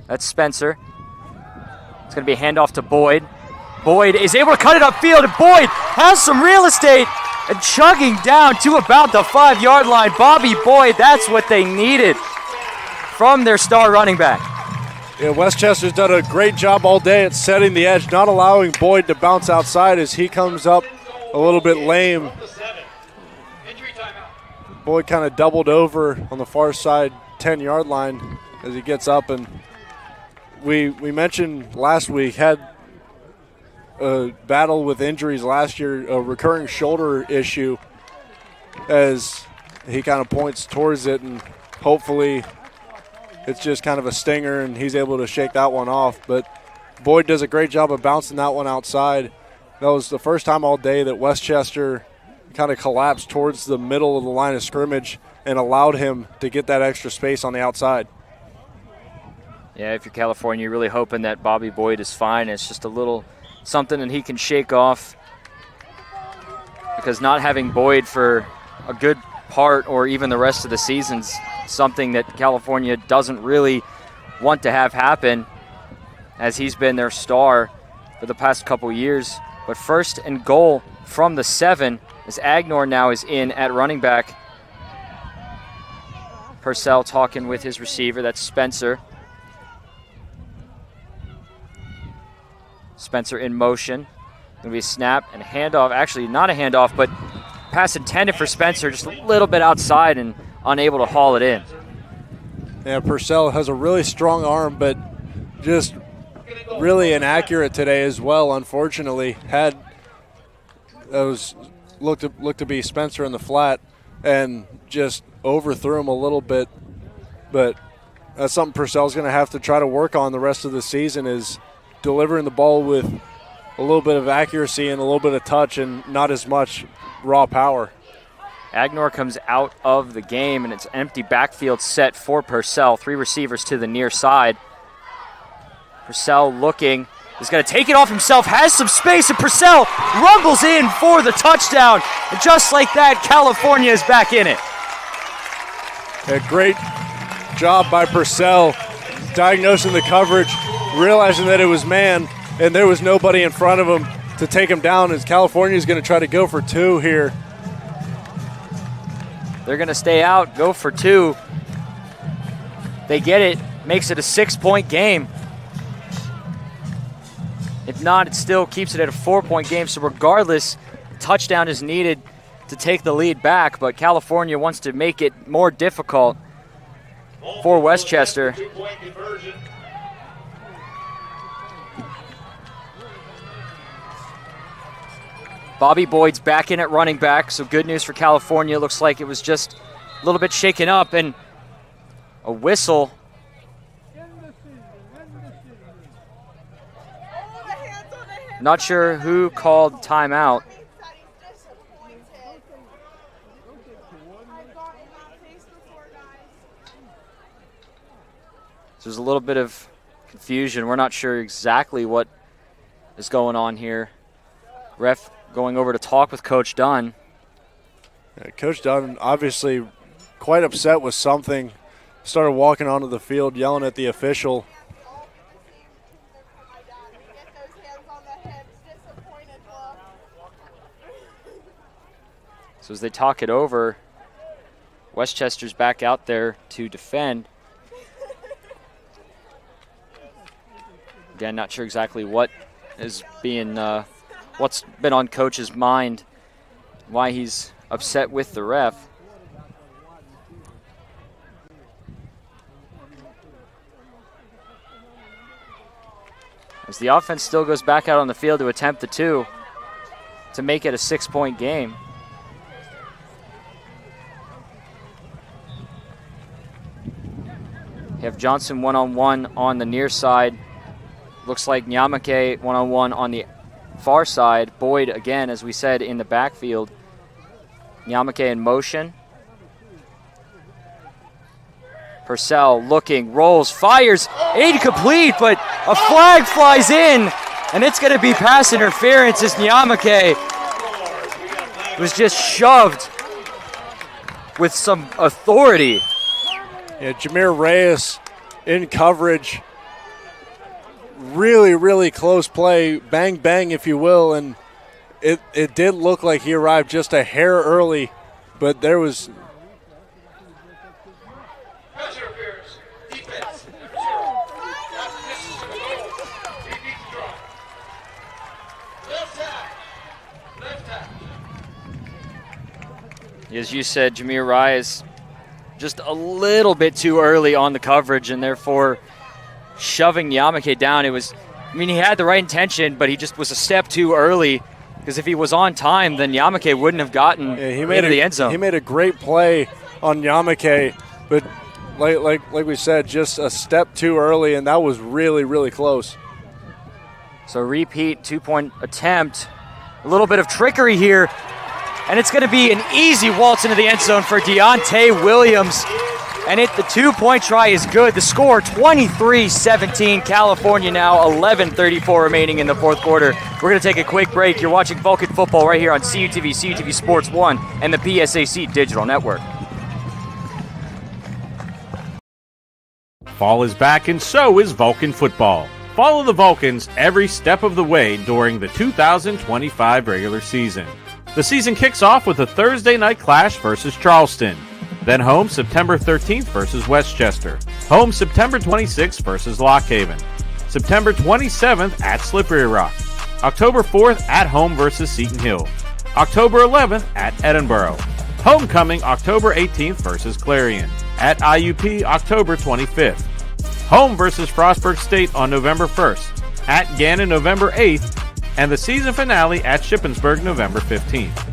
That's Spencer. It's going to be a handoff to Boyd. Boyd is able to cut it upfield, and Boyd has some real estate and chugging down to about the 5-yard line. Bobby Boyd, that's what they needed from their star running back. Yeah, Westchester's done a great job all day at setting the edge, not allowing Boyd to bounce outside as he comes up a little bit lame. Boyd kind of doubled over on the far side 10-yard line as he gets up, and we mentioned last week had a battle with injuries last year, a recurring shoulder issue, as he kind of points towards it, and hopefully it's just kind of a stinger and he's able to shake that one off. But Boyd does a great job of bouncing that one outside. That was the first time all day that Westchester kind of collapsed towards the middle of the line of scrimmage and allowed him to get that extra space on the outside. Yeah, if you're California, you're really hoping that Bobby Boyd is fine. It's just a little something that he can shake off, because not having Boyd for a good part or even the rest of the season's something that California doesn't really want to have happen, as he's been their star for the past couple years. But first and goal from the 7, as Agnor now is in at running back. Purcell talking with his receiver. That's Spencer. Spencer in motion. Going to be a snap and a handoff. Actually, not a handoff, but pass intended for Spencer, just a little bit outside and unable to haul it in. Yeah, Purcell has a really strong arm, but just really inaccurate today as well, unfortunately. Looked to be Spencer in the flat and just overthrew him a little bit. But that's something Purcell's going to have to try to work on the rest of the season, is delivering the ball with a little bit of accuracy and a little bit of touch and not as much raw power. Agnor comes out of the game, and it's an empty backfield set for Purcell. 3 receivers to the near side. Purcell looking. He's going to take it off himself, has some space, and Purcell rumbles in for the touchdown. And just like that, California is back in it. A great job by Purcell diagnosing the coverage, realizing that it was man, and there was nobody in front of him to take him down, as California is going to try to go for 2 here. They're going to stay out, go for 2. They get it, makes it a 6-point game. If not, it still keeps it at a 4-point game. So regardless, touchdown is needed to take the lead back, but California wants to make it more difficult for Westchester. Bobby Boyd's back in at running back, so good news for California. Looks like it was just a little bit shaken up, and a whistle. Not sure who called timeout. So there's a little bit of confusion. We're not sure exactly what is going on here. Ref going over to talk with Coach Dunn. Yeah, Coach Dunn obviously quite upset with something. Started walking onto the field yelling at the official. So as they talk it over, Westchester's back out there to defend. Again, not sure exactly what is being, what's been on Coach's mind, why he's upset with the ref. As the offense still goes back out on the field to attempt the 2 to make it a 6-point game. You have Johnson one-on-one on the near side. Looks like Nyamake one-on-one on the far side. Boyd, again, as we said, in the backfield. Nyamake in motion. Purcell looking, rolls, fires, incomplete, but a flag flies in, and it's going to be pass interference as Nyamake was just shoved with some authority. Yeah, Jameer Reyes in coverage. Really, really close play. Bang, bang, if you will. And it did look like he arrived just a hair early, but there was... As you said, Jameer Reyes just a little bit too early on the coverage, and therefore shoving Nyamake down. It was, I mean, he had the right intention, but he just was a step too early, because if he was on time, then Nyamake wouldn't have gotten into the end zone. He made a great play on Nyamake, but like we said, just a step too early, and that was really, really close. So repeat 2-point attempt. A little bit of trickery here, and it's going to be an easy waltz into the end zone for Deontay Williams. And the 2-point try is good. The score, 23-17. California now, 11:34 remaining in the fourth quarter. We're going to take a quick break. You're watching Vulcan Football right here on CUTV, CUTV Sports 1, and the PSAC Digital Network. Fall is back, and so is Vulcan Football. Follow the Vulcans every step of the way during the 2025 regular season. The season kicks off with a Thursday night clash versus Charleston. Then home September 13th versus Westchester. Home September 26th versus Lock Haven. September 27th at Slippery Rock. October 4th at home versus Seton Hill. October 11th at Edinburgh. Homecoming October 18th versus Clarion. At IUP October 25th. Home versus Frostburg State on November 1st. At Gannon November 8th. And the season finale at Shippensburg November 15th.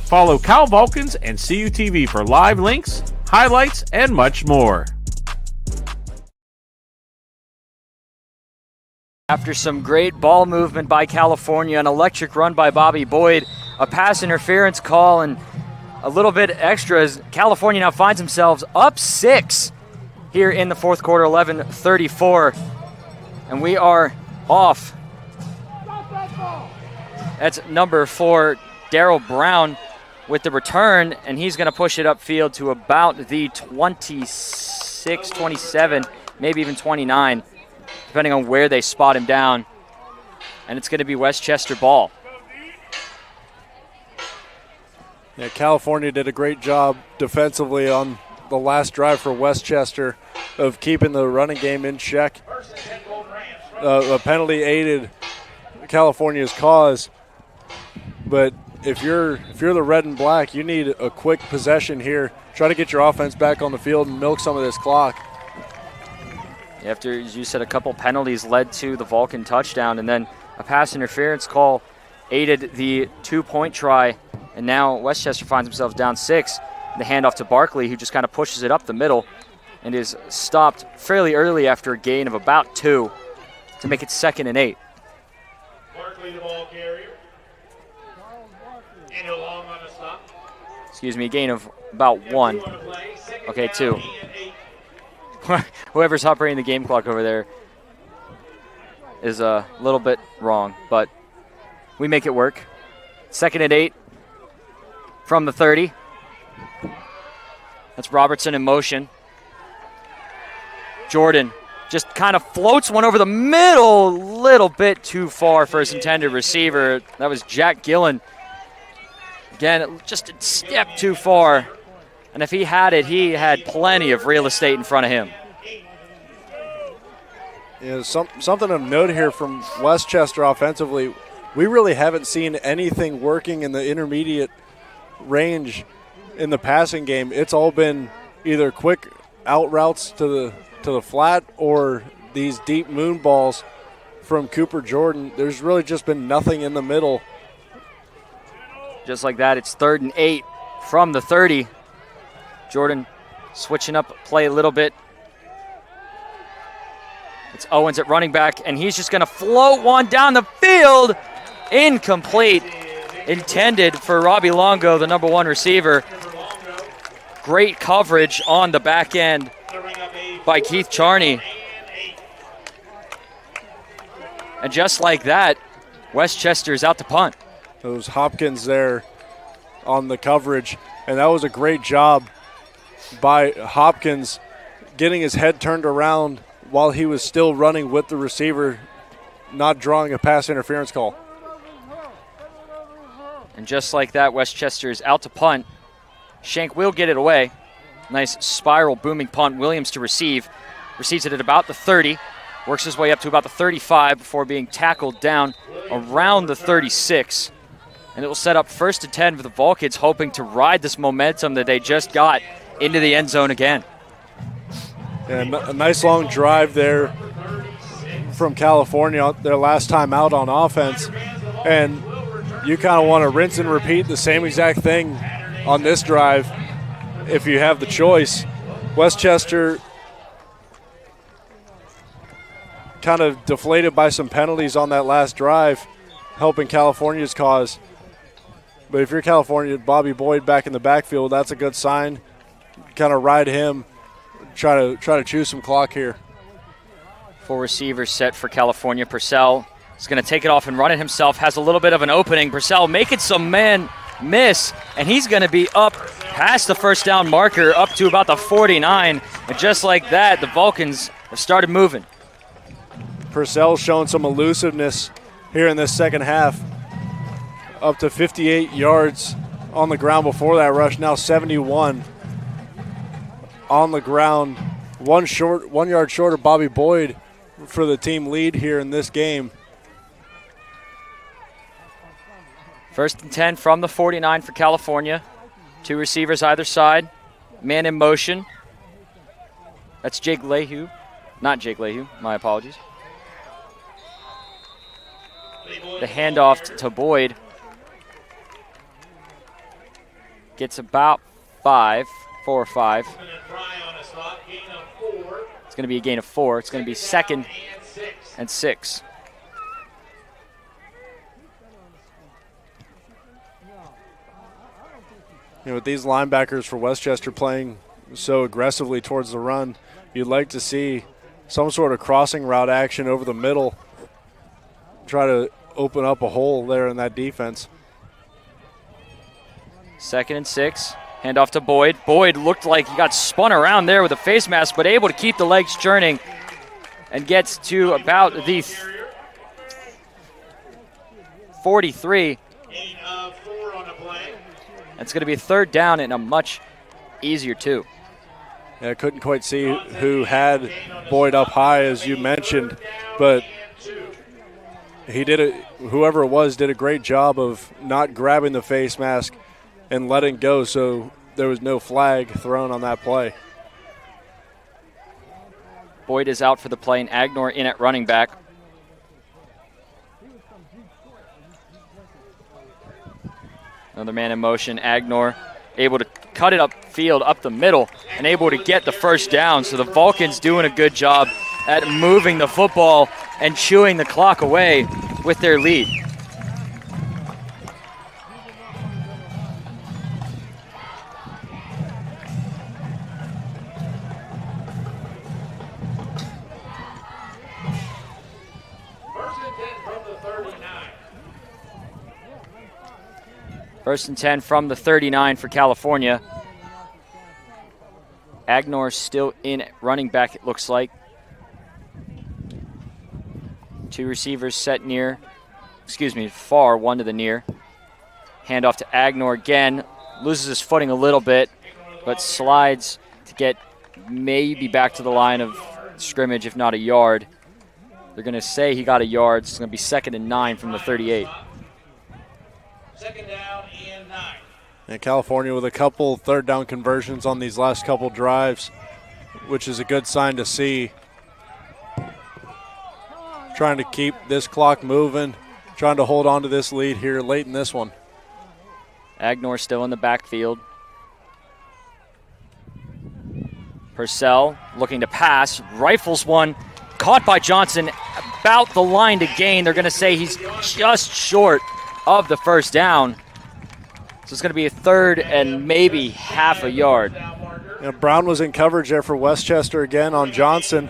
Follow Cal Vulcans and CUTV for live links, highlights, and much more. After some great ball movement by California, an electric run by Bobby Boyd, a pass interference call, and a little bit extra as California now finds themselves up 6 here in the fourth quarter, 11:34. And we are off. That's number 4, Darryl Brown, with the return, and he's going to push it upfield to about the 26, 27, maybe even 29, depending on where they spot him down. And it's going to be Westchester ball. Yeah, California did a great job defensively on the last drive for Westchester of keeping the running game in check. A penalty aided California's cause, but if you're the red and black, you need a quick possession here. Try to get your offense back on the field and milk some of this clock. After, as you said, a couple penalties led to the Vulcan touchdown, and then a pass interference call aided the 2-point try, and now Westchester finds themselves down 6. The handoff to Barkley, who just kind of pushes it up the middle and is stopped fairly early after a gain of about 2 to make it 2nd and 8. Barkley, the ball carrier. And long on the stop. Excuse me, a gain of about 1. Okay, 2. Whoever's operating the game clock over there is a little bit wrong, but we make it work. 2nd and 8 from the 30. That's Robertson in motion. Jordan just kind of floats one over the middle, little bit too far for his intended receiver. That was Jack Gillen. Again, just a step too far. And if he had plenty of real estate in front of him. Yeah, something of note here from Westchester offensively. We really haven't seen anything working in the intermediate range in the passing game. It's all been either quick out routes to the flat or these deep moon balls from Cooper Jordan. There's really just been nothing in the middle. Just like that, it's 3rd and 8 from the 30. Jordan switching up play a little bit. It's Owens at running back, and he's just going to float one down the field. Incomplete. Intended for Robbie Longo, the number 1 receiver. Great coverage on the back end by Keith Charney. And just like that, Westchester is out to punt. It was Hopkins there on the coverage, and that was a great job by Hopkins getting his head turned around while he was still running with the receiver, not drawing a pass interference call. And just like that, Westchester is out to punt. Shank will get it away. Nice spiral booming punt. Williams to receive. Receives it at about the 30. Works his way up to about the 35 before being tackled down around the 36. And it will set up 1st and 10 for the Vulcans, hoping to ride this momentum that they just got into the end zone again. And a nice long drive there from California, their last time out on offense. And you kind of want to rinse and repeat the same exact thing on this drive if you have the choice. Westchester kind of deflated by some penalties on that last drive, helping California's cause. But if you're California, Bobby Boyd back in the backfield, that's a good sign. Kind of ride him, try to chew some clock here. 4 receivers set for California. Purcell is going to take it off and run it himself. Has a little bit of an opening. Purcell making some man miss, and he's going to be up past the 1st down marker, up to about the 49. And just like that, the Vulcans have started moving. Purcell's showing some elusiveness here in this second half. Up to 58 yards on the ground before that rush, now 71. on the ground, 1 yard short of Bobby Boyd for the team lead here in this game. 1st and 10 from the 49 for California. 2 receivers either side. Man in motion. That's Jake Lehue. Not Jake Lehue. My apologies. The handoff to Boyd. Gets about 4 or 5. It's going to be a gain of 4. It's going to be 2nd and 6. With these linebackers for Westchester playing so aggressively towards the run, you'd like to see some sort of crossing route action over the middle, try to open up a hole there in that defense. 2nd and 6. Handoff to Boyd. Boyd looked like he got spun around there with a face mask, but able to keep the legs churning and gets to about the 43. It's going to be a 3rd down and a much easier 2. Yeah, I couldn't quite see who had Boyd up high, as you mentioned, but whoever it was did a great job of not grabbing the face mask and letting go, so there was no flag thrown on that play. Boyd is out for the play, and Agnor in at running back. Another man in motion. Agnor able to cut it upfield, up the middle, and able to get the 1st down. So the Vulcans doing a good job at moving the football and chewing the clock away with their lead. First and 10 from the 39 for California. Agnor still in running back, it looks like. 2 receivers set far, 1 to the near. Handoff to Agnor again. Loses his footing a little bit, but slides to get maybe back to the line of scrimmage, if not a yard. They're going to say he got a yard, so it's going to be 2nd and 9 from the 38. 2nd down and 9. And California with a couple 3rd down conversions on these last couple drives, which is a good sign to see. Trying to keep this clock moving, trying to hold on to this lead here late in this one. Agnor still in the backfield. Purcell looking to pass, rifles one, caught by Johnson, about the line to gain. They're going to say he's just short of the 1st down. So it's going to be a 3rd and maybe half a yard. Brown was in coverage there for Westchester again on Johnson,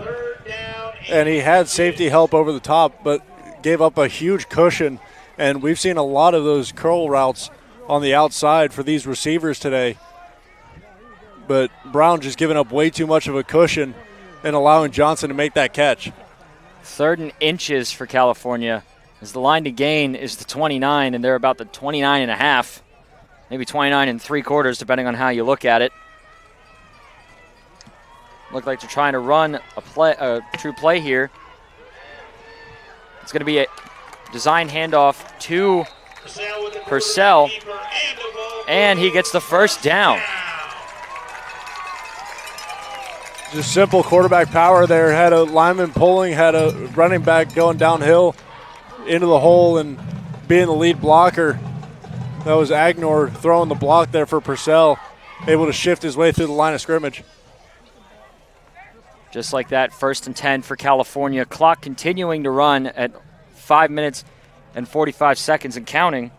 and he had safety help over the top, but gave up a huge cushion. And we've seen a lot of those curl routes on the outside for these receivers today. But Brown just giving up way too much of a cushion and allowing Johnson to make that catch. 3rd and inches for California, as the line to gain is the 29, and they're about the 29 and a half, maybe 29 and 3/4, depending on how you look at it. Look like they're trying to run a true play here. It's going to be a design handoff to Purcell, and he gets the 1st down. Just simple quarterback power there. Had a lineman pulling, had a running back going downhill into the hole and being the lead blocker. That was Agnor throwing the block there for Purcell, able to shift his way through the line of scrimmage. Just like that, 1st and 10 for California. Clock continuing to run at 5 minutes and 45 seconds and counting.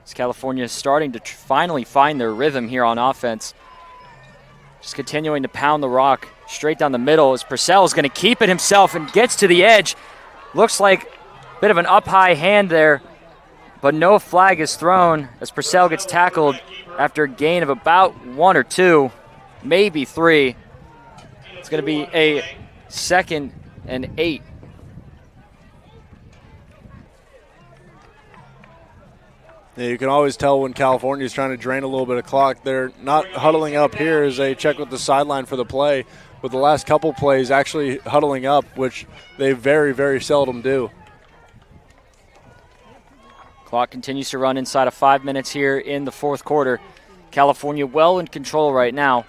As California is starting to finally find their rhythm here on offense. Just continuing to pound the rock straight down the middle as Purcell is going to keep it himself and gets to the edge. Looks like a bit of an up high hand there, but no flag is thrown as Purcell gets tackled after a gain of about 1 or 2, maybe 3. It's going to be a 2nd and 8. Yeah, you can always tell when California is trying to drain a little bit of clock. They're not huddling up here as they check with the sideline for the play, but the last couple plays actually huddling up, which they very, very seldom do. Clock continues to run inside of 5 minutes here in the fourth quarter. California well in control right now.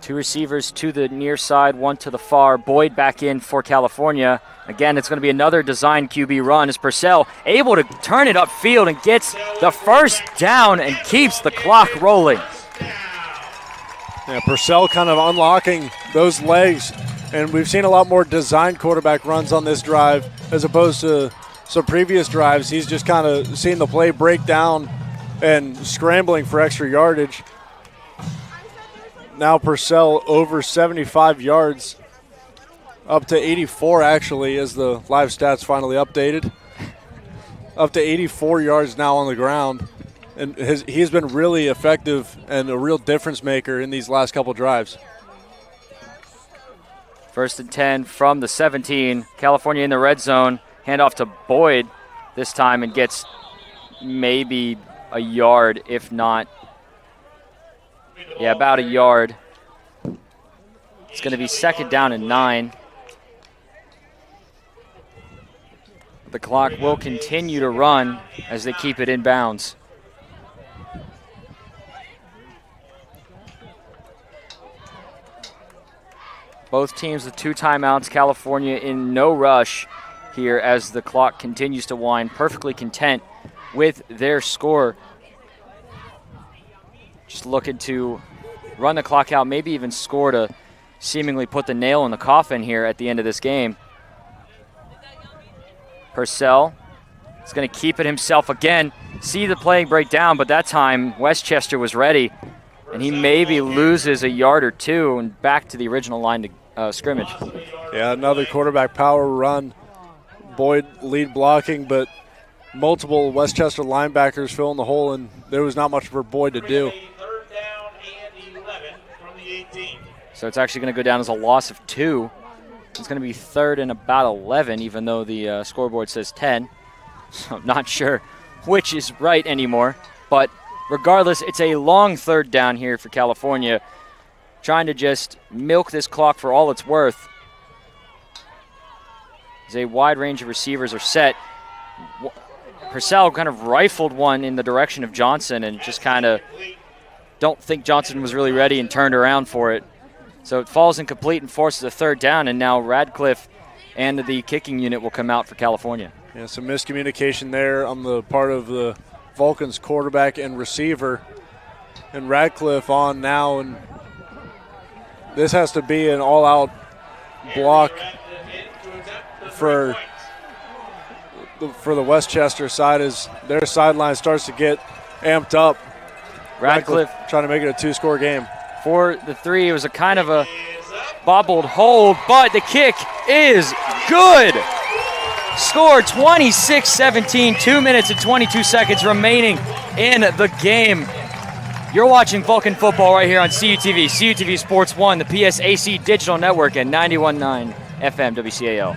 2 receivers to the near side, 1 to the far. Boyd back in for California. Again, it's going to be another design QB run as Purcell able to turn it upfield and gets the first down and keeps the clock rolling. Yeah, Purcell kind of unlocking those legs, and we've seen a lot more design quarterback runs on this drive as opposed to some previous drives. He's just kind of seen the play break down and scrambling for extra yardage. Now Purcell over 75 yards, up to 84 actually as the live stats finally updated. Up to 84 yards now on the ground. And he's been really effective and a real difference maker in these last couple drives. 1st and 10 from the 17. California in the red zone. Handoff to Boyd this time and gets maybe a yard, if not. Yeah, about a yard. It's going to be 2nd down and 9. The clock will continue to run as they keep it in bounds. Both teams with 2 timeouts. California in no rush here as the clock continues to wind, perfectly content with their score. Just looking to run the clock out, maybe even score to seemingly put the nail in the coffin here at the end of this game. Purcell is going to keep it himself again. See the play break down, but that time Westchester was ready, and he maybe loses a yard or 2 and back to the original line to scrimmage. Yeah, another quarterback power run. Boyd lead blocking, but multiple Westchester linebackers filling the hole, and there was not much for Boyd to do. So it's actually going to go down as a loss of 2. It's going to be 3rd and about 11, even though the scoreboard says 10. So I'm not sure which is right anymore. But regardless, it's a long 3rd down here for California, trying to just milk this clock for all it's worth. As a wide range of receivers are set. Purcell kind of rifled one in the direction of Johnson and just kind of don't think Johnson was really ready and turned around for it. So it falls incomplete and forces a 3rd down, and now Radcliffe and the kicking unit will come out for California. Yeah, some miscommunication there on the part of the Vulcan's quarterback and receiver. And Radcliffe on now, and this has to be an all-out block for the Westchester side as their sideline starts to get amped up. Radcliffe trying to make it a 2-score game. For the 3, it was a kind of a bobbled hold, but the kick is good. Score 26-17, 2 minutes and 22 seconds remaining in the game. You're watching Vulcan football right here on CUTV, CUTV Sports 1, the PSAC Digital Network, and 91.9 FM WCAL.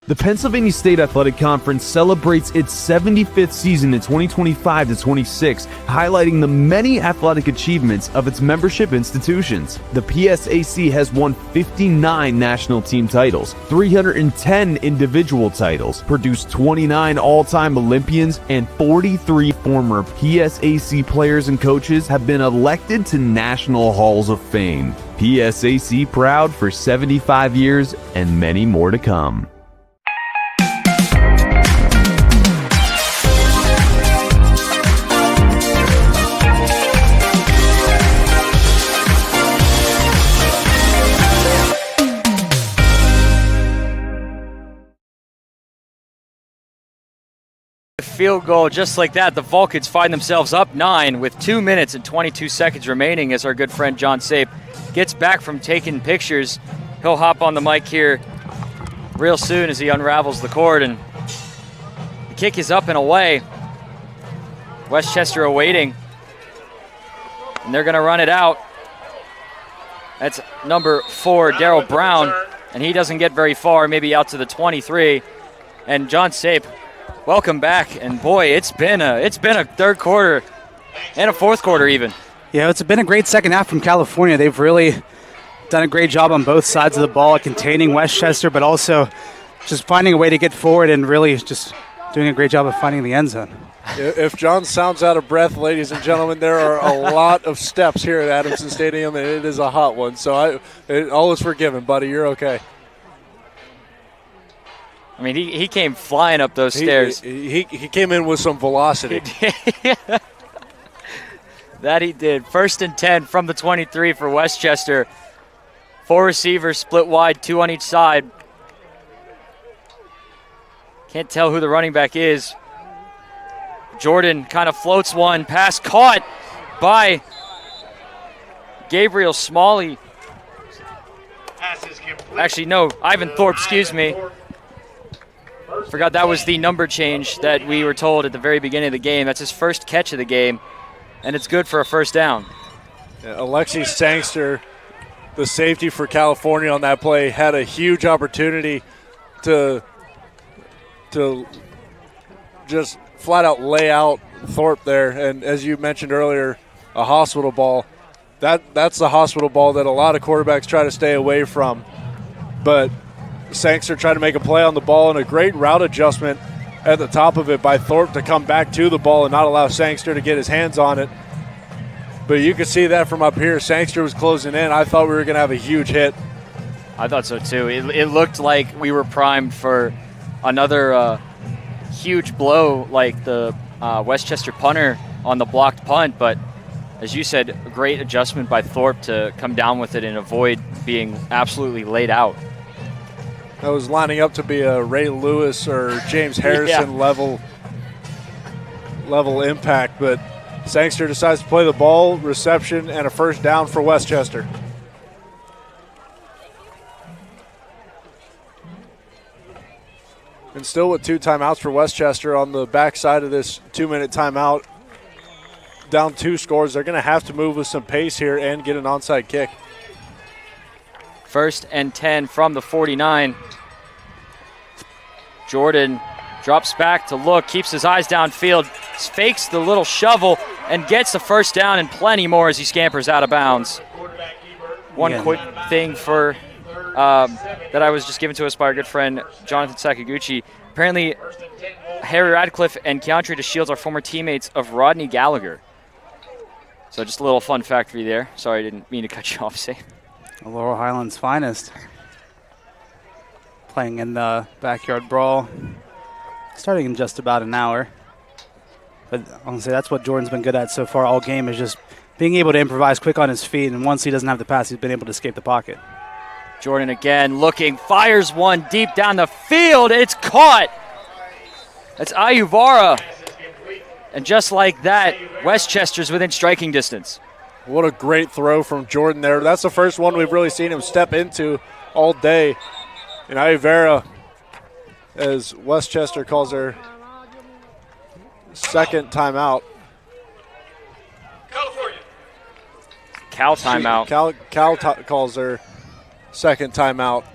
The Pennsylvania State Athletic Conference celebrates its 75th season in 2025 to 26, highlighting the many athletic achievements of its membership institutions. The PSAC has won 59 national team titles, 310 individual titles, produced 29 all-time Olympians, and 43 former PSAC players and coaches have been elected to National Halls of Fame. PSAC proud for 75 years and many more to come. Field goal just like that. The Vulcans find themselves up 9 with 2 minutes and 22 seconds remaining as our good friend John Sape gets back from taking pictures. He'll hop on the mic here real soon as he unravels the cord, and the kick is up and away. Westchester awaiting, and they're going to run it out. That's number 4, Darryl Brown, and he doesn't get very far, maybe out to the 23. And John Sape, welcome back. And boy, it's been a third quarter and a fourth quarter even. Yeah, it's been a great second half from California. They've really done a great job on both sides of the ball, containing Westchester, but also just finding a way to get forward and really just doing a great job of finding the end zone. If John sounds out of breath, ladies and gentlemen, there are a lot of steps here at Adamson Stadium, and it is a hot one. So all is forgiven, buddy. You're okay. I mean, he came flying up those stairs. He came in with some velocity. That he did. 1st and 10 from the 23 for Westchester. 4 receivers split wide, 2 on each side. Can't tell who the running back is. Jordan kind of floats one. Pass caught by Gabriel Smalley. Actually, no, Ivan Thorpe, excuse me. Forgot that was the number change that we were told at the very beginning of the game. That's his first catch of the game, and it's good for a first down. Yeah, Alexi Sangster, the safety for California on that play, had a huge opportunity to just flat out lay out Thorpe there. And as you mentioned earlier, a hospital ball. That's the hospital ball that a lot of quarterbacks try to stay away from. But Sangster tried to make a play on the ball, and a great route adjustment at the top of it by Thorpe to come back to the ball and not allow Sangster to get his hands on it. But you could see that from up here. Sangster was closing in. I thought we were going to have a huge hit. I thought so too. It looked like we were primed for another huge blow like the Westchester punter on the blocked punt, but as you said, a great adjustment by Thorpe to come down with it and avoid being absolutely laid out. That was lining up to be a Ray Lewis or James Harrison level impact, but Sangster decides to play the ball, reception, and a first down for Westchester. And still with 2 timeouts for Westchester on the backside of this 2-minute timeout. Down 2 scores. They're going to have to move with some pace here and get an onside kick. 1st and 10 from the 49. Jordan drops back to look, keeps his eyes downfield, fakes the little shovel, and gets the first down and plenty more as he scampers out of bounds. One quick thing for that I was just given to us by our good friend Jonathan Sakaguchi. Apparently, Harry Radcliffe and Keontre DeShields are former teammates of Rodney Gallagher. So just a little fun fact for you there. Sorry, I didn't mean to cut you off, Sam. Laurel Highlands' finest. Playing in the backyard brawl. Starting in just about an hour. But honestly, that's what Jordan's been good at so far all game, is just being able to improvise quick on his feet. And once he doesn't have the pass, he's been able to escape the pocket. Jordan again looking, fires one deep down the field. It's caught. That's Ayuvara. And just like that, Westchester's within striking distance. What a great throw from Jordan there. That's the first one we've really seen him step into all day. And Ayuvara, as Westchester calls their second timeout. California. Cal timeout. Cal calls their second timeout.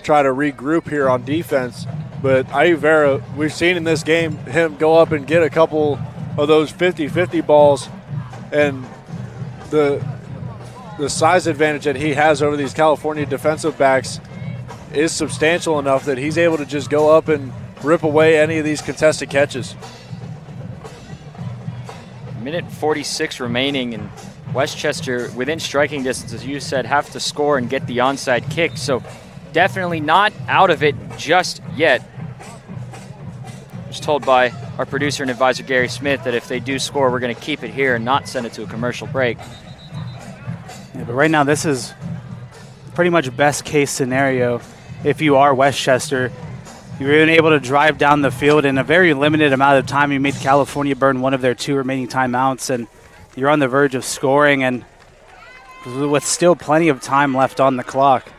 Try to regroup here on defense. But Ayuvara, we've seen in this game him go up and get a couple of those 50-50 balls. And the size advantage that he has over these California defensive backs is substantial enough that he's able to just go up and rip away any of these contested catches. Minute 46 remaining, and Westchester within striking distance, as you said, have to score and get the onside kick. So definitely not out of it just yet. I was told by our producer and advisor Gary Smith that if they do score, we're going to keep it here and not send it to a commercial break. Yeah, but right now this is pretty much best case scenario. If you are Westchester, you're even able to drive down the field in a very limited amount of time. You made California burn one of their 2 remaining timeouts, and you're on the verge of scoring, and with still plenty of time left on the clock.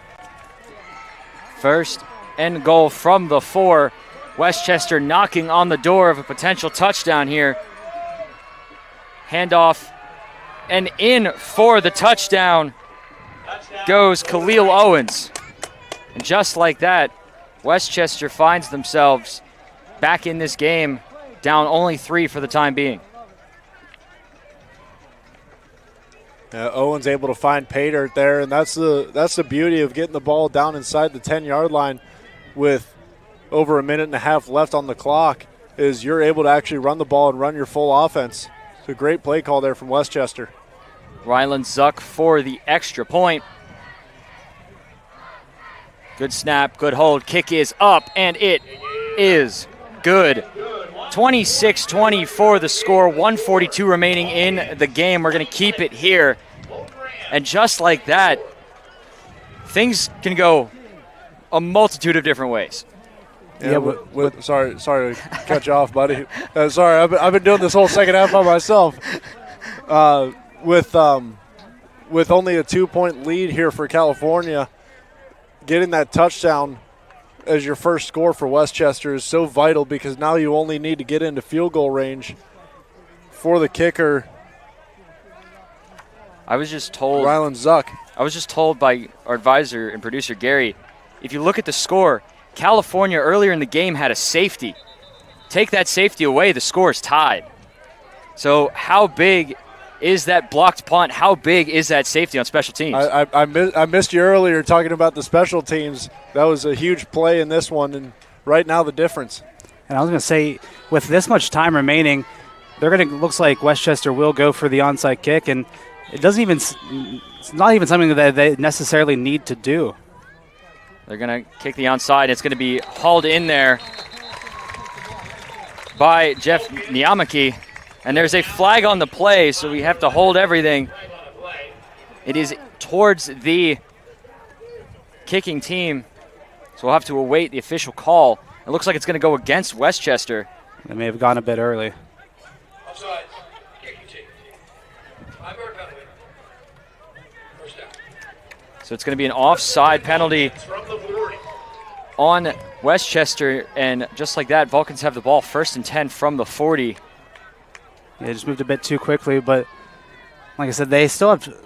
1st and goal from the 4. Westchester knocking on the door of a potential touchdown here. Handoff, and in for the touchdown goes Khalil Owens. And just like that, Westchester finds themselves back in this game, down only 3 for the time being. Owen's able to find pay dirt there, and that's the beauty of getting the ball down inside the 10-yard line with over a minute and a half left on the clock, is you're able to actually run the ball and run your full offense. It's a great play call there from Westchester. Ryland Zuck for the extra point. Good snap, good hold. Kick is up, and it is good. 26-24 the score, 1:42 remaining in the game. We're going to keep it here. And just like that, things can go a multitude of different ways. Yeah, sorry to cut you off, buddy. Sorry, I've been doing this whole second half by myself. With only a 2-point lead here for California, getting that touchdown as your first score for Westchester is so vital, because now you only need to get into field goal range for the kicker. I was just told, Ryland Zuck. I was just told by our advisor and producer Gary, if you look at the score, California earlier in the game had a safety. Take that safety away, the score is tied. So how big is that blocked punt? How big is that safety on special teams? I missed you earlier talking about the special teams. That was a huge play in this one, and right now the difference. And I was going to say, with this much time remaining, looks like Westchester will go for the onside kick, and it's not even something that they necessarily need to do. They're going to kick the onside. It's going to be hauled in there by Jeff Nyamaki. And there's a flag on the play, so we have to hold everything. It is towards the kicking team, so we'll have to await the official call. It looks like it's going to go against Westchester. They may have gone a bit early. Offside. Kicking team. 5-yard penalty. First down. So it's going to be an offside penalty on Westchester, and just like that, Vulcans have the ball 1st and 10 from the 40. They just moved a bit too quickly, but like I said,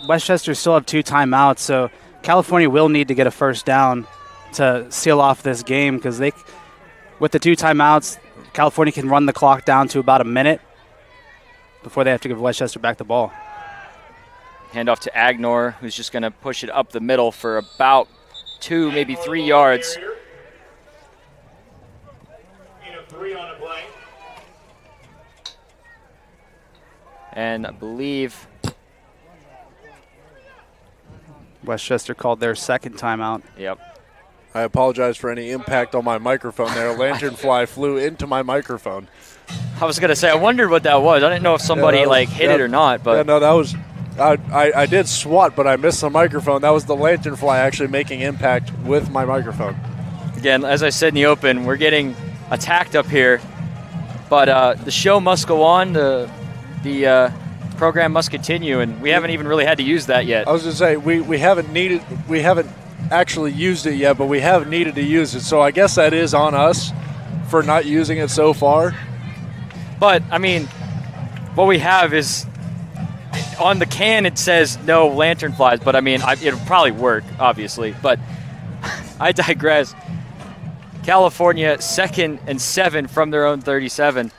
Westchester still have 2 timeouts, so California will need to get a first down to seal off this game, because with the 2 timeouts, California can run the clock down to about a minute before they have to give Westchester back the ball. Hand off to Agnor, who's just going to push it up the middle for about 2, maybe 3 yards. And I believe Westchester called their second timeout. Yep. I apologize for any impact on my microphone there. A lanternfly flew into my microphone. I was going to say, I wondered what that was. I didn't know if somebody hit it or not. But yeah, no, that was I did swat, but I missed the microphone. That was the lanternfly actually making impact with my microphone. Again, as I said in the open, we're getting attacked up here. But the show must go on. The program must continue, and we haven't even really had to use that yet. I was going to say, we haven't actually used it yet, but we have needed to use it. So I guess that is on us for not using it so far. But, I mean, what we have is on the can it says no lanternflies, but, I mean, it'll probably work, obviously. But I digress. California 2nd and 7 from their own 37.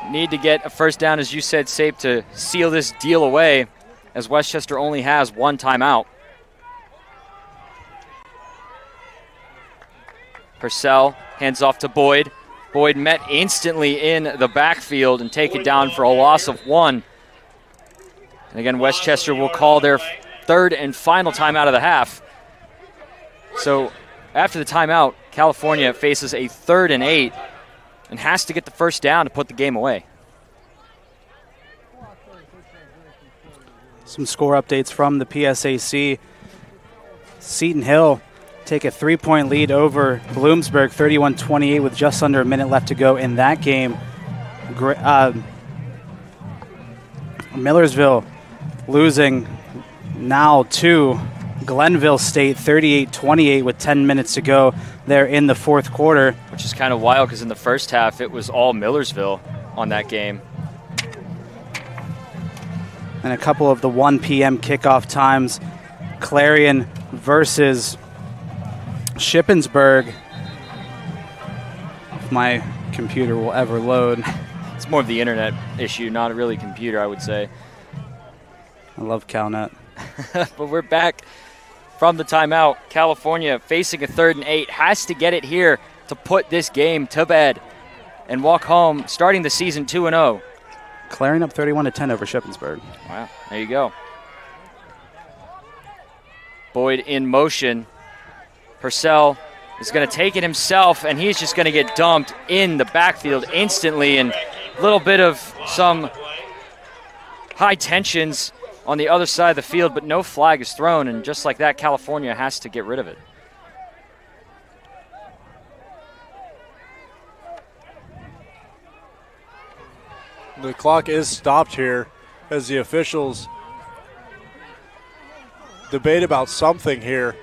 Need to get a first down, as you said, Sape, to seal this deal away, as Westchester only has 1 timeout. Purcell hands off to Boyd. Boyd met instantly in the backfield and take it down for a loss of 1. And again, Westchester will call their 3rd and final timeout of the half. So after the timeout, California faces a 3rd and 8 and has to get the first down to put the game away. Some score updates from the PSAC. Seton Hill take a 3-point lead over Bloomsburg, 31-28, with just under a minute left to go in that game. Millersville losing now to Glenville State, 38-28, with 10 minutes to go there in the 4th quarter. Which is kind of wild, because in the first half it was all Millersville on that game. And a couple of the 1 p.m. kickoff times. Clarion versus Shippensburg. If my computer will ever load. It's more of the internet issue, not really computer, I would say. I love CalNet. But we're back from the timeout. California facing a 3rd and 8, has to get it here to put this game to bed and walk home, starting the season 2-0. Clearing up 31-10 over Shippensburg. Wow, there you go. Boyd in motion. Purcell is going to take it himself, and he's just going to get dumped in the backfield instantly, and a little bit of some high tensions on the other side of the field, but no flag is thrown, and just like that, California has to get rid of it. The clock is stopped here as the officials debate about something here.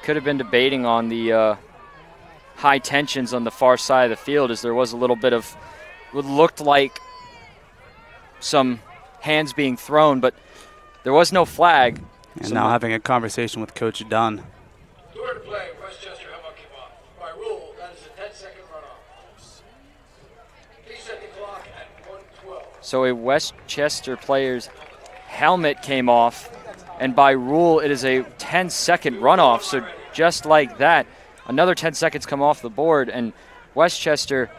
Could have been debating on the high tensions on the far side of the field, as there was a little bit of what looked like some hands being thrown, but there was no flag. And now having a conversation with Coach Dunn. Door to play, Westchester helmet came off. By rule, that is a 10-second runoff. Please set the clock at 1:12. So a Westchester player's helmet came off, and by rule it is a 10-second runoff. So just like that, another 10 seconds come off the board, and Westchester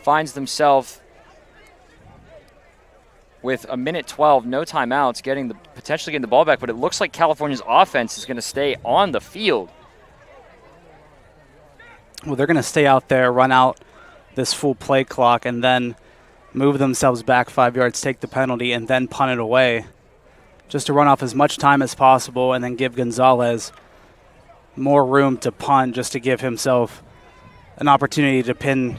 finds themselves with a minute 12, no timeouts, potentially getting the ball back, but it looks like California's offense is going to stay on the field. Well, they're going to stay out there, run out this full play clock, and then move themselves back 5 yards, take the penalty, and then punt it away, just to run off as much time as possible and then give Gonzalez more room to punt, just to give himself an opportunity to pin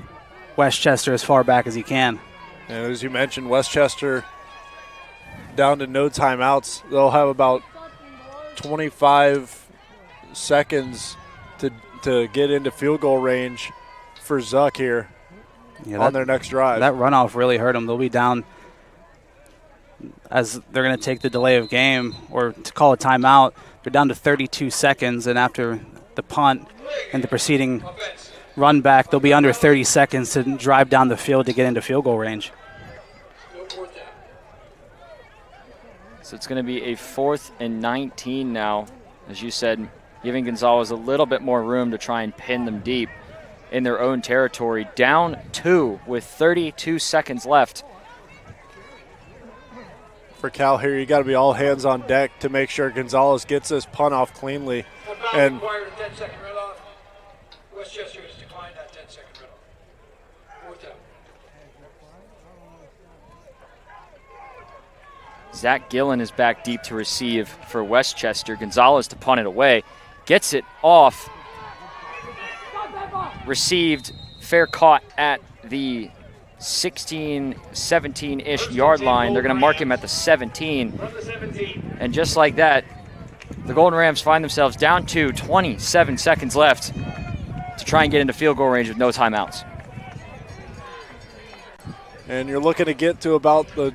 Westchester as far back as he can. And as you mentioned, Westchester down to no timeouts. They'll have about 25 seconds to get into field goal range for Zuck here on their next drive. That runoff really hurt them. They'll be down as they're going to take the delay of game or to call a timeout. They're down to 32 seconds, and after the punt and the preceding run back, they'll be under 30 seconds to drive down the field to get into field goal range. So it's going to be a 4th and 19 now, as you said, giving Gonzalez a little bit more room to try and pin them deep in their own territory. Down 2 with 32 seconds left. For Cal here, you got to be all hands on deck to make sure Gonzalez gets this punt off cleanly. And required a 10-second runoff. Westchester has declined that 10-second runoff. 4th down. Zach Gillen is back deep to receive for Westchester. Gonzalez to punt it away. Gets it off. Received, fair caught at the 16, 17-ish yard line. They're going to mark him at the 17. And just like that, the Golden Rams find themselves down to 27 seconds left to try and get into field goal range with no timeouts. And you're looking to get to about the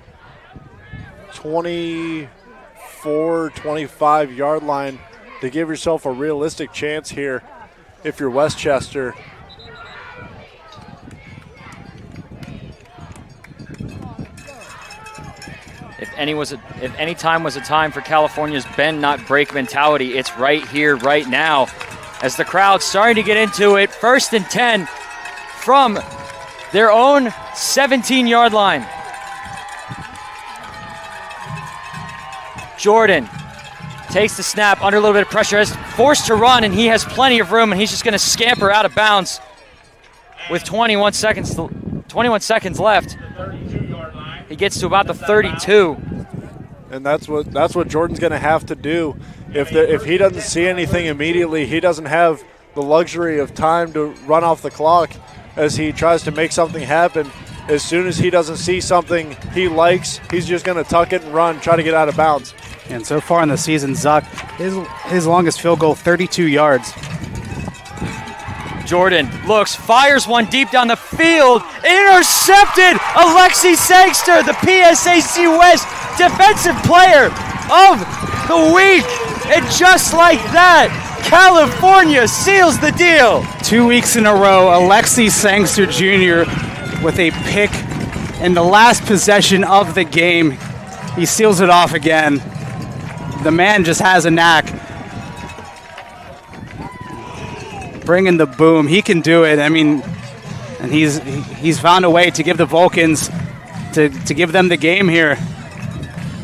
24, 25 yard line to give yourself a realistic chance here if you're Westchester. If any time was a time for California's bend not break mentality, it's right here, right now, as the crowd's starting to get into it. 1st and 10 from their own 17-yard line. Jordan takes the snap under a little bit of pressure, is forced to run, and he has plenty of room, and he's just going to scamper out of bounds with 21 seconds left. He gets to about the 32. And that's what Jordan's going to have to do. If he doesn't see anything immediately, he doesn't have the luxury of time to run off the clock as he tries to make something happen. As soon as he doesn't see something he likes, he's just going to tuck it and run, try to get out of bounds. And so far in the season, Zuck, his longest field goal, 32 yards. Jordan looks, fires one deep down the field, intercepted. Alexi Sangster, the PSAC West Defensive Player of the week. And just like that, California seals the deal. 2 weeks in a row, Alexi Sangster Jr. with a pick in the last possession of the game. He seals it off again. The man just has a knack. Bringing the boom. He can do it. I mean, and he's found a way to give the Vulcans, to give them the game here.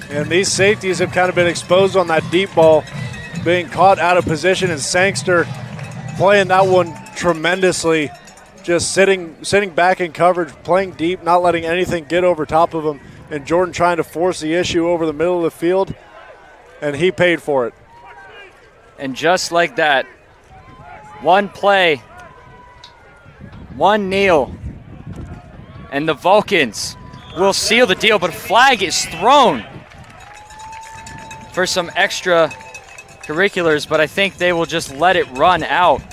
And these safeties have kind of been exposed on that deep ball, being caught out of position, and Sangster playing that one tremendously, just sitting back in coverage, playing deep, not letting anything get over top of him, and Jordan trying to force the issue over the middle of the field, and he paid for it. And just like that, one play, one kneel, and the Vulcans will seal the deal, but a flag is thrown for some extra curriculars, but I think they will just let it run out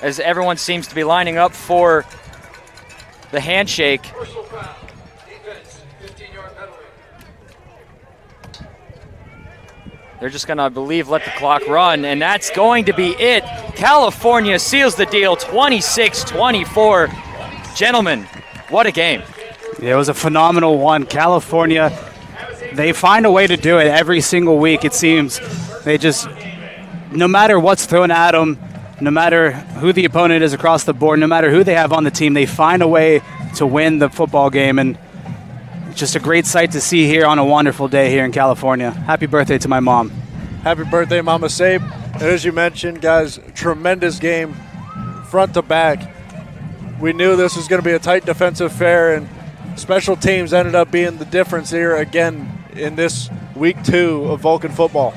as everyone seems to be lining up for the handshake. Personal foul. Defense, 15-yard penalty. They're just going to, I believe, let the clock run, and that's going to be it. California seals the deal, 26-24. Gentlemen, what a game. Yeah, it was a phenomenal one. California, they find a way to do it every single week, it seems. They just, no matter what's thrown at them, no matter who the opponent is across the board, no matter who they have on the team, they find a way to win the football game. And it's just a great sight to see here on a wonderful day here in California. Happy birthday to my mom. Happy birthday, Mama Sabe. And as you mentioned, guys, tremendous game front to back. We knew this was going to be a tight defensive affair, and special teams ended up being the difference here again in this week 2 of Vulcan football.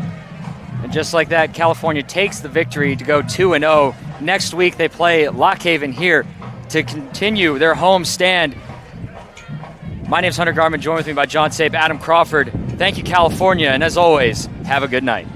And just like that, California takes the victory to go 2-0. Next week, they play Lock Haven here to continue their home stand. My name's Hunter Garman, joined with me by John Sape, Adam Crawford. Thank you, California, and as always, have a good night.